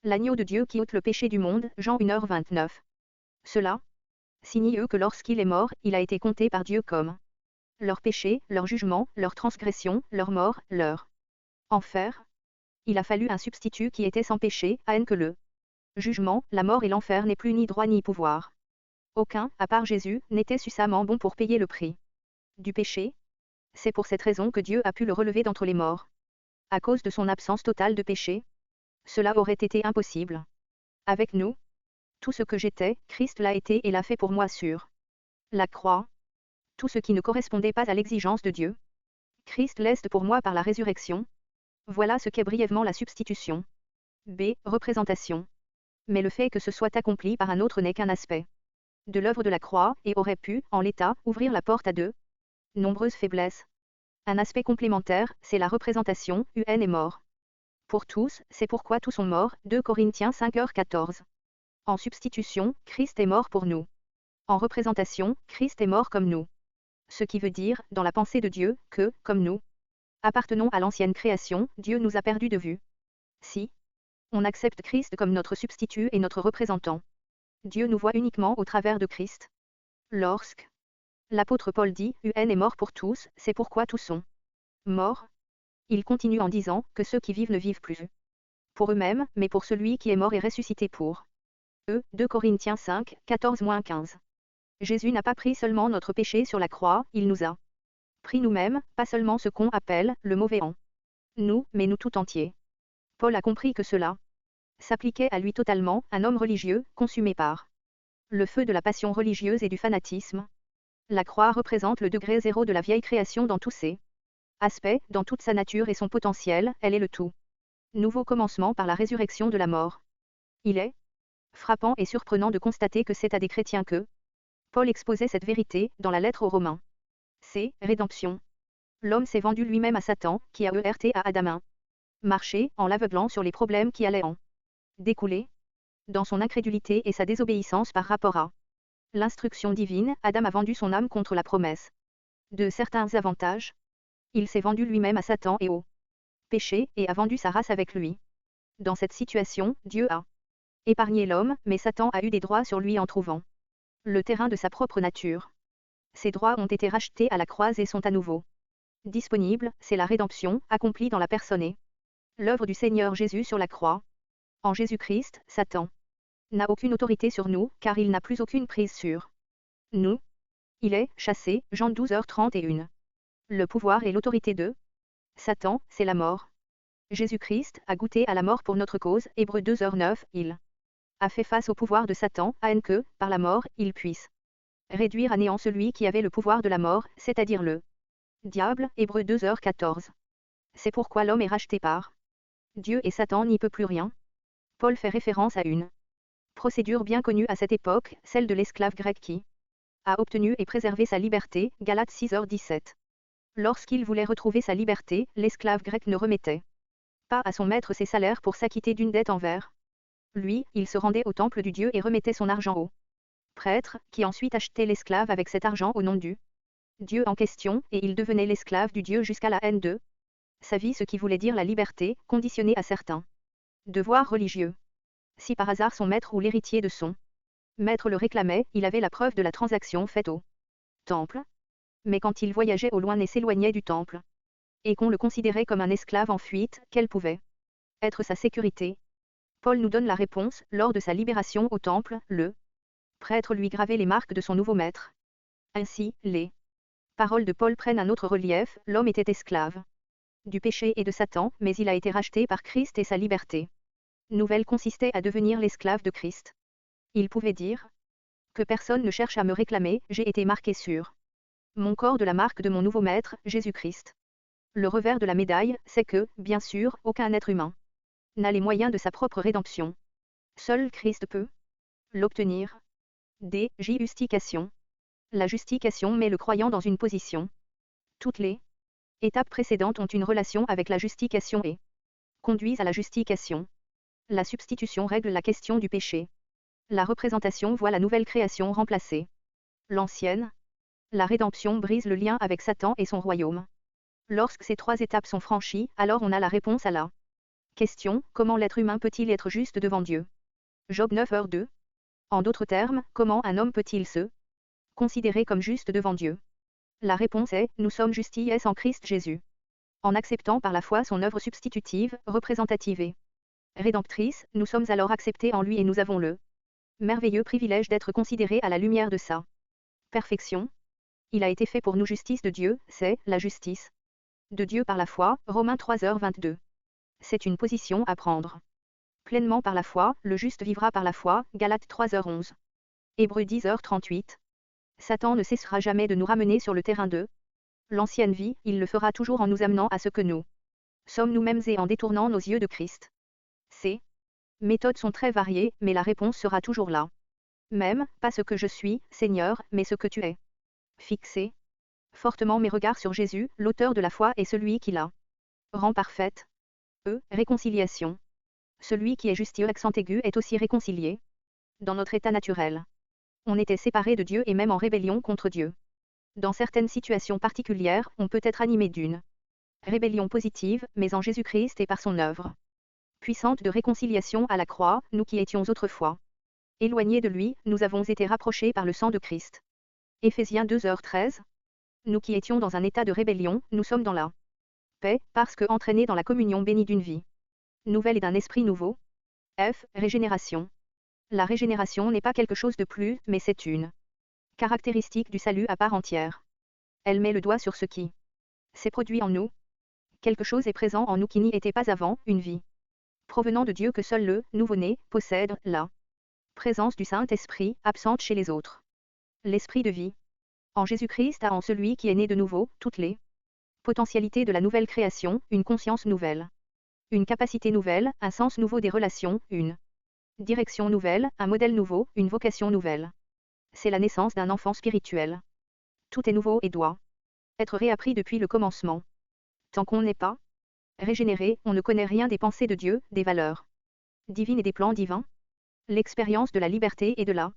L'agneau de Dieu qui ôte le péché du monde, Jean 1h29. Cela signifie que lorsqu'il est mort, il a été compté par Dieu comme leur péché, leur jugement, leur transgression, leur mort, leur enfer. Il a fallu un substitut qui était sans péché, haine que le jugement, la mort et l'enfer n'aient plus ni droit ni pouvoir. Aucun, à part Jésus, n'était suffisamment bon pour payer le prix du péché. C'est pour cette raison que Dieu a pu le relever d'entre les morts. À cause de son absence totale de péché, cela aurait été impossible. Avec nous, tout ce que j'étais, Christ l'a été et l'a fait pour moi sur la croix. Tout ce qui ne correspondait pas à l'exigence de Dieu, Christ laisse pour moi par la résurrection. Voilà ce qu'est brièvement la substitution. B. Représentation. Mais le fait que ce soit accompli par un autre n'est qu'un aspect de l'œuvre de la croix et aurait pu, en l'état, ouvrir la porte à de nombreuses faiblesses. Un aspect complémentaire, c'est la représentation, UN est mort. Pour tous, c'est pourquoi tous sont morts, 2 Corinthiens 5h14. En substitution, Christ est mort pour nous. En représentation, Christ est mort comme nous. Ce qui veut dire, dans la pensée de Dieu, que, comme nous appartenons à l'ancienne création, Dieu nous a perdus de vue. Si on accepte Christ comme notre substitut et notre représentant, Dieu nous voit uniquement au travers de Christ. Lorsque l'apôtre Paul dit « UN est mort pour tous, c'est pourquoi tous sont morts », il continue en disant que ceux qui vivent ne vivent plus pour eux-mêmes, mais pour celui qui est mort et ressuscité pour eux. 2 Corinthiens 5, 14-15. Jésus n'a pas pris seulement notre péché sur la croix, il nous a pris nous-mêmes, pas seulement ce qu'on appelle le mauvais en nous, mais nous tout entiers. Paul a compris que cela s'appliquait à lui totalement, un homme religieux, consumé par le feu de la passion religieuse et du fanatisme. La croix représente le degré zéro de la vieille création dans tous ses aspects, dans toute sa nature et son potentiel, elle est le tout nouveau commencement par la résurrection de la mort. Il est frappant et surprenant de constater que c'est à des chrétiens que Paul exposait cette vérité, dans la lettre aux Romains. C'est rédemption. L'homme s'est vendu lui-même à Satan, qui a heurté à Adam. Marché, en l'aveuglant sur les problèmes qui allaient en découler. Dans son incrédulité et sa désobéissance par rapport à l'instruction divine, Adam a vendu son âme contre la promesse de certains avantages. Il s'est vendu lui-même à Satan et au péché, et a vendu sa race avec lui. Dans cette situation, Dieu a épargné l'homme, mais Satan a eu des droits sur lui en trouvant le terrain de sa propre nature. Ces droits ont été rachetés à la croix et sont à nouveau disponibles, c'est la rédemption, accomplie dans la personne et l'œuvre du Seigneur Jésus sur la croix. En Jésus-Christ, Satan n'a aucune autorité sur nous, car il n'a plus aucune prise sur nous. Il est chassé, Jean 12h31. Le pouvoir et l'autorité de Satan, c'est la mort. Jésus-Christ a goûté à la mort pour notre cause, Hébreux 2h9, il a fait face au pouvoir de Satan, à haine que, par la mort, il puisse réduire à néant celui qui avait le pouvoir de la mort, c'est-à-dire le diable, Hébreux 2h14. C'est pourquoi l'homme est racheté par Dieu et Satan n'y peut plus rien. Paul fait référence à une procédure bien connue à cette époque, celle de l'esclave grec qui a obtenu et préservé sa liberté, Galates 6h17. Lorsqu'il voulait retrouver sa liberté, l'esclave grec ne remettait pas à son maître ses salaires pour s'acquitter d'une dette envers lui, il se rendait au temple du Dieu et remettait son argent au prêtre, qui ensuite achetait l'esclave avec cet argent au nom du Dieu en question, et il devenait l'esclave du Dieu jusqu'à la haine de sa vie, ce qui voulait dire la liberté, conditionnée à certains devoirs religieux. Si par hasard son maître ou l'héritier de son maître le réclamait, il avait la preuve de la transaction faite au temple. Mais quand il voyageait au loin et s'éloignait du temple, et qu'on le considérait comme un esclave en fuite, quelle pouvait être sa sécurité? Paul nous donne la réponse, lors de sa libération au temple, le prêtre lui gravait les marques de son nouveau maître. Ainsi, les paroles de Paul prennent un autre relief, l'homme était esclave du péché et de Satan, mais il a été racheté par Christ et sa liberté nouvelle consistait à devenir l'esclave de Christ. Il pouvait dire que personne ne cherche à me réclamer, j'ai été marqué sur mon corps de la marque de mon nouveau maître, Jésus-Christ. Le revers de la médaille, c'est que, bien sûr, aucun être humain n'a les moyens de sa propre rédemption. Seul Christ peut l'obtenir. D. Justification. La justification met le croyant dans une position. Toutes les étapes précédentes ont une relation avec la justification et conduisent à la justification. La substitution règle la question du péché. La représentation voit la nouvelle création remplacer l'ancienne. La rédemption brise le lien avec Satan et son royaume. Lorsque ces 3 étapes sont franchies, alors on a la réponse à la question, comment l'être humain peut-il être juste devant Dieu? Job 9h2. En d'autres termes, comment un homme peut-il se considérer comme juste devant Dieu? La réponse est, nous sommes justifiés en Christ Jésus. En acceptant par la foi son œuvre substitutive, représentative et rédemptrice, nous sommes alors acceptés en lui et nous avons le merveilleux privilège d'être considérés à la lumière de sa perfection. Il a été fait pour nous justice de Dieu, c'est la justice de Dieu par la foi, Romains 3h22. C'est une position à prendre pleinement par la foi, le juste vivra par la foi, Galates 3h11. Hébreux 10h38. Satan ne cessera jamais de nous ramener sur le terrain de l'ancienne vie, il le fera toujours en nous amenant à ce que nous sommes nous-mêmes et en détournant nos yeux de Christ. C'est Méthodes sont très variées, mais la réponse sera toujours là. Même, pas ce que je suis, Seigneur, mais ce que tu es. Fixer fortement mes regards sur Jésus, l'auteur de la foi et celui qui la rend parfaite. Réconciliation. Celui qui est justifié accent aigu est aussi réconcilié. Dans notre état naturel. On était séparés de Dieu et même en rébellion contre Dieu. Dans certaines situations particulières, on peut être animé d'une rébellion positive, mais en Jésus-Christ et par son œuvre puissante de réconciliation à la croix, nous qui étions autrefois éloignés de lui, nous avons été rapprochés par le sang de Christ. Éphésiens 2h13. Nous qui étions dans un état de rébellion, nous sommes dans la paix, parce que entraînés dans la communion bénie d'une vie nouvelle et d'un esprit nouveau. Régénération. La régénération n'est pas quelque chose de plus, mais c'est une caractéristique du salut à part entière. Elle met le doigt sur ce qui s'est produit en nous. Quelque chose est présent en nous qui n'y était pas avant, une vie provenant de Dieu que seul le nouveau-né possède, la présence du Saint-Esprit, absente chez les autres. L'esprit de vie. En Jésus-Christ a en celui qui est né de nouveau, toutes les potentialités de la nouvelle création, une conscience nouvelle, une capacité nouvelle, un sens nouveau des relations, une direction nouvelle, un modèle nouveau, une vocation nouvelle. C'est la naissance d'un enfant spirituel. Tout est nouveau et doit être réappris depuis le commencement. Tant qu'on n'est pas régénéré, on ne connaît rien des pensées de Dieu, des valeurs divines et des plans divins. L'expérience de la liberté et de la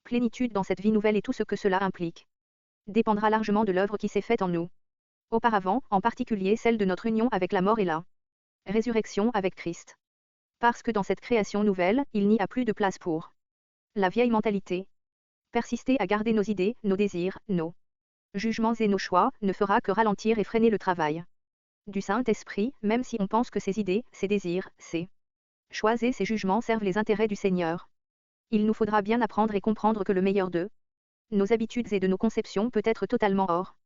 plénitude dans cette vie nouvelle et tout ce que cela implique dépendra largement de l'œuvre qui s'est faite en nous. Auparavant, en particulier celle de notre union avec la mort et la résurrection avec Christ. Parce que dans cette création nouvelle, il n'y a plus de place pour la vieille mentalité. Persister à garder nos idées, nos désirs, nos jugements et nos choix, ne fera que ralentir et freiner le travail du Saint-Esprit, même si on pense que ces idées, ces désirs, ces choix et ces jugements servent les intérêts du Seigneur. Il nous faudra bien apprendre et comprendre que le meilleur de nos habitudes et de nos conceptions peut être totalement hors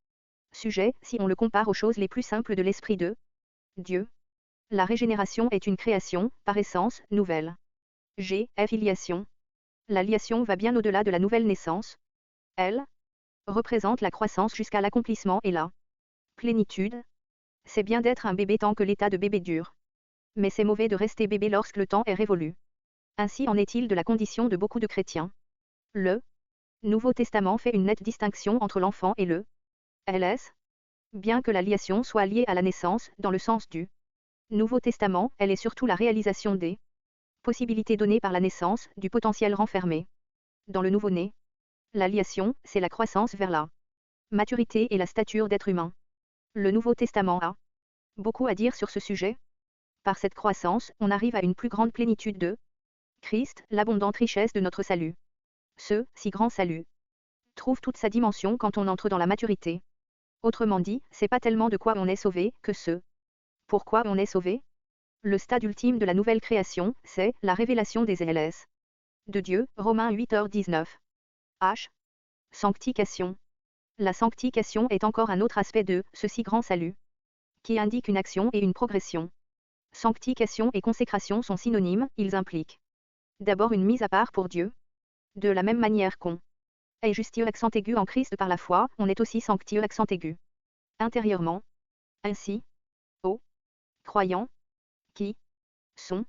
sujet, si on le compare aux choses les plus simples de l'Esprit de Dieu. La régénération est une création, par essence, nouvelle. Filiation. La liation va bien au-delà de la nouvelle naissance. Elle représente la croissance jusqu'à l'accomplissement et la plénitude. C'est bien d'être un bébé tant que l'état de bébé dure. Mais c'est mauvais de rester bébé lorsque le temps est révolu. Ainsi en est-il de la condition de beaucoup de chrétiens. Le Nouveau Testament fait une nette distinction entre l'enfant et le LS. Bien que la liation soit liée à la naissance, dans le sens du Nouveau Testament, elle est surtout la réalisation des possibilités données par la naissance, du potentiel renfermé dans le nouveau-né. La liation, c'est la croissance vers la maturité et la stature d'être humain. Le Nouveau Testament a beaucoup à dire sur ce sujet. Par cette croissance, on arrive à une plus grande plénitude de Christ, l'abondante richesse de notre salut. Ce si grand salut trouve toute sa dimension quand on entre dans la maturité. Autrement dit, c'est pas tellement de quoi on est sauvé, que ce pourquoi on est sauvé. Le stade ultime de la nouvelle création, c'est la révélation des LS de Dieu, Romains 8h19. Sanctification. La sanctification est encore un autre aspect de ce si grand salut, qui indique une action et une progression. Sanctification et consécration sont synonymes, ils impliquent d'abord une mise à part pour Dieu. De la même manière qu'on est justifié accent aigu en Christ par la foi, on est aussi sanctifié accent aigu intérieurement. Ainsi, aux croyants qui sont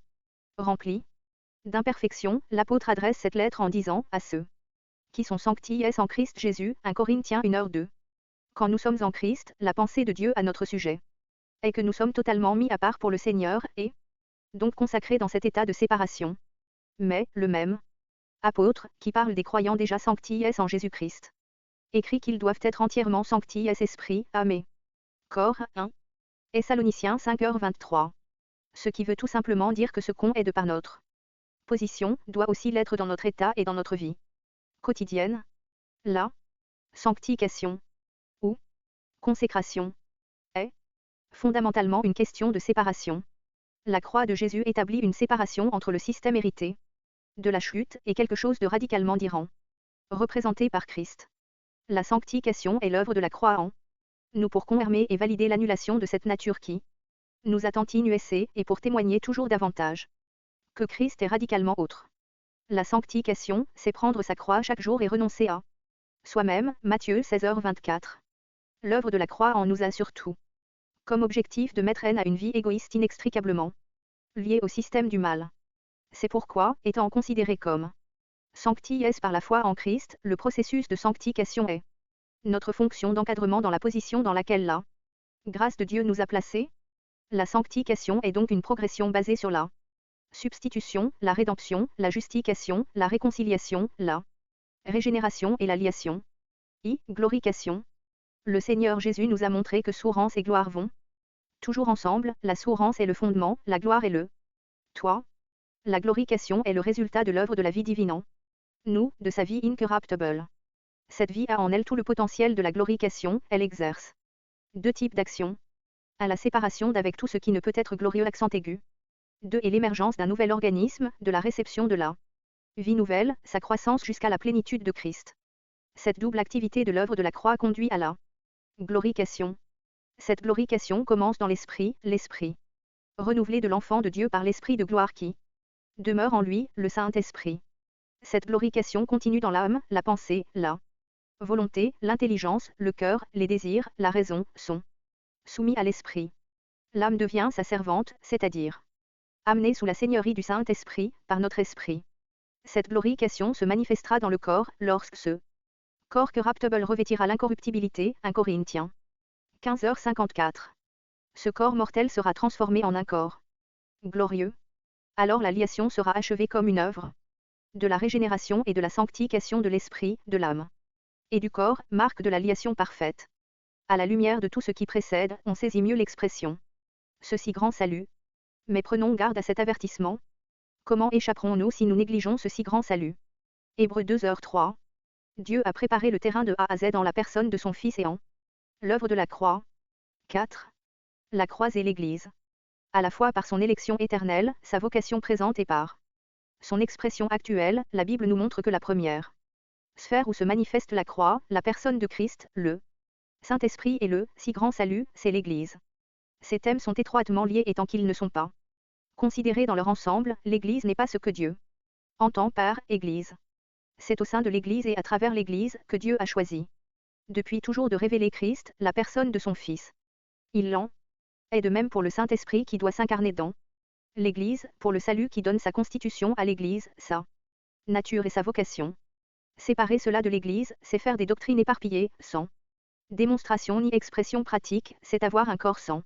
remplis d'imperfection, l'apôtre adresse cette lettre en disant à ceux qui sont sanctifiés en Christ Jésus, 1 Corinthiens 1h2. Quand nous sommes en Christ, la pensée de Dieu à notre sujet est que nous sommes totalement mis à part pour le Seigneur et donc consacrés dans cet état de séparation. Mais, le même apôtre, qui parle des croyants déjà sanctifiés en Jésus-Christ, écrit qu'ils doivent être entièrement sanctifiés esprit, âme et corps. 1 Thessaloniciens 5h23. Ce qui veut tout simplement dire que ce qu'on est de par notre position, doit aussi l'être dans notre état et dans notre vie quotidienne. La sanctification ou consécration est fondamentalement une question de séparation. La croix de Jésus établit une séparation entre le système hérité de la chute et quelque chose de radicalement différent, représenté par Christ. La sanctification est l'œuvre de la croix en nous pour confirmer et valider l'annulation de cette nature qui nous attend inusée et pour témoigner toujours davantage que Christ est radicalement autre. La sanctification, c'est prendre sa croix chaque jour et renoncer à soi-même, Matthieu 16h24. L'œuvre de la croix en nous a surtout comme objectif de mettre fin à une vie égoïste inextricablement liée au système du mal. C'est pourquoi, étant considéré comme sancti est par la foi en Christ, le processus de sanctification est notre fonction d'encadrement dans la position dans laquelle la grâce de Dieu nous a placés. La sanctification est donc une progression basée sur la substitution, la rédemption, la justification, la réconciliation, la régénération et la liation. Glorification. Le Seigneur Jésus nous a montré que sourance et gloire vont toujours ensemble, la sourance est le fondement, la gloire est le toit. La glorification est le résultat de l'œuvre de la vie divine en nous, de sa vie incorruptible. Cette vie a en elle tout le potentiel de la glorification, elle exerce deux types d'actions. À la séparation d'avec tout ce qui ne peut être glorieux accent aigu. 2. Et l'émergence d'un nouvel organisme, de la réception de la vie nouvelle, sa croissance jusqu'à la plénitude de Christ. Cette double activité de l'œuvre de la croix conduit à la glorification. Cette glorification commence dans l'esprit renouvelé de l'enfant de Dieu par l'esprit de gloire qui demeure en lui, le Saint-Esprit. Cette glorification continue dans l'âme, la pensée, la volonté, l'intelligence, le cœur, les désirs, la raison, sont soumis à l'esprit. L'âme devient sa servante, c'est-à-dire amenée sous la seigneurie du Saint-Esprit, par notre esprit. Cette glorification se manifestera dans le corps, lorsque ce corps corruptible revêtira l'incorruptibilité, 1 Corinthiens 15h54. Ce corps mortel sera transformé en un corps glorieux. Alors la liation sera achevée comme une œuvre de la régénération et de la sanctification de l'esprit, de l'âme et du corps, marque de la liation parfaite. À la lumière de tout ce qui précède, on saisit mieux l'expression ce si grand salut. Mais prenons garde à cet avertissement. Comment échapperons-nous si nous négligeons ce si grand salut? Hébreux 2h3. Dieu a préparé le terrain de A à Z en la personne de son Fils et en l'œuvre de la croix. 4. La croix et l'Église. À la fois par son élection éternelle, sa vocation présente et par son expression actuelle, la Bible nous montre que la première sphère où se manifeste la croix, la personne de Christ, le Saint-Esprit et le si grand salut, c'est l'Église. Ces thèmes sont étroitement liés et tant qu'ils ne sont pas considérés dans leur ensemble, l'Église n'est pas ce que Dieu entend par Église. C'est au sein de l'Église et à travers l'Église que Dieu a choisi depuis toujours de révéler Christ, la personne de son Fils. Il l'en est de même pour le Saint-Esprit qui doit s'incarner dans l'Église, pour le salut qui donne sa constitution à l'Église, sa nature et sa vocation. Séparer cela de l'Église, c'est faire des doctrines éparpillées, sans démonstration ni expression pratique, c'est avoir un corps sans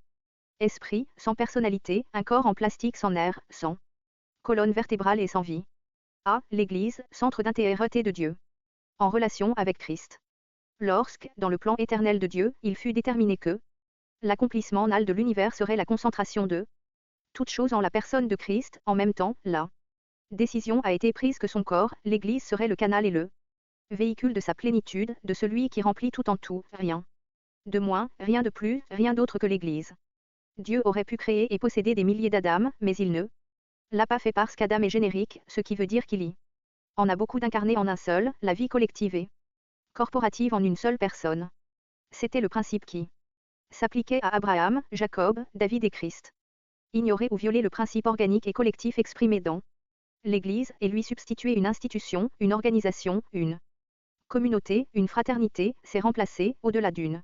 esprit, sans personnalité, un corps en plastique sans nerfs, sans colonne vertébrale et sans vie. L'Église, centre d'intérêt de Dieu. En relation avec Christ. Lorsque, dans le plan éternel de Dieu, il fut déterminé que l'accomplissement nal de l'univers serait la concentration de toutes choses en la personne de Christ, en même temps, la décision a été prise que son corps, l'Église serait le canal et le véhicule de sa plénitude, de celui qui remplit tout en tout, rien de moins, rien de plus, rien d'autre que l'Église. Dieu aurait pu créer et posséder des milliers d'Adam, mais il ne l'a pas fait parce qu'Adam est générique, ce qui veut dire qu'il y en a beaucoup d'incarnés en un seul, la vie collective et corporative en une seule personne. C'était le principe qui s'appliquait à Abraham, Jacob, David et Christ. Ignorer ou violer le principe organique et collectif exprimé dans l'Église et lui substituer une institution, une organisation, une communauté, une fraternité, c'est remplacer, au-delà d'une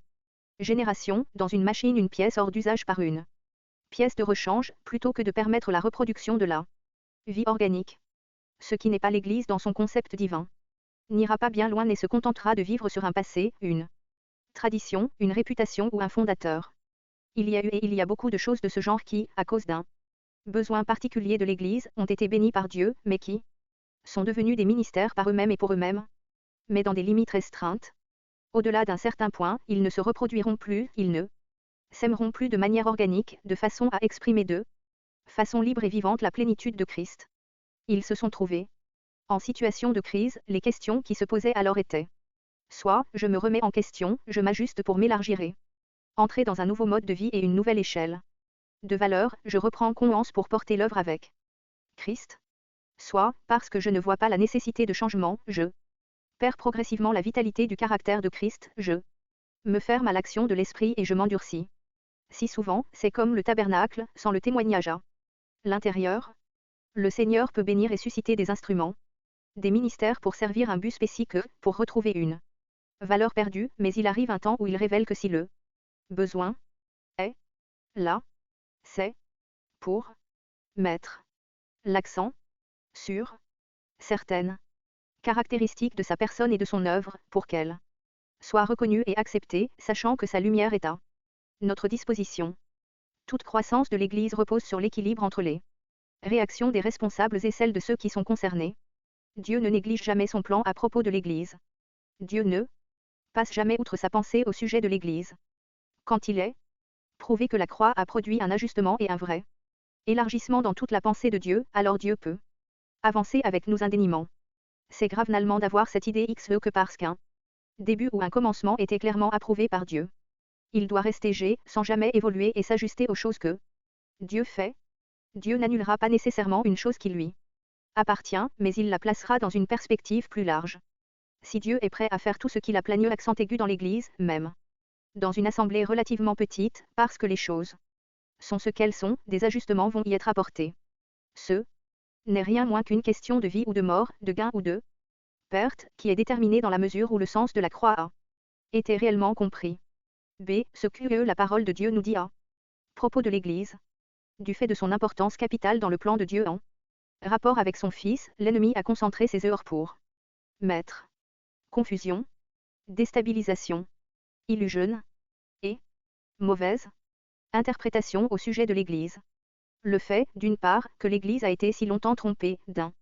génération, dans une machine une pièce hors d'usage par une pièce de rechange, plutôt que de permettre la reproduction de la vie organique. Ce qui n'est pas l'Église dans son concept divin n'ira pas bien loin et se contentera de vivre sur un passé, une tradition, une réputation ou un fondateur. Il y a eu et il y a beaucoup de choses de ce genre qui, à cause d'un besoin particulier de l'Église, ont été bénies par Dieu, mais qui sont devenus des ministères par eux-mêmes et pour eux-mêmes, mais dans des limites restreintes. Au-delà d'un certain point, ils ne se reproduiront plus, ils ne s'aimeront plus de manière organique, de façon à exprimer de façon libre et vivante la plénitude de Christ. Ils se sont trouvés en situation de crise, les questions qui se posaient alors étaient soit, je me remets en question, je m'ajuste pour m'élargir et entrer dans un nouveau mode de vie et une nouvelle échelle de valeur, je reprends conscience pour porter l'œuvre avec Christ. Soit, parce que je ne vois pas la nécessité de changement, je perds progressivement la vitalité du caractère de Christ, je me ferme à l'action de l'esprit et je m'endurcis. Si souvent, c'est comme le tabernacle, sans le témoignage à l'intérieur. Le Seigneur peut bénir et susciter des instruments, des ministères pour servir un but spécifique, pour retrouver une valeur perdue, mais il arrive un temps où il révèle que si le besoin est là, c'est pour mettre l'accent sûre, certaine, caractéristique de sa personne et de son œuvre, pour qu'elle soit reconnue et acceptée, sachant que sa lumière est à notre disposition. Toute croissance de l'Église repose sur l'équilibre entre les réactions des responsables et celles de ceux qui sont concernés. Dieu ne néglige jamais son plan à propos de l'Église. Dieu ne passe jamais outre sa pensée au sujet de l'Église. Quand il est prouvé que la croix a produit un ajustement et un vrai élargissement dans toute la pensée de Dieu, alors Dieu peut avancer avec nous indéniement. C'est gravalement d'avoir cette idée XE que parce qu'un début ou un commencement était clairement approuvé par Dieu, il doit rester G, sans jamais évoluer et s'ajuster aux choses que Dieu fait. Dieu n'annulera pas nécessairement une chose qui lui appartient, mais il la placera dans une perspective plus large. Si Dieu est prêt à faire tout ce qu'il a plaigné accent aigu dans l'Église, même dans une assemblée relativement petite, parce que les choses sont ce qu'elles sont, des ajustements vont y être apportés. Ce n'est rien moins qu'une question de vie ou de mort, de gain ou de perte, qui est déterminée dans la mesure où le sens de la croix a été réellement compris. B. Ce que la parole de Dieu nous dit à propos de l'Église, du fait de son importance capitale dans le plan de Dieu en rapport avec son Fils, l'ennemi a concentré ses heures pour mettre confusion, déstabilisation, illusion et mauvaise interprétation au sujet de l'Église. Le fait, d'une part, que l'Église a été si longtemps trompée, d'un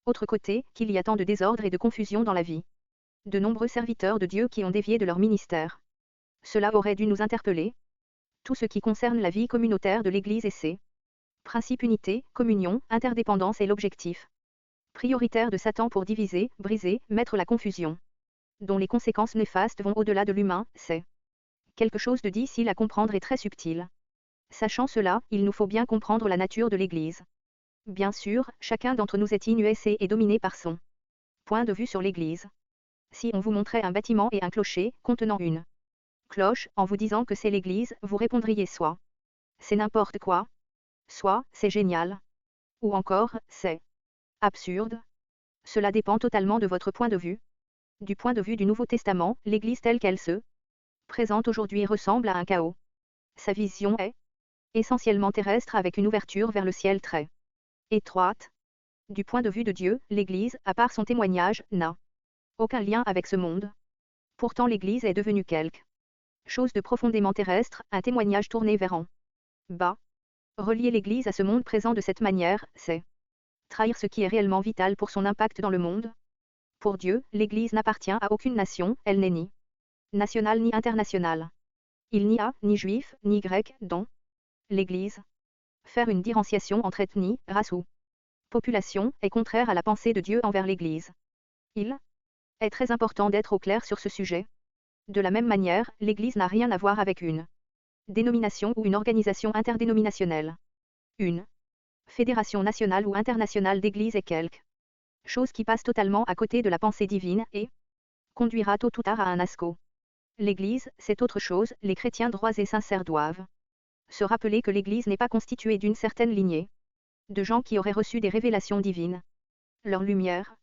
autre côté, qu'il y a tant de désordre et de confusion dans la vie de nombreux serviteurs de Dieu qui ont dévié de leur ministère. Cela aurait dû nous interpeller. Tout ce qui concerne la vie communautaire de l'Église et ses principes unité, communion, interdépendance et l'objectif prioritaire de Satan pour diviser, briser, mettre la confusion, dont les conséquences néfastes vont au-delà de l'humain, c'est quelque chose de difficile à comprendre et très subtil. Sachant cela, il nous faut bien comprendre la nature de l'Église. Bien sûr, chacun d'entre nous est inuessé et dominé par son point de vue sur l'Église. Si on vous montrait un bâtiment et un clocher, contenant une cloche, en vous disant que c'est l'Église, vous répondriez soit c'est n'importe quoi, soit c'est génial, ou encore c'est absurde. Cela dépend totalement de votre point de vue. Du point de vue du Nouveau Testament, l'Église telle qu'elle se présente aujourd'hui ressemble à un chaos. Sa vision est essentiellement terrestre avec une ouverture vers le ciel très étroite. Du point de vue de Dieu, l'Église, à part son témoignage, n'a aucun lien avec ce monde. Pourtant l'Église est devenue quelque chose de profondément terrestre, un témoignage tourné vers en bas. Relier l'Église à ce monde présent de cette manière, c'est trahir ce qui est réellement vital pour son impact dans le monde. Pour Dieu, l'Église n'appartient à aucune nation, elle n'est ni nationale ni internationale. Il n'y a ni juif, ni grec dans l'Église. Faire une différenciation entre ethnie, race ou population est contraire à la pensée de Dieu envers l'Église. Il est très important d'être au clair sur ce sujet. De la même manière, l'Église n'a rien à voir avec une dénomination ou une organisation interdénominationnelle. Une fédération nationale ou internationale d'églises est quelque chose qui passe totalement à côté de la pensée divine et conduira tôt ou tard à un asco. L'Église, c'est autre chose, les chrétiens droits et sincères doivent se rappeler que l'Église n'est pas constituée d'une certaine lignée de gens qui auraient reçu des révélations divines. Leur lumière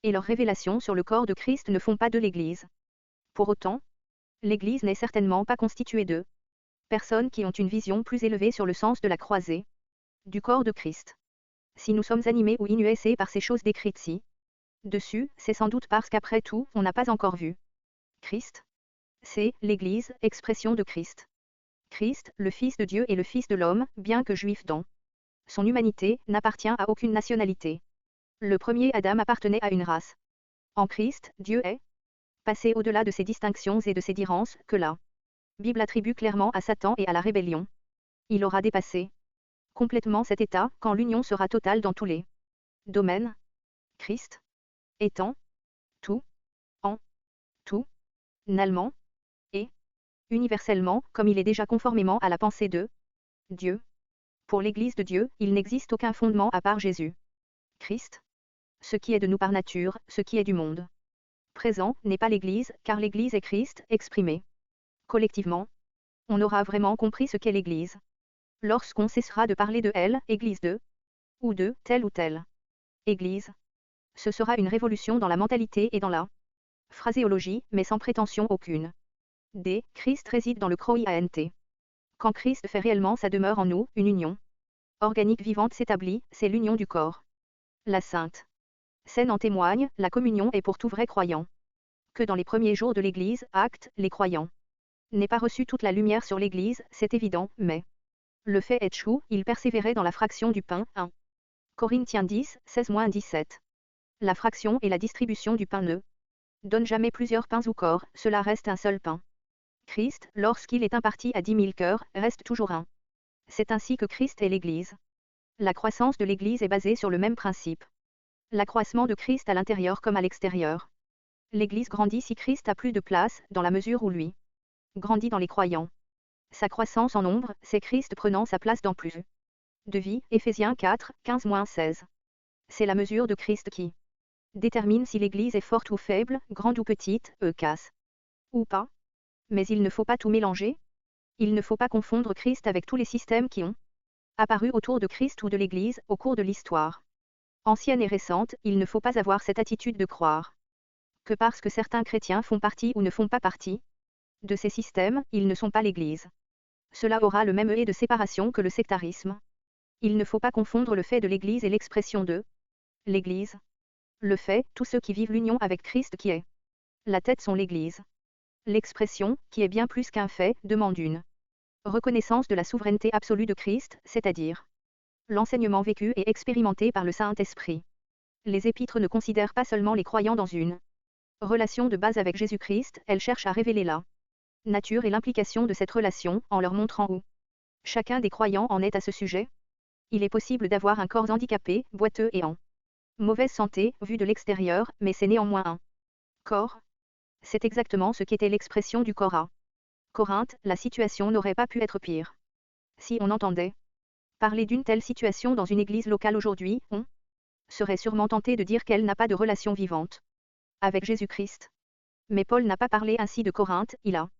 et leur révélation sur le corps de Christ ne font pas de l'Église. Pour autant, l'Église n'est certainement pas constituée de personnes qui ont une vision plus élevée sur le sens de la croisée du corps de Christ. Si nous sommes animés ou inuessés par ces choses décrites ci-dessus, c'est sans doute parce qu'après tout, on n'a pas encore vu Christ. C'est l'Église, expression de Christ. Christ, le Fils de Dieu et le Fils de l'homme, bien que juif dans son humanité, n'appartient à aucune nationalité. Le premier Adam appartenait à une race. En Christ, Dieu est passé au-delà de ces distinctions et de ces différences que la Bible attribue clairement à Satan et à la rébellion. Il aura dépassé complètement cet état quand l'union sera totale dans tous les domaines. Christ étant tout, en tout, nalement, et universellement, comme il est déjà conformément à la pensée de Dieu. Pour l'Église de Dieu, il n'existe aucun fondement à part Jésus. Christ. Ce qui est de nous par nature, ce qui est du monde présent, n'est pas l'Église, car l'Église est Christ, exprimé collectivement. On aura vraiment compris ce qu'est l'Église lorsqu'on cessera de parler de elle, Église de, ou de telle ou telle Église. Ce sera une révolution dans la mentalité et dans la phraséologie, mais sans prétention aucune. D. Christ réside dans le croyant. Quand Christ fait réellement sa demeure en nous, une union organique vivante s'établit, c'est l'union du corps. La Sainte Seine en témoigne, la communion est pour tout vrai croyant. Que dans les premiers jours de l'Église, actes, les croyants n'aient pas reçu toute la lumière sur l'Église, c'est évident, mais le fait est chou, ils persévéraient dans la fraction du pain. 1 Corinthiens 10, 16-17. La fraction et la distribution du pain ne donnent jamais plusieurs pains ou corps, cela reste un seul pain. Christ, lorsqu'il est imparti à 10 000 cœurs, reste toujours un. C'est ainsi que Christ est l'Église. La croissance de l'Église est basée sur le même principe. L'accroissement de Christ à l'intérieur comme à l'extérieur. L'Église grandit si Christ a plus de place, dans la mesure où lui grandit dans les croyants. Sa croissance en nombre, c'est Christ prenant sa place dans plus de vie, Éphésiens 4, 15-16. C'est la mesure de Christ qui détermine si l'Église est forte ou faible, grande ou petite, casse ou pas. Mais il ne faut pas tout mélanger. Il ne faut pas confondre Christ avec tous les systèmes qui ont apparu autour de Christ ou de l'Église, au cours de l'histoire ancienne et récente. Il ne faut pas avoir cette attitude de croire que parce que certains chrétiens font partie ou ne font pas partie de ces systèmes, ils ne sont pas l'Église. Cela aura le même œil de séparation que le sectarisme. Il ne faut pas confondre le fait de l'Église et l'expression de l'Église. Le fait, tous ceux qui vivent l'union avec Christ qui est la tête sont l'Église. L'expression, qui est bien plus qu'un fait, demande une reconnaissance de la souveraineté absolue de Christ, c'est-à-dire l'enseignement vécu et expérimenté par le Saint-Esprit. Les épîtres ne considèrent pas seulement les croyants dans une relation de base avec Jésus-Christ, elles cherchent à révéler la nature et l'implication de cette relation, en leur montrant où chacun des croyants en est à ce sujet. Il est possible d'avoir un corps handicapé, boiteux et en mauvaise santé, vu de l'extérieur, mais c'est néanmoins un corps. C'est exactement ce qu'était l'expression du corps à Corinthe. La situation n'aurait pas pu être pire. Si on entendait parler d'une telle situation dans une église locale aujourd'hui, on serait sûrement tenté de dire qu'elle n'a pas de relation vivante avec Jésus-Christ. Mais Paul n'a pas parlé ainsi de Corinthe, il a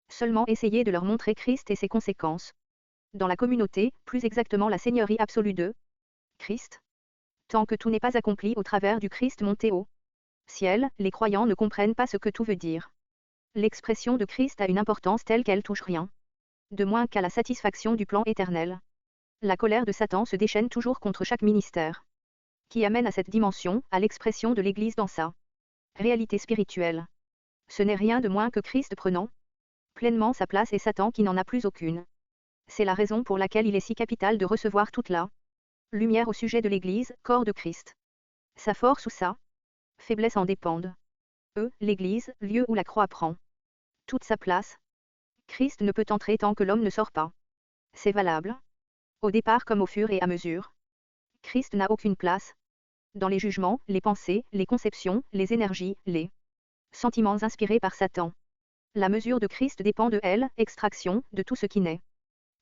seulement essayé de leur montrer Christ et ses conséquences dans la communauté, plus exactement la seigneurie absolue de Christ. Tant que tout n'est pas accompli au travers du Christ monté au ciel, les croyants ne comprennent pas ce que tout veut dire. L'expression de Christ a une importance telle qu'elle touche rien de moins qu'à la satisfaction du plan éternel. La colère de Satan se déchaîne toujours contre chaque ministère qui amène à cette dimension, à l'expression de l'Église dans sa réalité spirituelle. Ce n'est rien de moins que Christ prenant pleinement sa place et Satan qui n'en a plus aucune. C'est la raison pour laquelle il est si capital de recevoir toute la lumière au sujet de l'Église, corps de Christ. Sa force ou sa faiblesse en dépendent. L'Église, lieu où la croix prend toute sa place. Christ ne peut entrer tant que l'homme ne sort pas. C'est valable au départ comme au fur et à mesure. Christ n'a aucune place dans les jugements, les pensées, les conceptions, les énergies, les sentiments inspirés par Satan. La mesure de Christ dépend de elle, extraction, de tout ce qui n'est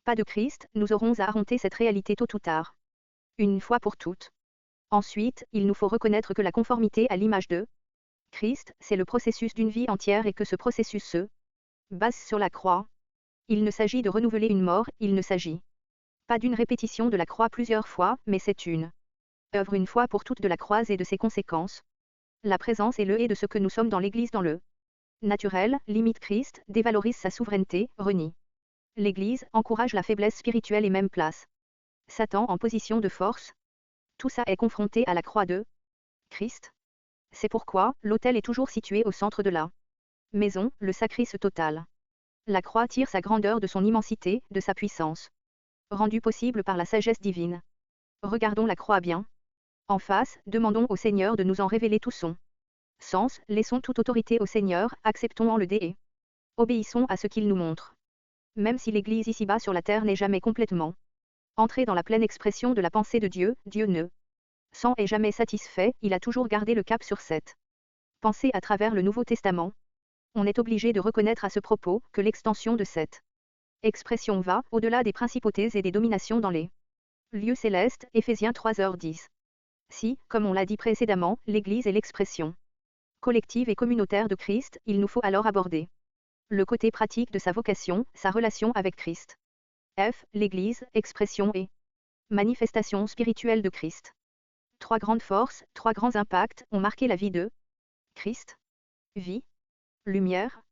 pas de Christ. Nous aurons à affronter cette réalité tôt ou tard. Une fois pour toutes. Ensuite, il nous faut reconnaître que la conformité à l'image de Christ, c'est le processus d'une vie entière et que ce processus se base sur la croix. Il ne s'agit de renouveler une mort, il ne s'agit pas d'une répétition de la croix plusieurs fois, mais c'est une œuvre une fois pour toutes de la croix et de ses conséquences. La présence et le et de ce que nous sommes dans l'Église dans le naturel, limite Christ, dévalorise sa souveraineté, renie l'Église, encourage la faiblesse spirituelle et même place Satan en position de force. Tout ça est confronté à la croix de Christ. C'est pourquoi, l'autel est toujours situé au centre de la maison, le sacrifice total. La croix tire sa grandeur de son immensité, de sa puissance, rendue possible par la sagesse divine. Regardons la croix bien en face, demandons au Seigneur de nous en révéler tout son sens, laissons toute autorité au Seigneur, acceptons-en le dé et obéissons à ce qu'il nous montre. Même si l'Église ici-bas sur la terre n'est jamais complètement entrée dans la pleine expression de la pensée de Dieu, Dieu ne s'en est jamais satisfait, il a toujours gardé le cap sur cette pensée à travers le Nouveau Testament. On est obligé de reconnaître à ce propos que l'extension de cette expression va au-delà des principautés et des dominations dans les lieux célestes, Éphésiens 3h10. Si, comme on l'a dit précédemment, l'Église est l'expression collective et communautaire de Christ, il nous faut alors aborder le côté pratique de sa vocation, sa relation avec Christ. L'Église, expression et manifestation spirituelle de Christ. Trois grandes forces, trois grands impacts ont marqué la vie de Christ. Vie, lumière,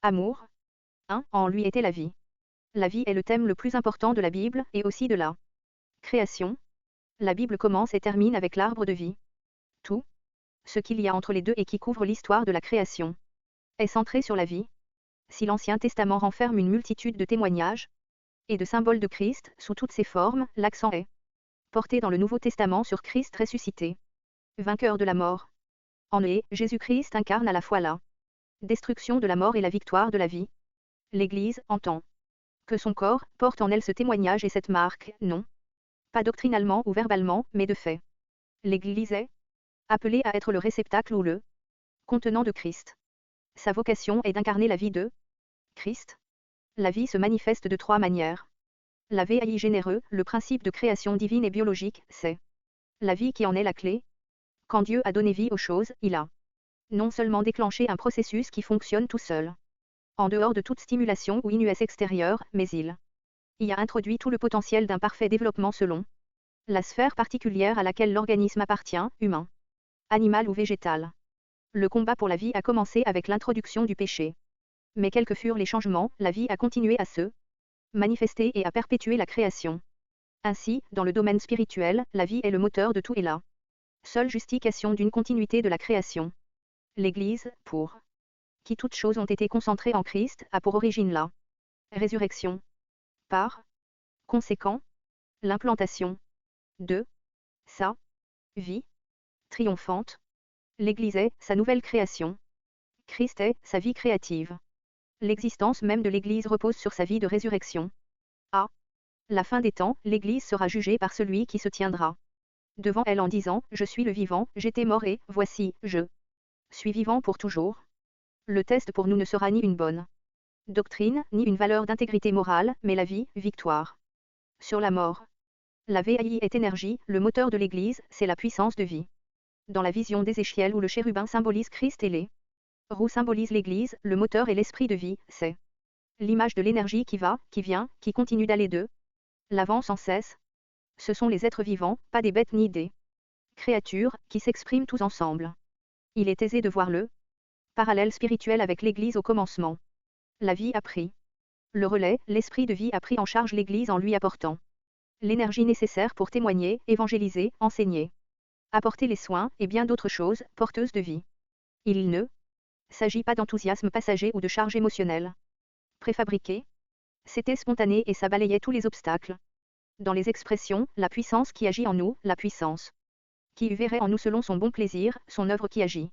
amour. En lui était la vie. La vie est le thème le plus important de la Bible et aussi de la création. La Bible commence et termine avec l'arbre de vie. Tout ce qu'il y a entre les deux et qui couvre l'histoire de la création est centré sur la vie. Si l'Ancien Testament renferme une multitude de témoignages et de symboles de Christ sous toutes ses formes, l'accent est porté dans le Nouveau Testament sur Christ ressuscité, vainqueur de la mort. En lui, Jésus-Christ incarne à la fois la destruction de la mort et la victoire de la vie. L'Église entend que son corps porte en elle ce témoignage et cette marque, non pas doctrinalement ou verbalement, mais de fait. L'Église est appelée à être le réceptacle ou le contenant de Christ. Sa vocation est d'incarner la vie de Christ. La vie se manifeste de trois manières. La vie généreux, le principe de création divine et biologique, c'est la vie qui en est la clé. Quand Dieu a donné vie aux choses, il a non seulement déclenché un processus qui fonctionne tout seul, en dehors de toute stimulation ou inus extérieure, mais il y a introduit tout le potentiel d'un parfait développement selon la sphère particulière à laquelle l'organisme appartient, humain, animal ou végétal. Le combat pour la vie a commencé avec l'introduction du péché. Mais quels que furent les changements, la vie a continué à se manifester et à perpétuer la création. Ainsi, dans le domaine spirituel, la vie est le moteur de tout et la seule justification d'une continuité de la création. L'Église, pour qui toutes choses ont été concentrées en Christ, a pour origine la résurrection. Par conséquent, l'implantation de sa vie triomphante. L'Église est sa nouvelle création. Christ est sa vie créative. L'existence même de l'Église repose sur sa vie de résurrection. À la fin des temps, l'Église sera jugée par celui qui se tiendra devant elle en disant, je suis le vivant, j'étais mort et, voici, je suis vivant pour toujours. Le test pour nous ne sera ni une bonne doctrine, ni une valeur d'intégrité morale, mais la vie, victoire sur la mort. La vie est énergie, le moteur de l'Église, c'est la puissance de vie. Dans la vision d'Ézéchiel où le chérubin symbolise Christ et les roues symbolisent l'Église, le moteur et l'esprit de vie, c'est l'image de l'énergie qui va, qui vient, qui continue d'aller de l'avant sans cesse. Ce sont les êtres vivants, pas des bêtes ni des créatures, qui s'expriment tous ensemble. Il est aisé de voir le parallèle spirituel avec l'Église au commencement. La vie a pris le relais, l'esprit de vie a pris en charge l'Église en lui apportant l'énergie nécessaire pour témoigner, évangéliser, enseigner, apporter les soins, et bien d'autres choses, porteuses de vie. Il ne s'agit pas d'enthousiasme passager ou de charge émotionnelle préfabriquée. C'était spontané et ça balayait tous les obstacles. Dans les expressions, la puissance qui agit en nous, la puissance qui verrait en nous selon son bon plaisir, son œuvre qui agit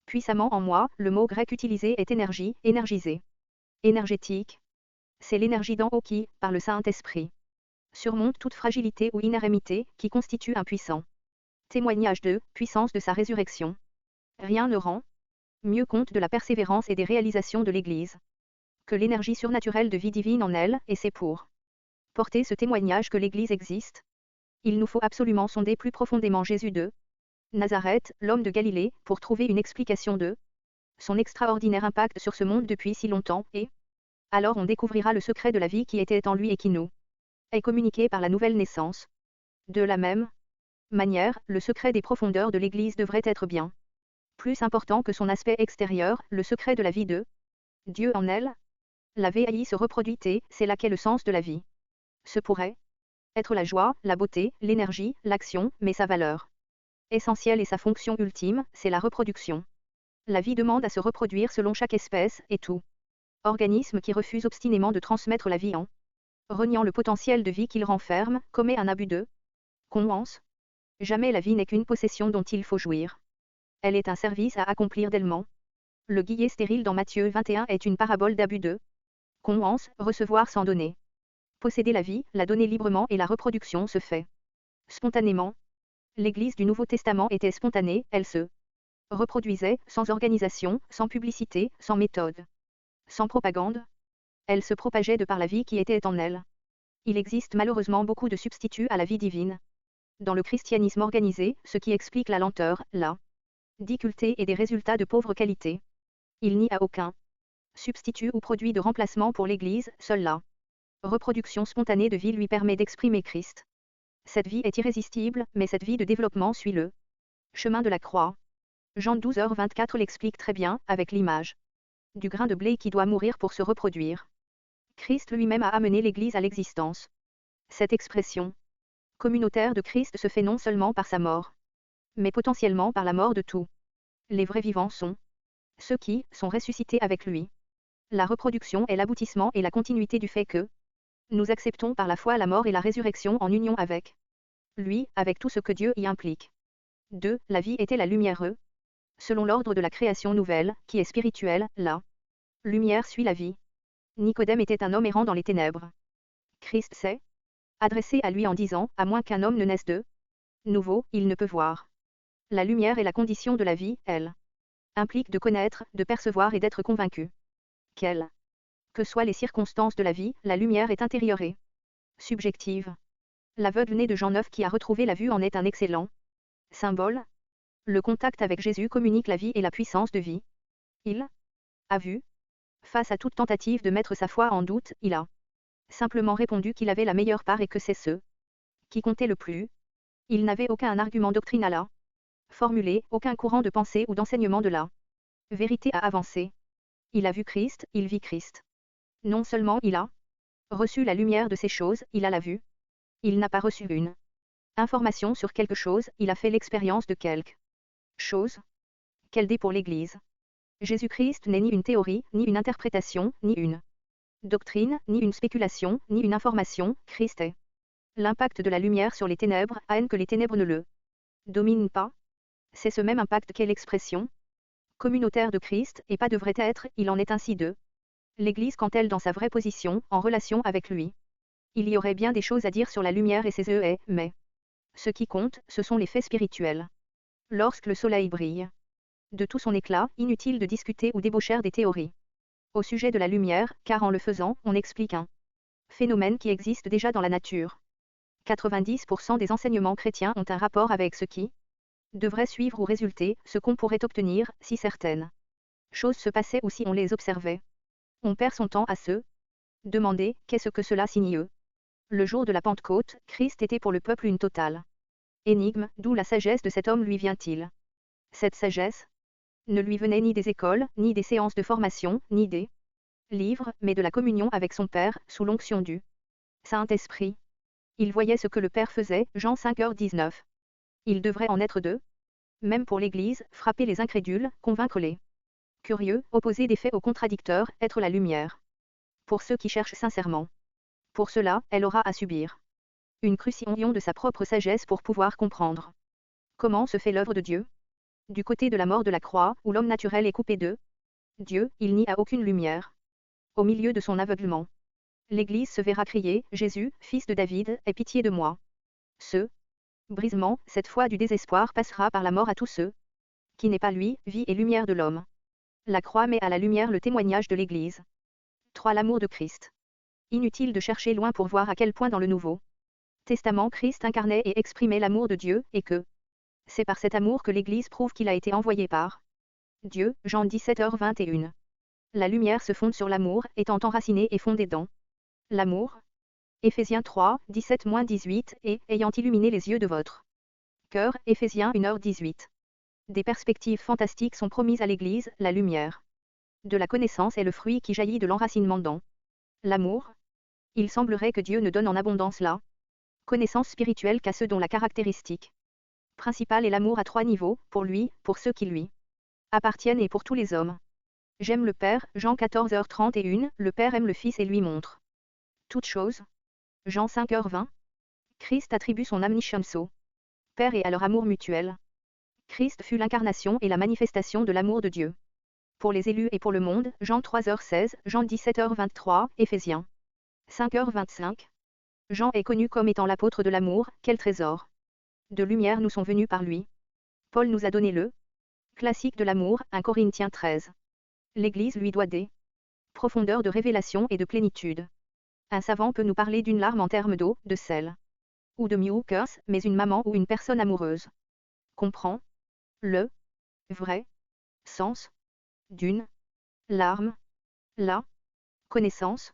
puissamment en moi, le mot grec utilisé est énergie, énergiser. Énergétique. C'est l'énergie d'en haut qui, par le Saint-Esprit, surmonte toute fragilité ou inermité, qui constitue un puissant témoignage de puissance de sa résurrection. Rien ne rend mieux compte de la persévérance et des réalisations de l'Église que l'énergie surnaturelle de vie divine en elle, et c'est pour porter ce témoignage que l'Église existe. Il nous faut absolument sonder plus profondément Jésus de Nazareth, l'homme de Galilée, pour trouver une explication de son extraordinaire impact sur ce monde depuis si longtemps, et alors on découvrira le secret de la vie qui était en lui et qui nous est communiqué par la nouvelle naissance. De la même manière, le secret des profondeurs de l'Église devrait être bien plus important que son aspect extérieur, le secret de la vie de Dieu en elle. La vie se reproduit et, c'est là qu'est le sens de la vie. Ce pourrait être la joie, la beauté, l'énergie, l'action, mais sa valeur essentielle et sa fonction ultime, c'est la reproduction. La vie demande à se reproduire selon chaque espèce, et tout organisme qui refuse obstinément de transmettre la vie en reniant le potentiel de vie qu'il renferme, commet un abus de confiance. Jamais la vie n'est qu'une possession dont il faut jouir. Elle est un service à accomplir d'elle-même. Le guillet stérile dans Matthieu 21 est une parabole d'abus de confiance, recevoir sans donner. Posséder la vie, la donner librement et la reproduction se fait spontanément. L'Église du Nouveau Testament était spontanée, elle se reproduisait, sans organisation, sans publicité, sans méthode, sans propagande. Elle se propageait de par la vie qui était en elle. Il existe malheureusement beaucoup de substituts à la vie divine dans le christianisme organisé, ce qui explique la lenteur, la difficulté et des résultats de pauvre qualité. Il n'y a aucun substitut ou produit de remplacement pour l'Église, seule la reproduction spontanée de vie lui permet d'exprimer Christ. Cette vie est irrésistible, mais cette vie de développement suit le chemin de la croix. Jean 12h24 l'explique très bien, avec l'image du grain de blé qui doit mourir pour se reproduire. Christ lui-même a amené l'Église à l'existence. Cette expression communautaire de Christ se fait non seulement par sa mort, mais potentiellement par la mort de tous. Les vrais vivants sont ceux qui sont ressuscités avec lui. La reproduction est l'aboutissement et la continuité du fait que nous acceptons par la foi la mort et la résurrection en union avec lui, avec tout ce que Dieu y implique. 2. La vie était la lumière. Selon l'ordre de la création nouvelle, qui est spirituelle, la lumière suit la vie. Nicodème était un homme errant dans les ténèbres. Christ s'est adressé à lui en disant, à moins qu'un homme ne naisse de nouveau, il ne peut voir. La lumière est la condition de la vie, elle implique de connaître, de percevoir et d'être convaincu. Quelles que soient les circonstances de la vie, la lumière est intérieure et subjective. L'aveugle né de Jean 9 qui a retrouvé la vue en est un excellent symbole. Le contact avec Jésus communique la vie et la puissance de vie. Il a vu. Face à toute tentative de mettre sa foi en doute, il a simplement répondu qu'il avait la meilleure part et que c'est ce qui comptait le plus. Il n'avait aucun argument doctrinal à formuler, aucun courant de pensée ou d'enseignement de la vérité à avancer. Il a vu Christ, il vit Christ. Non seulement il a reçu la lumière de ces choses, il a la vue. Il n'a pas reçu une information sur quelque chose, il a fait l'expérience de quelque chose. Quelle idée pour l'Église. Jésus-Christ n'est ni une théorie, ni une interprétation, ni une doctrine, ni une spéculation, ni une information, Christ est l'impact de la lumière sur les ténèbres, à haine que les ténèbres ne le dominent pas. C'est ce même impact qu'est l'expression communautaire de Christ, et pas devrait être, il en est ainsi de l'Église quand elle dans sa vraie position, en relation avec lui. Il y aurait bien des choses à dire sur la lumière et ses œufs, mais ce qui compte, ce sont les faits spirituels. Lorsque le soleil brille de tout son éclat, inutile de discuter ou débaucher des théories au sujet de la lumière, car en le faisant, on explique un phénomène qui existe déjà dans la nature. 90% des enseignements chrétiens ont un rapport avec ce qui devrait suivre ou résulter, ce qu'on pourrait obtenir, si certaines choses se passaient ou si on les observait. On perd son temps à se demander, qu'est-ce que cela signifie. Le jour de la Pentecôte, Christ était pour le peuple une totale énigme, d'où la sagesse de cet homme lui vient-il. Cette sagesse ne lui venait ni des écoles, ni des séances de formation, ni des livres, mais de la communion avec son Père, sous l'onction du Saint-Esprit. Il voyait ce que le Père faisait, Jean 5h19. Il devrait en être deux. Même pour l'Église, frapper les incrédules, convaincre les curieux, opposer des faits aux contradicteurs, être la lumière. Pour ceux qui cherchent sincèrement. Pour cela, elle aura à subir une crucifixion de sa propre sagesse pour pouvoir comprendre comment se fait l'œuvre de Dieu. Du côté de la mort de la croix, où l'homme naturel est coupé de Dieu, il n'y a aucune lumière. Au milieu de son aveuglement, l'Église se verra crier, Jésus, fils de David, aie pitié de moi. Ce brisement, cette foi du désespoir passera par la mort à tous ceux qui n'est pas lui, vie et lumière de l'homme. La croix met à la lumière le témoignage de l'Église. 3. L'amour de Christ. Inutile de chercher loin pour voir à quel point dans le Nouveau Testament Christ incarnait et exprimait l'amour de Dieu, et que c'est par cet amour que l'Église prouve qu'il a été envoyé par Dieu, Jean 17h21. La lumière se fonde sur l'amour, étant enracinée et fondée dans l'amour. Éphésiens 3, 17-18, et ayant illuminé les yeux de votre cœur, Éphésiens 1h18. Des perspectives fantastiques sont promises à l'Église, la lumière de la connaissance est le fruit qui jaillit de l'enracinement dans l'amour. Il semblerait que Dieu ne donne en abondance la connaissance spirituelle qu'à ceux dont la caractéristique principale est l'amour à 3 niveaux, pour lui, pour ceux qui lui appartiennent et pour tous les hommes. J'aime le Père, Jean 14h31, le Père aime le Fils et lui montre toute chose. Jean 5h20. Christ attribue son omniscience au Père et à leur amour mutuel. Christ fut l'incarnation et la manifestation de l'amour de Dieu. Pour les élus et pour le monde, Jean 3h16, Jean 17h23, Éphésiens 5h25. Jean est connu comme étant l'apôtre de l'amour, quel trésor de lumière nous sont venus par lui. Paul nous a donné le classique de l'amour, 1 Corinthiens 13. L'Église lui doit des profondeurs de révélation et de plénitude. Un savant peut nous parler d'une larme en termes d'eau, de sel ou de mucus, mais une maman ou une personne amoureuse comprend le vrai sens d'une larme. La connaissance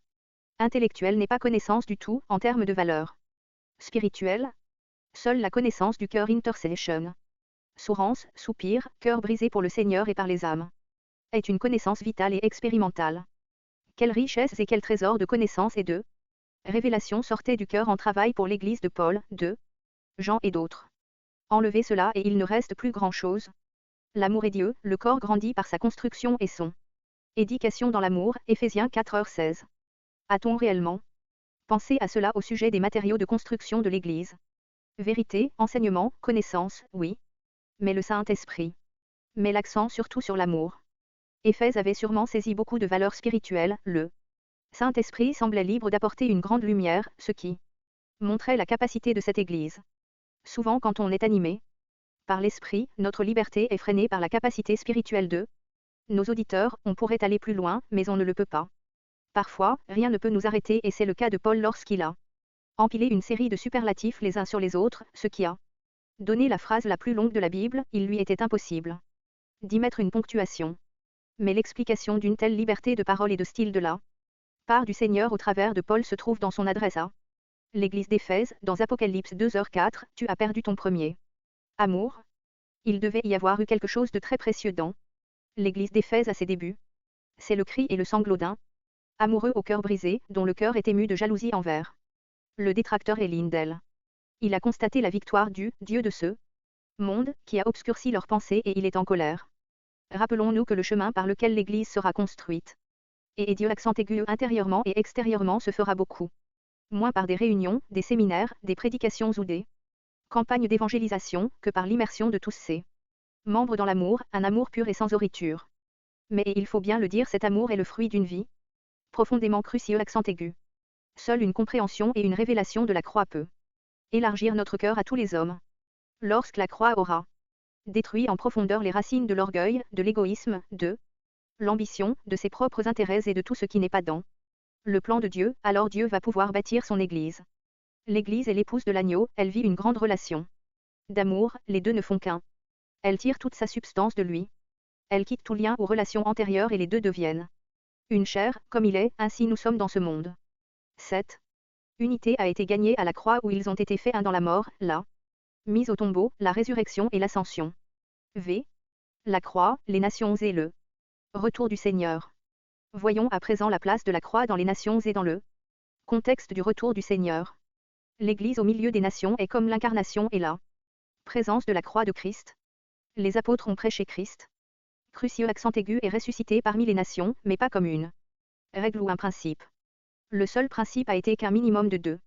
intellectuelle n'est pas connaissance du tout en termes de valeur spirituelle. Seule la connaissance du cœur intercession, sourance, soupir, cœur brisé pour le Seigneur et par les âmes, est une connaissance vitale et expérimentale. Quelle richesse et quel trésor de connaissance et de révélation sortait du cœur en travail pour l'Église de Paul, 2 Jean et d'autres. Enlevez cela et il ne reste plus grand-chose. L'amour est Dieu, le corps grandit par sa construction et son édification dans l'amour, Éphésiens 4h16. A-t-on réellement pensé à cela au sujet des matériaux de construction de l'Église? Vérité, enseignement, connaissance, oui. Mais le Saint-Esprit met l'accent surtout sur l'amour. Éphèse avait sûrement saisi beaucoup de valeurs spirituelles, le Saint-Esprit semblait libre d'apporter une grande lumière, ce qui montrait la capacité de cette Église. Souvent quand on est animé par l'Esprit, notre liberté est freinée par la capacité spirituelle de nos auditeurs, on pourrait aller plus loin, mais on ne le peut pas. Parfois, rien ne peut nous arrêter et c'est le cas de Paul lorsqu'il a empilé une série de superlatifs les uns sur les autres, ce qui a donné la phrase la plus longue de la Bible, il lui était impossible d'y mettre une ponctuation. Mais l'explication d'une telle liberté de parole et de style de la part du Seigneur au travers de Paul se trouve dans son adresse à l'Église d'Éphèse, dans Apocalypse 2h4, tu as perdu ton premier amour. Il devait y avoir eu quelque chose de très précieux dans l'Église d'Éphèse à ses débuts. C'est le cri et le sanglot d'un amoureux au cœur brisé, dont le cœur est ému de jalousie envers le détracteur et l'indel. Il a constaté la victoire du Dieu de ce monde, qui a obscurci leurs pensées et il est en colère. Rappelons-nous que le chemin par lequel l'Église sera construite et Dieu accent aigu intérieurement et extérieurement se fera beaucoup moins par des réunions, des séminaires, des prédications ou des campagnes d'évangélisation, que par l'immersion de tous ces membres dans l'amour, un amour pur et sans orriture. Mais il faut bien le dire, cet amour est le fruit d'une vie profondément crucieux accent aigu. Seule une compréhension et une révélation de la croix peut élargir notre cœur à tous les hommes. Lorsque la croix aura détruit en profondeur les racines de l'orgueil, de l'égoïsme, de l'ambition, de ses propres intérêts et de tout ce qui n'est pas dans le plan de Dieu, alors Dieu va pouvoir bâtir son Église. L'Église est l'épouse de l'agneau, elle vit une grande relation d'amour, les deux ne font qu'un. Elle tire toute sa substance de lui. Elle quitte tout lien aux relations antérieures et les deux deviennent une chair, comme il est, ainsi nous sommes dans ce monde. 7. Unité a été gagnée à la croix où ils ont été faits un dans la mort, la mise au tombeau, la résurrection et l'ascension. V. La croix, les nations et le retour du Seigneur. Voyons à présent la place de la croix dans les nations et dans le contexte du retour du Seigneur. L'Église au milieu des nations est comme l'incarnation et la présence de la croix de Christ. Les apôtres ont prêché Christ, crucieux accent aigu et ressuscité parmi les nations, mais pas comme une règle ou un principe. Le seul principe a été qu'un minimum de 2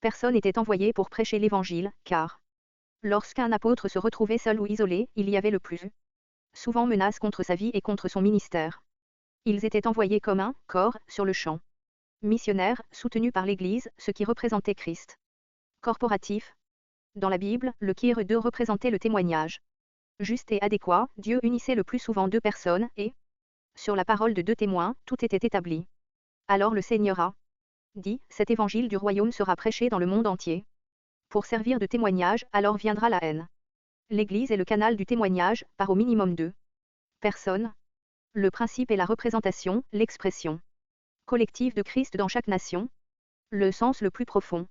personnes étaient envoyées pour prêcher l'Évangile, car lorsqu'un apôtre se retrouvait seul ou isolé, il y avait le plus souvent menace contre sa vie et contre son ministère. Ils étaient envoyés comme un corps sur le champ missionnaire, soutenu par l'Église, ce qui représentait Christ. Corporatif. Dans la Bible, le Kyrie 2 représentait le témoignage juste et adéquat, Dieu unissait le plus souvent 2 personnes, et, sur la parole de 2 témoins, tout était établi. Alors le Seigneur a dit, cet évangile du royaume sera prêché dans le monde entier. Pour servir de témoignage, alors viendra la haine. L'Église est le canal du témoignage, par au minimum 2 personnes. Le principe est la représentation, l'expression collective de Christ dans chaque nation. Le sens le plus profond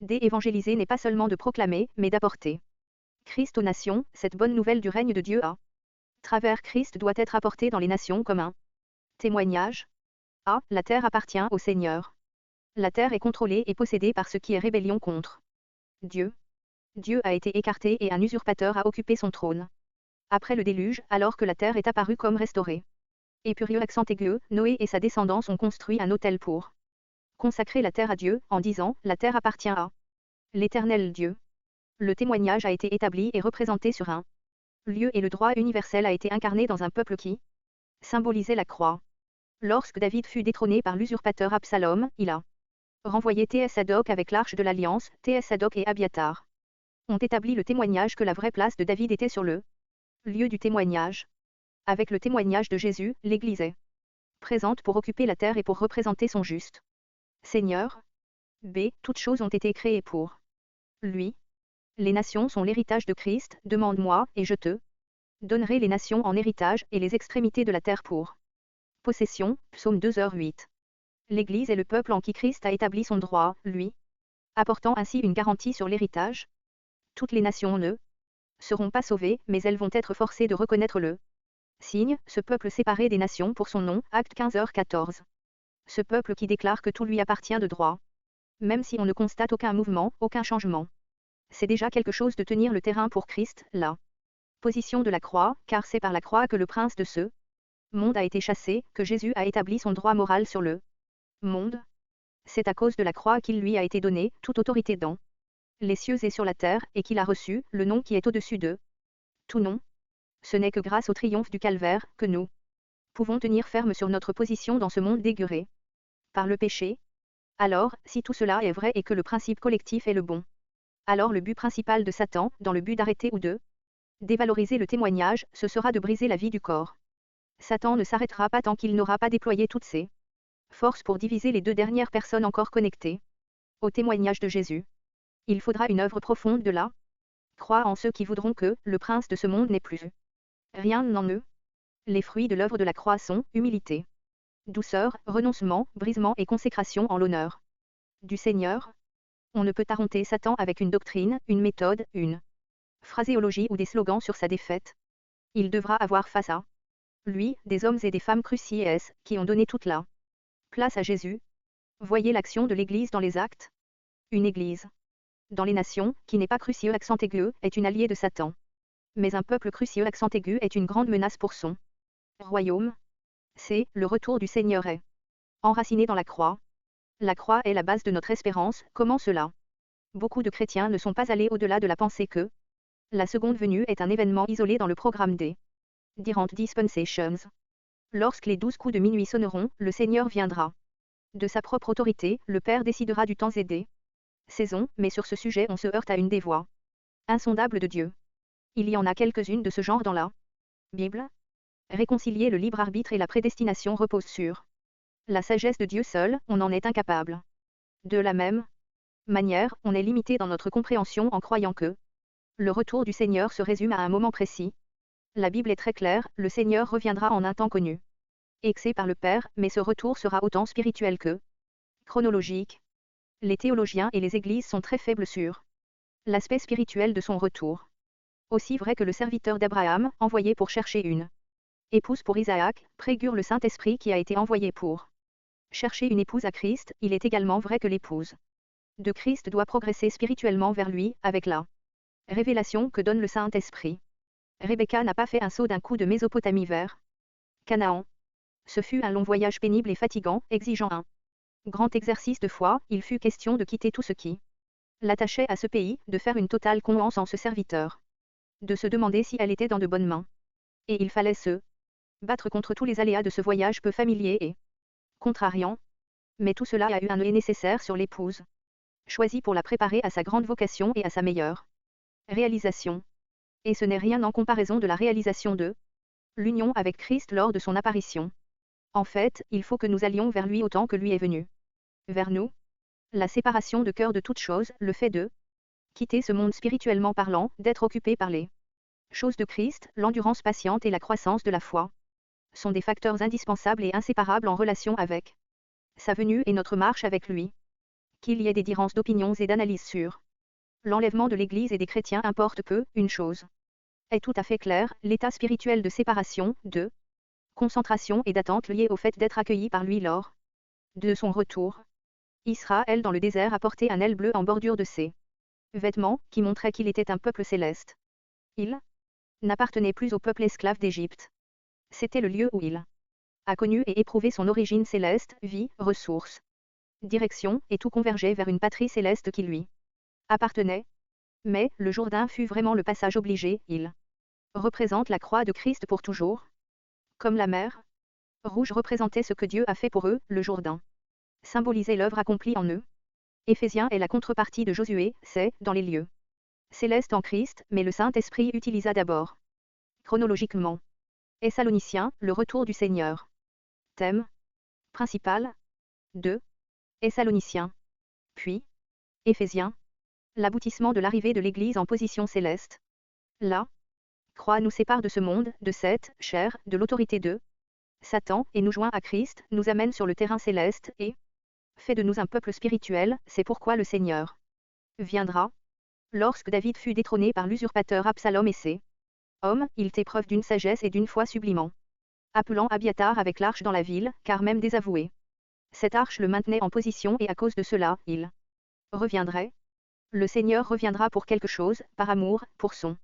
d'évangéliser n'est pas seulement de proclamer, mais d'apporter Christ aux nations, cette bonne nouvelle du règne de Dieu à travers Christ doit être apportée dans les nations comme un témoignage. A. La terre appartient au Seigneur. La terre est contrôlée et possédée par ce qui est rébellion contre Dieu. Dieu a été écarté et un usurpateur a occupé son trône. Après le déluge, alors que la terre est apparue comme restaurée. Épurieux accent aigu, Noé et sa descendance ont construit un autel pour consacrer la terre à Dieu, en disant, la terre appartient à l'Éternel Dieu. Le témoignage a été établi et représenté sur un lieu et le droit universel a été incarné dans un peuple qui symbolisait la croix. Lorsque David fut détrôné par l'usurpateur Absalom, il a renvoyé Sadok avec l'arche de l'alliance, Sadok et Abiathar ont établi le témoignage que la vraie place de David était sur le lieu du témoignage. Avec le témoignage de Jésus, l'Église est présente pour occuper la terre et pour représenter son juste Seigneur. B. Toutes choses ont été créées pour lui. Les nations sont l'héritage de Christ, demande-moi, et je te donnerai les nations en héritage, et les extrémités de la terre pour possession, psaume 2h8. L'Église est le peuple en qui Christ a établi son droit, lui, apportant ainsi une garantie sur l'héritage. Toutes les nations ne seront pas sauvées, mais elles vont être forcées de reconnaître le signe, ce peuple séparé des nations pour son nom, acte 15h14. Ce peuple qui déclare que tout lui appartient de droit. Même si on ne constate aucun mouvement, aucun changement C'est déjà quelque chose de tenir le terrain pour Christ, la position de la croix, car c'est par la croix que le prince de ce monde a été chassé, que Jésus a établi son droit moral sur le monde. C'est à cause de la croix qu'il lui a été donné toute autorité dans les cieux et sur la terre, et qu'il a reçu le nom qui est au-dessus de tout nom. Ce n'est que grâce au triomphe du calvaire que nous pouvons tenir ferme sur notre position dans ce monde déguré par le péché. Alors, si tout cela est vrai et que le principe collectif est le bon, alors le but principal de Satan, dans le but d'arrêter ou de dévaloriser le témoignage, ce sera de briser la vie du corps. Satan ne s'arrêtera pas tant qu'il n'aura pas déployé toutes ses forces pour diviser les deux dernières personnes encore connectées au témoignage de Jésus. Il faudra une œuvre profonde de la croix en ceux qui voudront que le prince de ce monde n'ait plus rien en eux. Les fruits de l'œuvre de la croix sont humilité, douceur, renoncement, brisement et consécration en l'honneur du Seigneur. On ne peut arronter Satan avec une doctrine, une méthode, une phraséologie ou des slogans sur sa défaite. Il devra avoir face à lui des hommes et des femmes cruciés qui ont donné toute la place à Jésus. Voyez l'action de l'Église dans les actes. Une Église dans les nations, qui n'est pas crucieux accent aigu, est une alliée de Satan. Mais un peuple crucieux accent aigu est une grande menace pour son royaume. C'est le retour du Seigneur est enraciné dans la croix. La croix est la base de notre espérance. Comment cela? Beaucoup de chrétiens ne sont pas allés au-delà de la pensée que la seconde venue est un événement isolé dans le programme des différentes dispensations. Lorsque les 12 coups de minuit sonneront, le Seigneur viendra. De sa propre autorité, le Père décidera du temps et des saisons, mais sur ce sujet on se heurte à une des voies insondables de Dieu. Il y en a quelques-unes de ce genre dans la Bible. Réconcilier le libre arbitre et la prédestination repose sur la sagesse de Dieu seul, on en est incapable. De la même manière, on est limité dans notre compréhension en croyant que le retour du Seigneur se résume à un moment précis. La Bible est très claire, le Seigneur reviendra en un temps connu. Exé par le Père, mais ce retour sera autant spirituel que chronologique. Les théologiens et les églises sont très faibles sur l'aspect spirituel de son retour. Aussi vrai que le serviteur d'Abraham, envoyé pour chercher une épouse pour Isaac, prégure le Saint-Esprit qui a été envoyé pour chercher une épouse à Christ, il est également vrai que l'épouse de Christ doit progresser spirituellement vers lui, avec la révélation que donne le Saint-Esprit. Rebecca n'a pas fait un saut d'un coup de Mésopotamie vers Canaan. Ce fut un long voyage pénible et fatigant, exigeant un grand exercice de foi, il fut question de quitter tout ce qui l'attachait à ce pays, de faire une totale confiance en ce serviteur. De se demander si elle était dans de bonnes mains. Et il fallait se battre contre tous les aléas de ce voyage peu familier et contrariant. Mais tout cela a eu un œil nécessaire sur l'épouse choisie pour la préparer à sa grande vocation et à sa meilleure réalisation. Et ce n'est rien en comparaison de la réalisation de l'union avec Christ lors de son apparition. En fait, il faut que nous allions vers lui autant que lui est venu vers nous. La séparation de cœur de toute chose, le fait de quitter ce monde spirituellement parlant, d'être occupé par les choses de Christ, l'endurance patiente et la croissance de la foi, sont des facteurs indispensables et inséparables en relation avec sa venue et notre marche avec lui. Qu'il y ait des différences d'opinions et d'analyses sur l'enlèvement de l'Église et des chrétiens importe peu, une chose est tout à fait claire, l'état spirituel de séparation, de concentration et d'attente lié au fait d'être accueilli par lui lors de son retour. Israël dans le désert a porté un aile bleu en bordure de ses vêtements, qui montrait qu'il était un peuple céleste. Il n'appartenait plus au peuple esclave d'Égypte. C'était le lieu où il a connu et éprouvé son origine céleste, vie, ressources, direction, et tout convergeait vers une patrie céleste qui lui appartenait. Mais, le Jourdain fut vraiment le passage obligé, il représente la croix de Christ pour toujours. Comme la mer rouge représentait ce que Dieu a fait pour eux, le Jourdain symbolisait l'œuvre accomplie en eux. Éphésiens est la contrepartie de Josué, c'est, dans les lieux célestes en Christ, mais le Saint-Esprit utilisa d'abord, chronologiquement, Thessaloniciens, le retour du Seigneur. Thème principal 2. Thessaloniciens. Puis, Éphésiens, l'aboutissement de l'arrivée de l'Église en position céleste. La croix nous sépare de ce monde, de cette chair, de l'autorité de Satan, et nous joint à Christ, nous amène sur le terrain céleste, et fait de nous un peuple spirituel, c'est pourquoi le Seigneur viendra. Lorsque David fut détrôné par l'usurpateur Absalom et ses hommes, il fit preuve d'une sagesse et d'une foi sublimant, appelant Abiathar avec l'arche dans la ville, car même désavoué, cette arche le maintenait en position et à cause de cela, il reviendrait. Le Seigneur reviendra pour quelque chose, par amour, pour son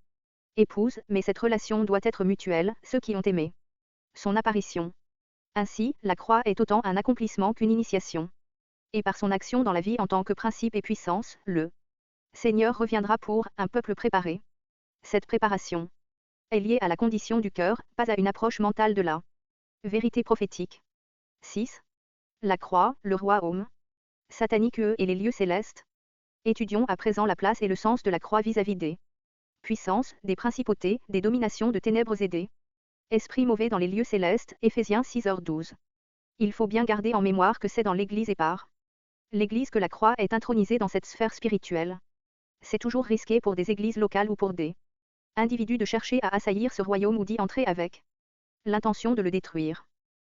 épouse, mais cette relation doit être mutuelle, ceux qui ont aimé son apparition. Ainsi, la croix est autant un accomplissement qu'une initiation. Et par son action dans la vie en tant que principe et puissance, le Seigneur reviendra pour un peuple préparé. Cette préparation est liée à la condition du cœur, pas à une approche mentale de la vérité prophétique. 6. La croix, le royaume satanique et les lieux célestes. Étudions à présent la place et le sens de la croix vis-à-vis des puissances, des principautés, des dominations de ténèbres et des esprits mauvais dans les lieux célestes, Éphésiens 6h12. Il faut bien garder en mémoire que c'est dans l'Église et par l'Église que la croix est intronisée dans cette sphère spirituelle. C'est toujours risqué pour des églises locales ou pour des individus de chercher à assaillir ce royaume ou d'y entrer avec l'intention de le détruire.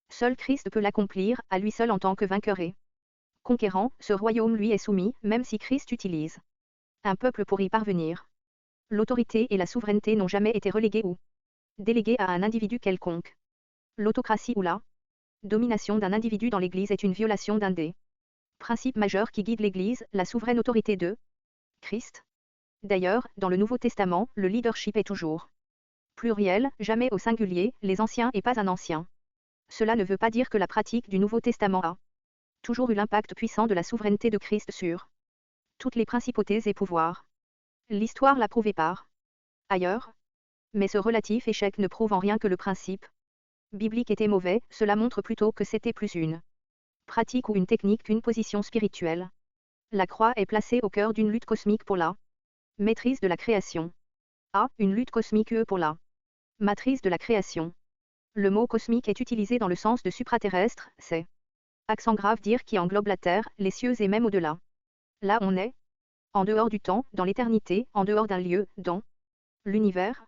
Seul Christ peut l'accomplir, à lui seul en tant que vainqueur et conquérant, ce royaume lui est soumis, même si Christ utilise un peuple pour y parvenir. L'autorité et la souveraineté n'ont jamais été reléguées ou déléguées à un individu quelconque. L'autocratie ou la domination d'un individu dans l'Église est une violation d'un des principes majeurs qui guident l'Église, la souveraine autorité de Christ. D'ailleurs, dans le Nouveau Testament, le leadership est toujours pluriel, jamais au singulier, les anciens et pas un ancien. Cela ne veut pas dire que la pratique du Nouveau Testament a toujours eu l'impact puissant de la souveraineté de Christ sur toutes les principautés et pouvoirs. L'histoire l'a prouvé par ailleurs. Mais ce relatif échec ne prouve en rien que le principe biblique était mauvais, cela montre plutôt que c'était plus une pratique ou une technique qu'une position spirituelle. La croix est placée au cœur d'une lutte cosmique pour la maîtrise de la création. Une lutte cosmique pour la matrice de la création. Le mot cosmique est utilisé dans le sens de supraterrestre, c'est accent grave dire qui englobe la terre, les cieux et même au-delà. Là on est en dehors du temps, dans l'éternité, en dehors d'un lieu, dans l'univers.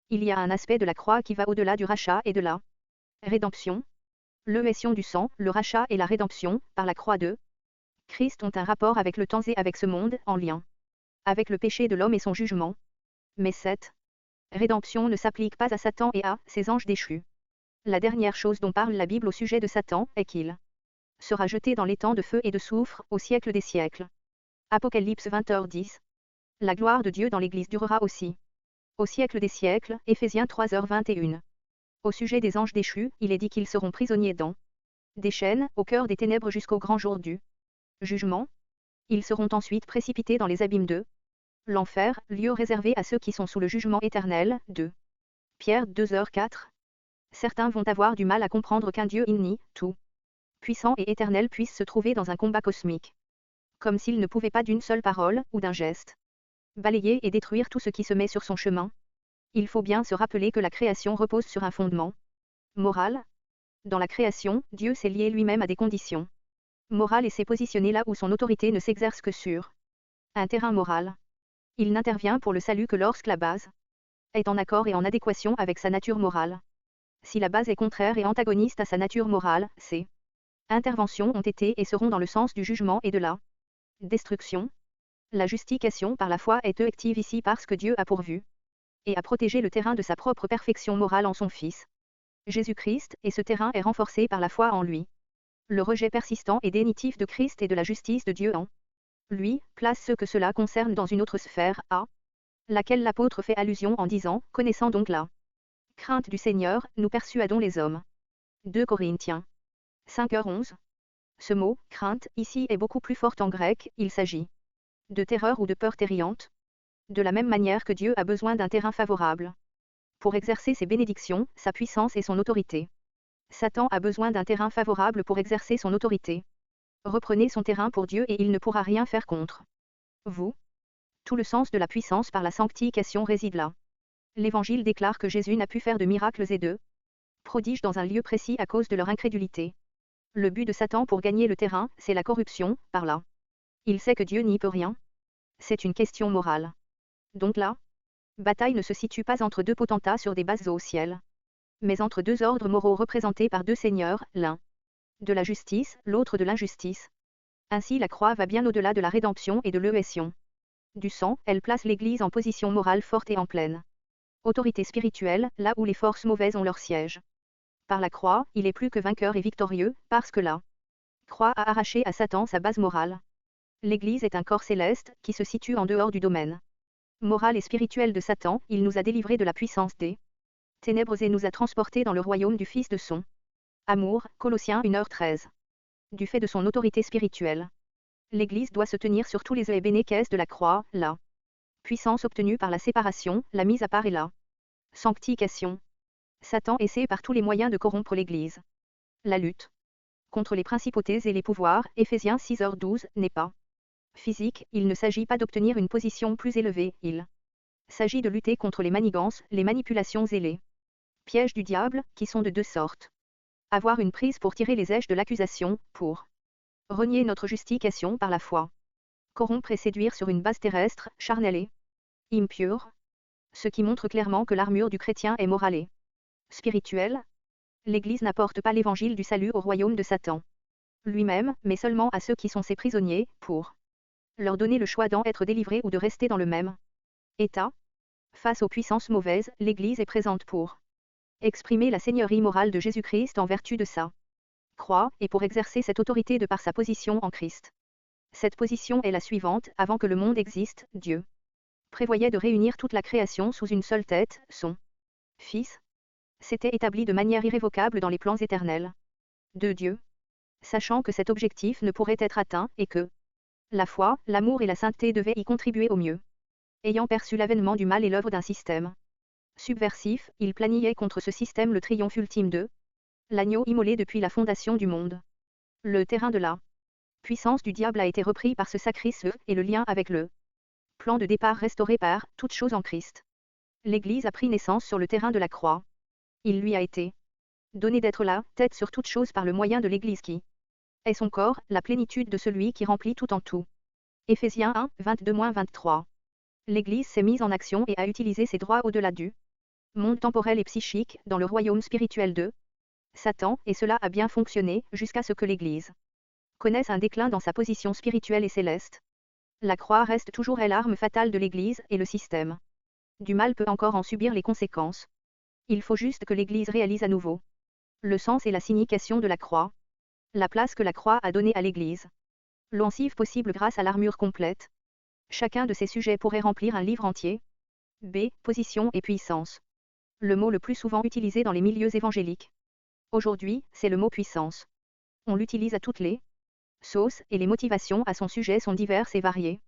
Il y a un aspect de la croix qui va au-delà du rachat et de la rédemption. L'émission du sang, le rachat et la rédemption, par la croix de Christ ont un rapport avec le temps et avec ce monde, en lien avec le péché de l'homme et son jugement. Mais cette rédemption ne s'applique pas à Satan et à ses anges déchus. La dernière chose dont parle la Bible au sujet de Satan est qu'il sera jeté dans l'étang de feu et de soufre, au siècle des siècles. Apocalypse 20h10. La gloire de Dieu dans l'Église durera aussi au siècle des siècles, Éphésiens 3h21. Au sujet des anges déchus, il est dit qu'ils seront prisonniers dans des chaînes, au cœur des ténèbres jusqu'au grand jour du jugement. Ils seront ensuite précipités dans les abîmes de l'enfer, lieu réservé à ceux qui sont sous le jugement éternel. 2. Pierre 2h4. Certains vont avoir du mal à comprendre qu'un Dieu inni, tout puissant et éternel puisse se trouver dans un combat cosmique. Comme s'il ne pouvait pas d'une seule parole, ou d'un geste, balayer et détruire tout ce qui se met sur son chemin. Il faut bien se rappeler que la création repose sur un fondement moral. Dans la création, Dieu s'est lié lui-même à des conditions morales et s'est positionné là où son autorité ne s'exerce que sur un terrain moral. Il n'intervient pour le salut que lorsque la base est en accord et en adéquation avec sa nature morale. Si la base est contraire et antagoniste à sa nature morale, ses interventions ont été et seront dans le sens du jugement et de la destruction. La justification par la foi est effective ici parce que Dieu a pourvu et a protégé le terrain de sa propre perfection morale en son Fils Jésus-Christ, et ce terrain est renforcé par la foi en lui. Le rejet persistant et définitif de Christ et de la justice de Dieu en lui, place ceux que cela concerne dans une autre sphère, à laquelle l'apôtre fait allusion en disant, connaissant donc la crainte du Seigneur, nous persuadons les hommes. 2 Corinthiens 5h11. Ce mot, crainte, ici est beaucoup plus fort en grec, il s'agit de terreur ou de peur terriante. De la même manière que Dieu a besoin d'un terrain favorable pour exercer ses bénédictions, sa puissance et son autorité. Satan a besoin d'un terrain favorable pour exercer son autorité. Reprenez son terrain pour Dieu et il ne pourra rien faire contre vous. Tout le sens de la puissance par la sanctification réside là. L'Évangile déclare que Jésus n'a pu faire de miracles et de prodiges dans un lieu précis à cause de leur incrédulité. Le but de Satan pour gagner le terrain, c'est la corruption, par là. Il sait que Dieu n'y peut rien. C'est une question morale. Donc la bataille ne se situe pas entre deux potentats sur des bases au ciel, mais entre deux ordres moraux représentés par deux seigneurs, l'un de la justice, l'autre de l'injustice. Ainsi la croix va bien au-delà de la rédemption et de l'émission du sang, elle place l'Église en position morale forte et en pleine autorité spirituelle, là où les forces mauvaises ont leur siège. Par la croix, il est plus que vainqueur et victorieux, parce que la croix a arraché à Satan sa base morale. L'Église est un corps céleste, qui se situe en dehors du domaine moral et spirituel de Satan. Il nous a délivrés de la puissance des ténèbres et nous a transportés dans le royaume du Fils de son amour. Colossiens 1h13. Du fait de son autorité spirituelle, l'Église doit se tenir sur tous les œufs et bénéfices de la croix, la puissance obtenue par la séparation, la mise à part et la sanctification. Satan essaie par tous les moyens de corrompre l'Église. La lutte contre les principautés et les pouvoirs, Éphésiens 6h12, n'est pas physique. Il ne s'agit pas d'obtenir une position plus élevée, il s'agit de lutter contre les manigances, les manipulations et les pièges du diable, qui sont de deux sortes. Avoir une prise pour tirer les ailes de l'accusation, pour renier notre justification par la foi. Corrompre et séduire sur une base terrestre, charnelle et impure. Ce qui montre clairement que l'armure du chrétien est morale et spirituelle. L'Église n'apporte pas l'évangile du salut au royaume de Satan lui-même, mais seulement à ceux qui sont ses prisonniers, pour leur donner le choix d'en être délivrés ou de rester dans le même état. Face aux puissances mauvaises, l'Église est présente pour exprimer la seigneurie morale de Jésus-Christ en vertu de sa croix, et pour exercer cette autorité de par sa position en Christ. Cette position est la suivante: avant que le monde existe, Dieu prévoyait de réunir toute la création sous une seule tête, son Fils. C'était établi de manière irrévocable dans les plans éternels de Dieu. Sachant que cet objectif ne pourrait être atteint, et que la foi, l'amour et la sainteté devaient y contribuer au mieux. Ayant perçu l'avènement du mal et l'œuvre d'un système subversif, il planifiait contre ce système le triomphe ultime de l'agneau immolé depuis la fondation du monde. Le terrain de la puissance du diable a été repris par ce sacrifice, et le lien avec le plan de départ restauré par toute chose en Christ. L'Église a pris naissance sur le terrain de la croix. Il lui a été donné d'être là, tête sur toute chose par le moyen de l'Église qui est son corps, la plénitude de celui qui remplit tout en tout. Éphésiens 1, 22-23. L'Église s'est mise en action et a utilisé ses droits au-delà du monde temporel et psychique, dans le royaume spirituel de Satan, et cela a bien fonctionné, jusqu'à ce que l'Église connaisse un déclin dans sa position spirituelle et céleste. La croix reste toujours l'arme fatale de l'Église, et le système du mal peut encore en subir les conséquences. Il faut juste que l'Église réalise à nouveau le sens et la signification de la croix, la place que la croix a donnée à l'Église. L'offensive possible grâce à l'armure complète. Chacun de ces sujets pourrait remplir un livre entier. B. Position et puissance. Le mot le plus souvent utilisé dans les milieux évangéliques aujourd'hui, c'est le mot puissance. On l'utilise à toutes les sauces, et les motivations à son sujet sont diverses et variées.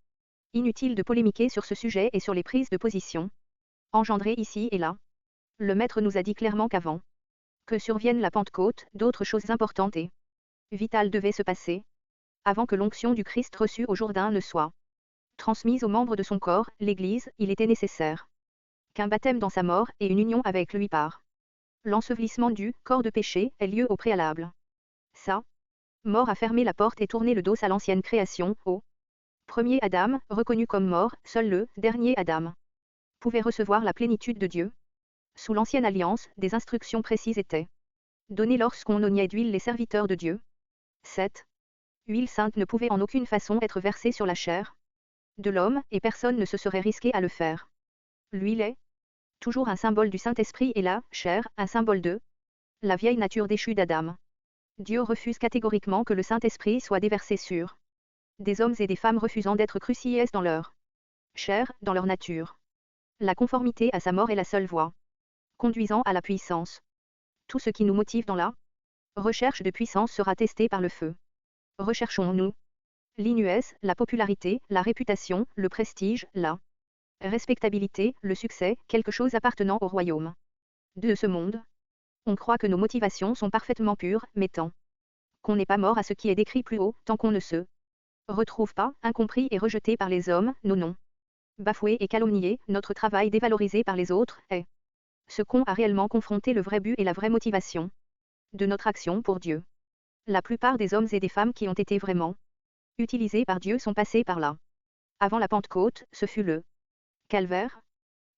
Inutile de polémiquer sur ce sujet et sur les prises de position engendrées ici et là. Le Maître nous a dit clairement qu'avant que survienne la Pentecôte, d'autres choses importantes et vitales devaient se passer. Avant que l'onction du Christ reçue au Jourdain ne soit transmise aux membres de son corps, l'Église, il était nécessaire qu'un baptême dans sa mort et une union avec lui par l'ensevelissement du corps de péché ait lieu au préalable. Sa mort a fermé la porte et tourné le dos à l'ancienne création, au premier Adam, reconnu comme mort. Seul le dernier Adam pouvait recevoir la plénitude de Dieu. Sous l'ancienne alliance, des instructions précises étaient données lorsqu'on oignait d'huile les serviteurs de Dieu. 7. Huile sainte ne pouvait en aucune façon être versée sur la chair de l'homme, et personne ne se serait risqué à le faire. L'huile est toujours un symbole du Saint-Esprit et la chair, un symbole de la vieille nature déchue d'Adam. Dieu refuse catégoriquement que le Saint-Esprit soit déversé sur des hommes et des femmes refusant d'être crucifiés dans leur chair, dans leur nature. La conformité à sa mort est la seule voie conduisant à la puissance. Tout ce qui nous motive dans la recherche de puissance sera testé par le feu. Recherchons-nous l'inuès, la popularité, la réputation, le prestige, la respectabilité, le succès, quelque chose appartenant au royaume de ce monde? On croit que nos motivations sont parfaitement pures, mais tant qu'on n'est pas mort à ce qui est décrit plus haut, tant qu'on ne se retrouve pas, incompris et rejeté par les hommes, nos noms bafoués et calomniés, notre travail dévalorisé par les autres, est ce qu'on a réellement confronté le vrai but et la vraie motivation de notre action pour Dieu. La plupart des hommes et des femmes qui ont été vraiment utilisés par Dieu sont passés par là. Avant la Pentecôte, ce fut le calvaire.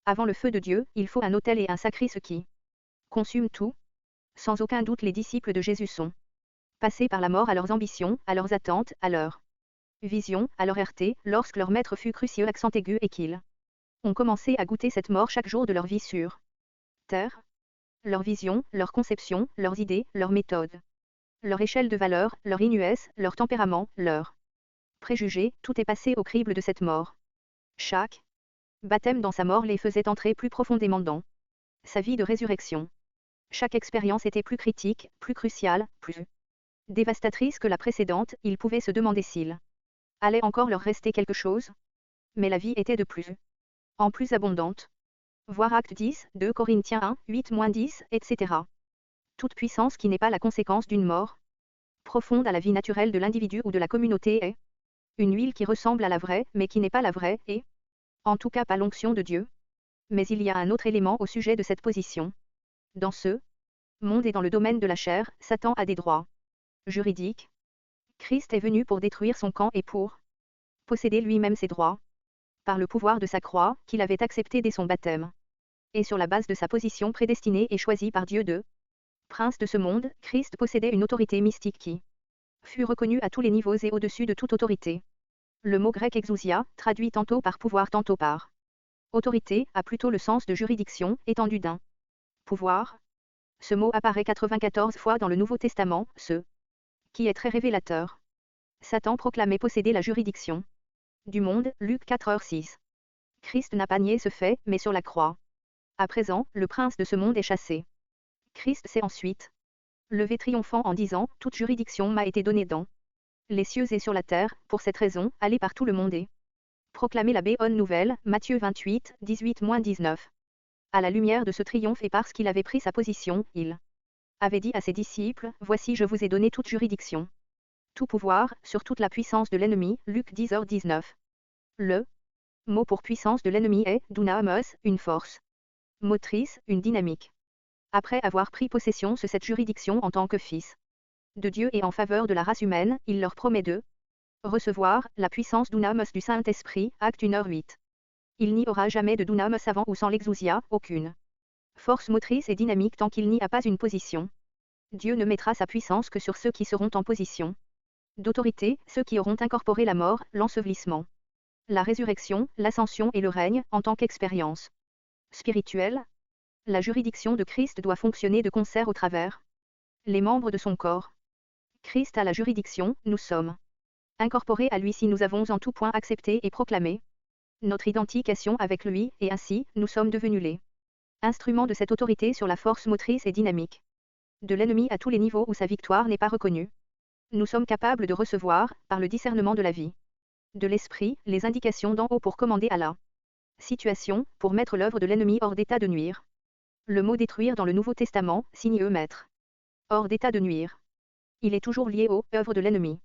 Avant le feu de Dieu, il faut un autel et un sacrifice qui consume tout. Sans aucun doute, les disciples de Jésus sont passés par la mort à leurs ambitions, à leurs attentes, à leur vision, à leur RT, lorsque leur maître fut crucifié accent aigu et qu'ils ont commencé à goûter cette mort chaque jour de leur vie sur terre. Leur vision, leur conception, leurs idées, leurs méthodes, leur échelle de valeur, leur inuès, leur tempérament, leur préjugés, tout est passé au crible de cette mort. Chaque baptême dans sa mort les faisait entrer plus profondément dans sa vie de résurrection. Chaque expérience était plus critique, plus cruciale, plus dévastatrice que la précédente, ils pouvaient se demander s'il allait encore leur rester quelque chose. Mais la vie était de plus en plus abondante. Voir Acte 10, 2 Corinthiens 1, 8-10, etc. Toute puissance qui n'est pas la conséquence d'une mort profonde à la vie naturelle de l'individu ou de la communauté est une huile qui ressemble à la vraie, mais qui n'est pas la vraie, et en tout cas pas l'onction de Dieu. Mais il y a un autre élément au sujet de cette position. Dans ce monde et dans le domaine de la chair, Satan a des droits juridiques. Christ est venu pour détruire son camp et pour posséder lui-même ses droits, par le pouvoir de sa croix, qu'il avait accepté dès son baptême. Et sur la base de sa position prédestinée et choisie par Dieu de prince de ce monde, Christ possédait une autorité mystique qui fut reconnue à tous les niveaux et au-dessus de toute autorité. Le mot grec exousia, traduit tantôt par pouvoir tantôt par autorité, a plutôt le sens de juridiction, étendue d'un pouvoir. Ce mot apparaît 94 fois dans le Nouveau Testament, ce qui est très révélateur. Satan proclamait posséder la juridiction du monde, Luc 4h6. Christ n'a pas nié ce fait, mais sur la croix. À présent, le prince de ce monde est chassé. Christ s'est ensuite levé triomphant en disant, toute juridiction m'a été donnée dans les cieux et sur la terre, pour cette raison, allez par tout le monde et proclamez la bonne nouvelle, Matthieu 28, 18-19. À la lumière de ce triomphe et parce qu'il avait pris sa position, il avait dit à ses disciples, voici je vous ai donné toute juridiction, tout pouvoir, sur toute la puissance de l'ennemi, Luc 10h19. Le mot pour puissance de l'ennemi est, dunamis, une force motrice, une dynamique. Après avoir pris possession de cette juridiction en tant que fils de Dieu et en faveur de la race humaine, il leur promet de recevoir la puissance dunamis du Saint-Esprit, Acte 1h8. Il n'y aura jamais de dunamis avant ou sans l'exousia, aucune force motrice et dynamique tant qu'il n'y a pas une position. Dieu ne mettra sa puissance que sur ceux qui seront en position d'autorité, ceux qui auront incorporé la mort, l'ensevelissement, la résurrection, l'ascension et le règne, en tant qu'expérience spirituelle. La juridiction de Christ doit fonctionner de concert au travers les membres de son corps. Christ a la juridiction, nous sommes incorporés à lui si nous avons en tout point accepté et proclamé notre identification avec lui, et ainsi, nous sommes devenus les instruments de cette autorité sur la force motrice et dynamique de l'ennemi à tous les niveaux où sa victoire n'est pas reconnue. Nous sommes capables de recevoir, par le discernement de la vie, de l'esprit, les indications d'en haut pour commander à la situation, pour mettre l'œuvre de l'ennemi hors d'état de nuire. Le mot détruire dans le Nouveau Testament signe mettre hors d'état de nuire. Il est toujours lié aux œuvres de l'ennemi.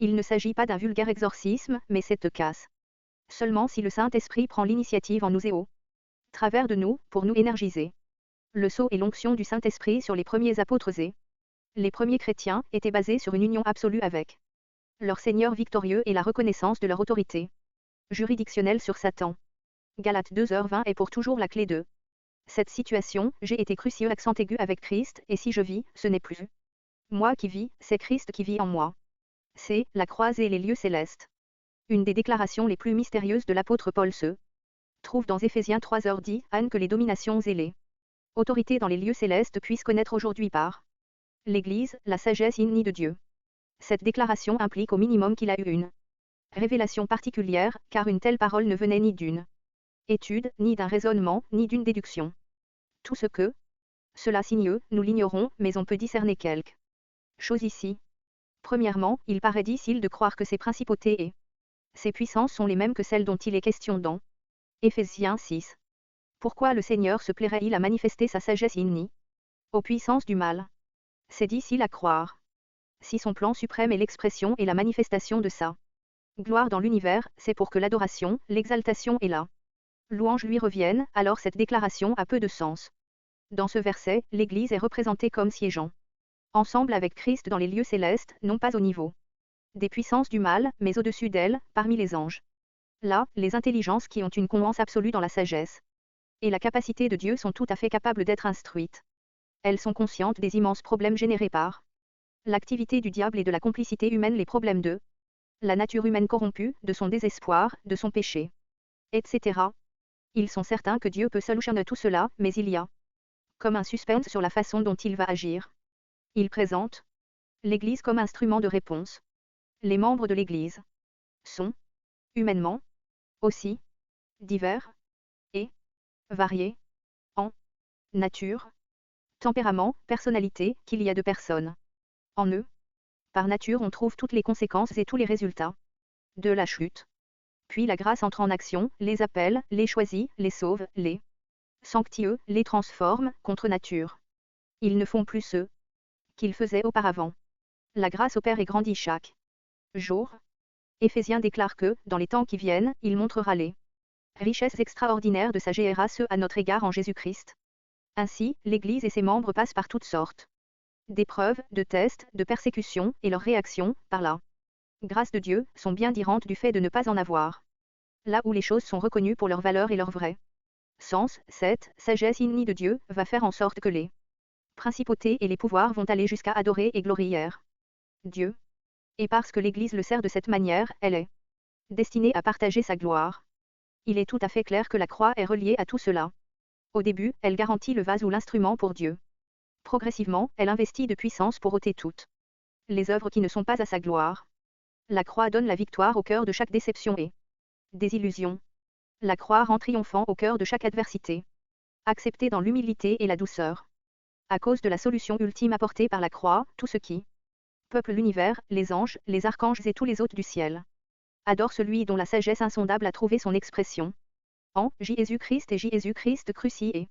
Il ne s'agit pas d'un vulgaire exorcisme, mais cette casse. Seulement si le Saint-Esprit prend l'initiative en nous et au travers de nous, pour nous énergiser. Le sceau et l'onction du Saint-Esprit sur les premiers apôtres et les premiers chrétiens étaient basés sur une union absolue avec leur Seigneur victorieux et la reconnaissance de leur autorité juridictionnelle sur Satan. Galates 2h20 est pour toujours la clé de cette situation, j'ai été crucifié accent aigu avec Christ, et si je vis, ce n'est plus moi qui vis, c'est Christ qui vit en moi. C'est la croix et les lieux célestes. Une des déclarations les plus mystérieuses de l'apôtre Paul se trouve dans Éphésiens 3h10, Anne que les dominations et les autorités dans les lieux célestes puissent connaître aujourd'hui par l'Église, la sagesse innée de Dieu. Cette déclaration implique au minimum qu'il a eu une révélation particulière, car une telle parole ne venait ni d'une étude, ni d'un raisonnement, ni d'une déduction. Tout ce que cela signe, nous l'ignorons, mais on peut discerner quelque chose ici. Premièrement, il paraît difficile de croire que ces principautés et ces puissances sont les mêmes que celles dont il est question dans Éphésiens 6. Pourquoi le Seigneur se plairait-il à manifester sa sagesse innée aux puissances du mal? C'est difficile à croire. Si son plan suprême est l'expression et la manifestation de sa gloire dans l'univers, c'est pour que l'adoration, l'exaltation et la louange lui reviennent, alors cette déclaration a peu de sens. Dans ce verset, l'Église est représentée comme siégeant ensemble avec Christ dans les lieux célestes, non pas au niveau des puissances du mal, mais au-dessus d'elles, parmi les anges. Là, les intelligences qui ont une confiance absolue dans la sagesse et la capacité de Dieu sont tout à fait capables d'être instruites. Elles sont conscientes des immenses problèmes générés par l'activité du diable et de la complicité humaine, les problèmes de la nature humaine corrompue, de son désespoir, de son péché, etc. Ils sont certains que Dieu peut solutionner tout cela, mais il y a comme un suspense sur la façon dont il va agir. Il présente l'Église comme instrument de réponse. Les membres de l'Église sont, humainement, aussi, divers, et, variés, en, nature, tempérament, personnalité, qu'il y a de personnes. En eux, par nature on trouve toutes les conséquences et tous les résultats de la chute. Puis la grâce entre en action, les appelle, les choisit, les sauve, les sanctifie, les transforme, contre nature. Ils ne font plus ce qu'ils faisaient auparavant. La grâce opère et grandit chaque jour. Éphésiens déclare que, dans les temps qui viennent, il montrera les richesses extraordinaires de sa grâce à notre égard en Jésus-Christ. Ainsi, l'Église et ses membres passent par toutes sortes d'épreuves, de tests, de persécutions, et leurs réactions, par la grâce de Dieu, sont bien différentes du fait de ne pas en avoir. Là où les choses sont reconnues pour leur valeur et leur vrai sens, cette sagesse innée de Dieu va faire en sorte que les principautés et les pouvoirs vont aller jusqu'à adorer et glorifier Dieu. Et parce que l'Église le sert de cette manière, elle est destinée à partager sa gloire. Il est tout à fait clair que la croix est reliée à tout cela. Au début, elle garantit le vase ou l'instrument pour Dieu. Progressivement, elle investit de puissance pour ôter toutes les œuvres qui ne sont pas à sa gloire. La croix donne la victoire au cœur de chaque déception et désillusion. La croix rend triomphant au cœur de chaque adversité. Acceptée dans l'humilité et la douceur. À cause de la solution ultime apportée par la croix, tout ce qui peuple l'univers, les anges, les archanges et tous les hôtes du ciel, adore celui dont la sagesse insondable a trouvé son expression. En Jésus-Christ et Jésus-Christ crucifié.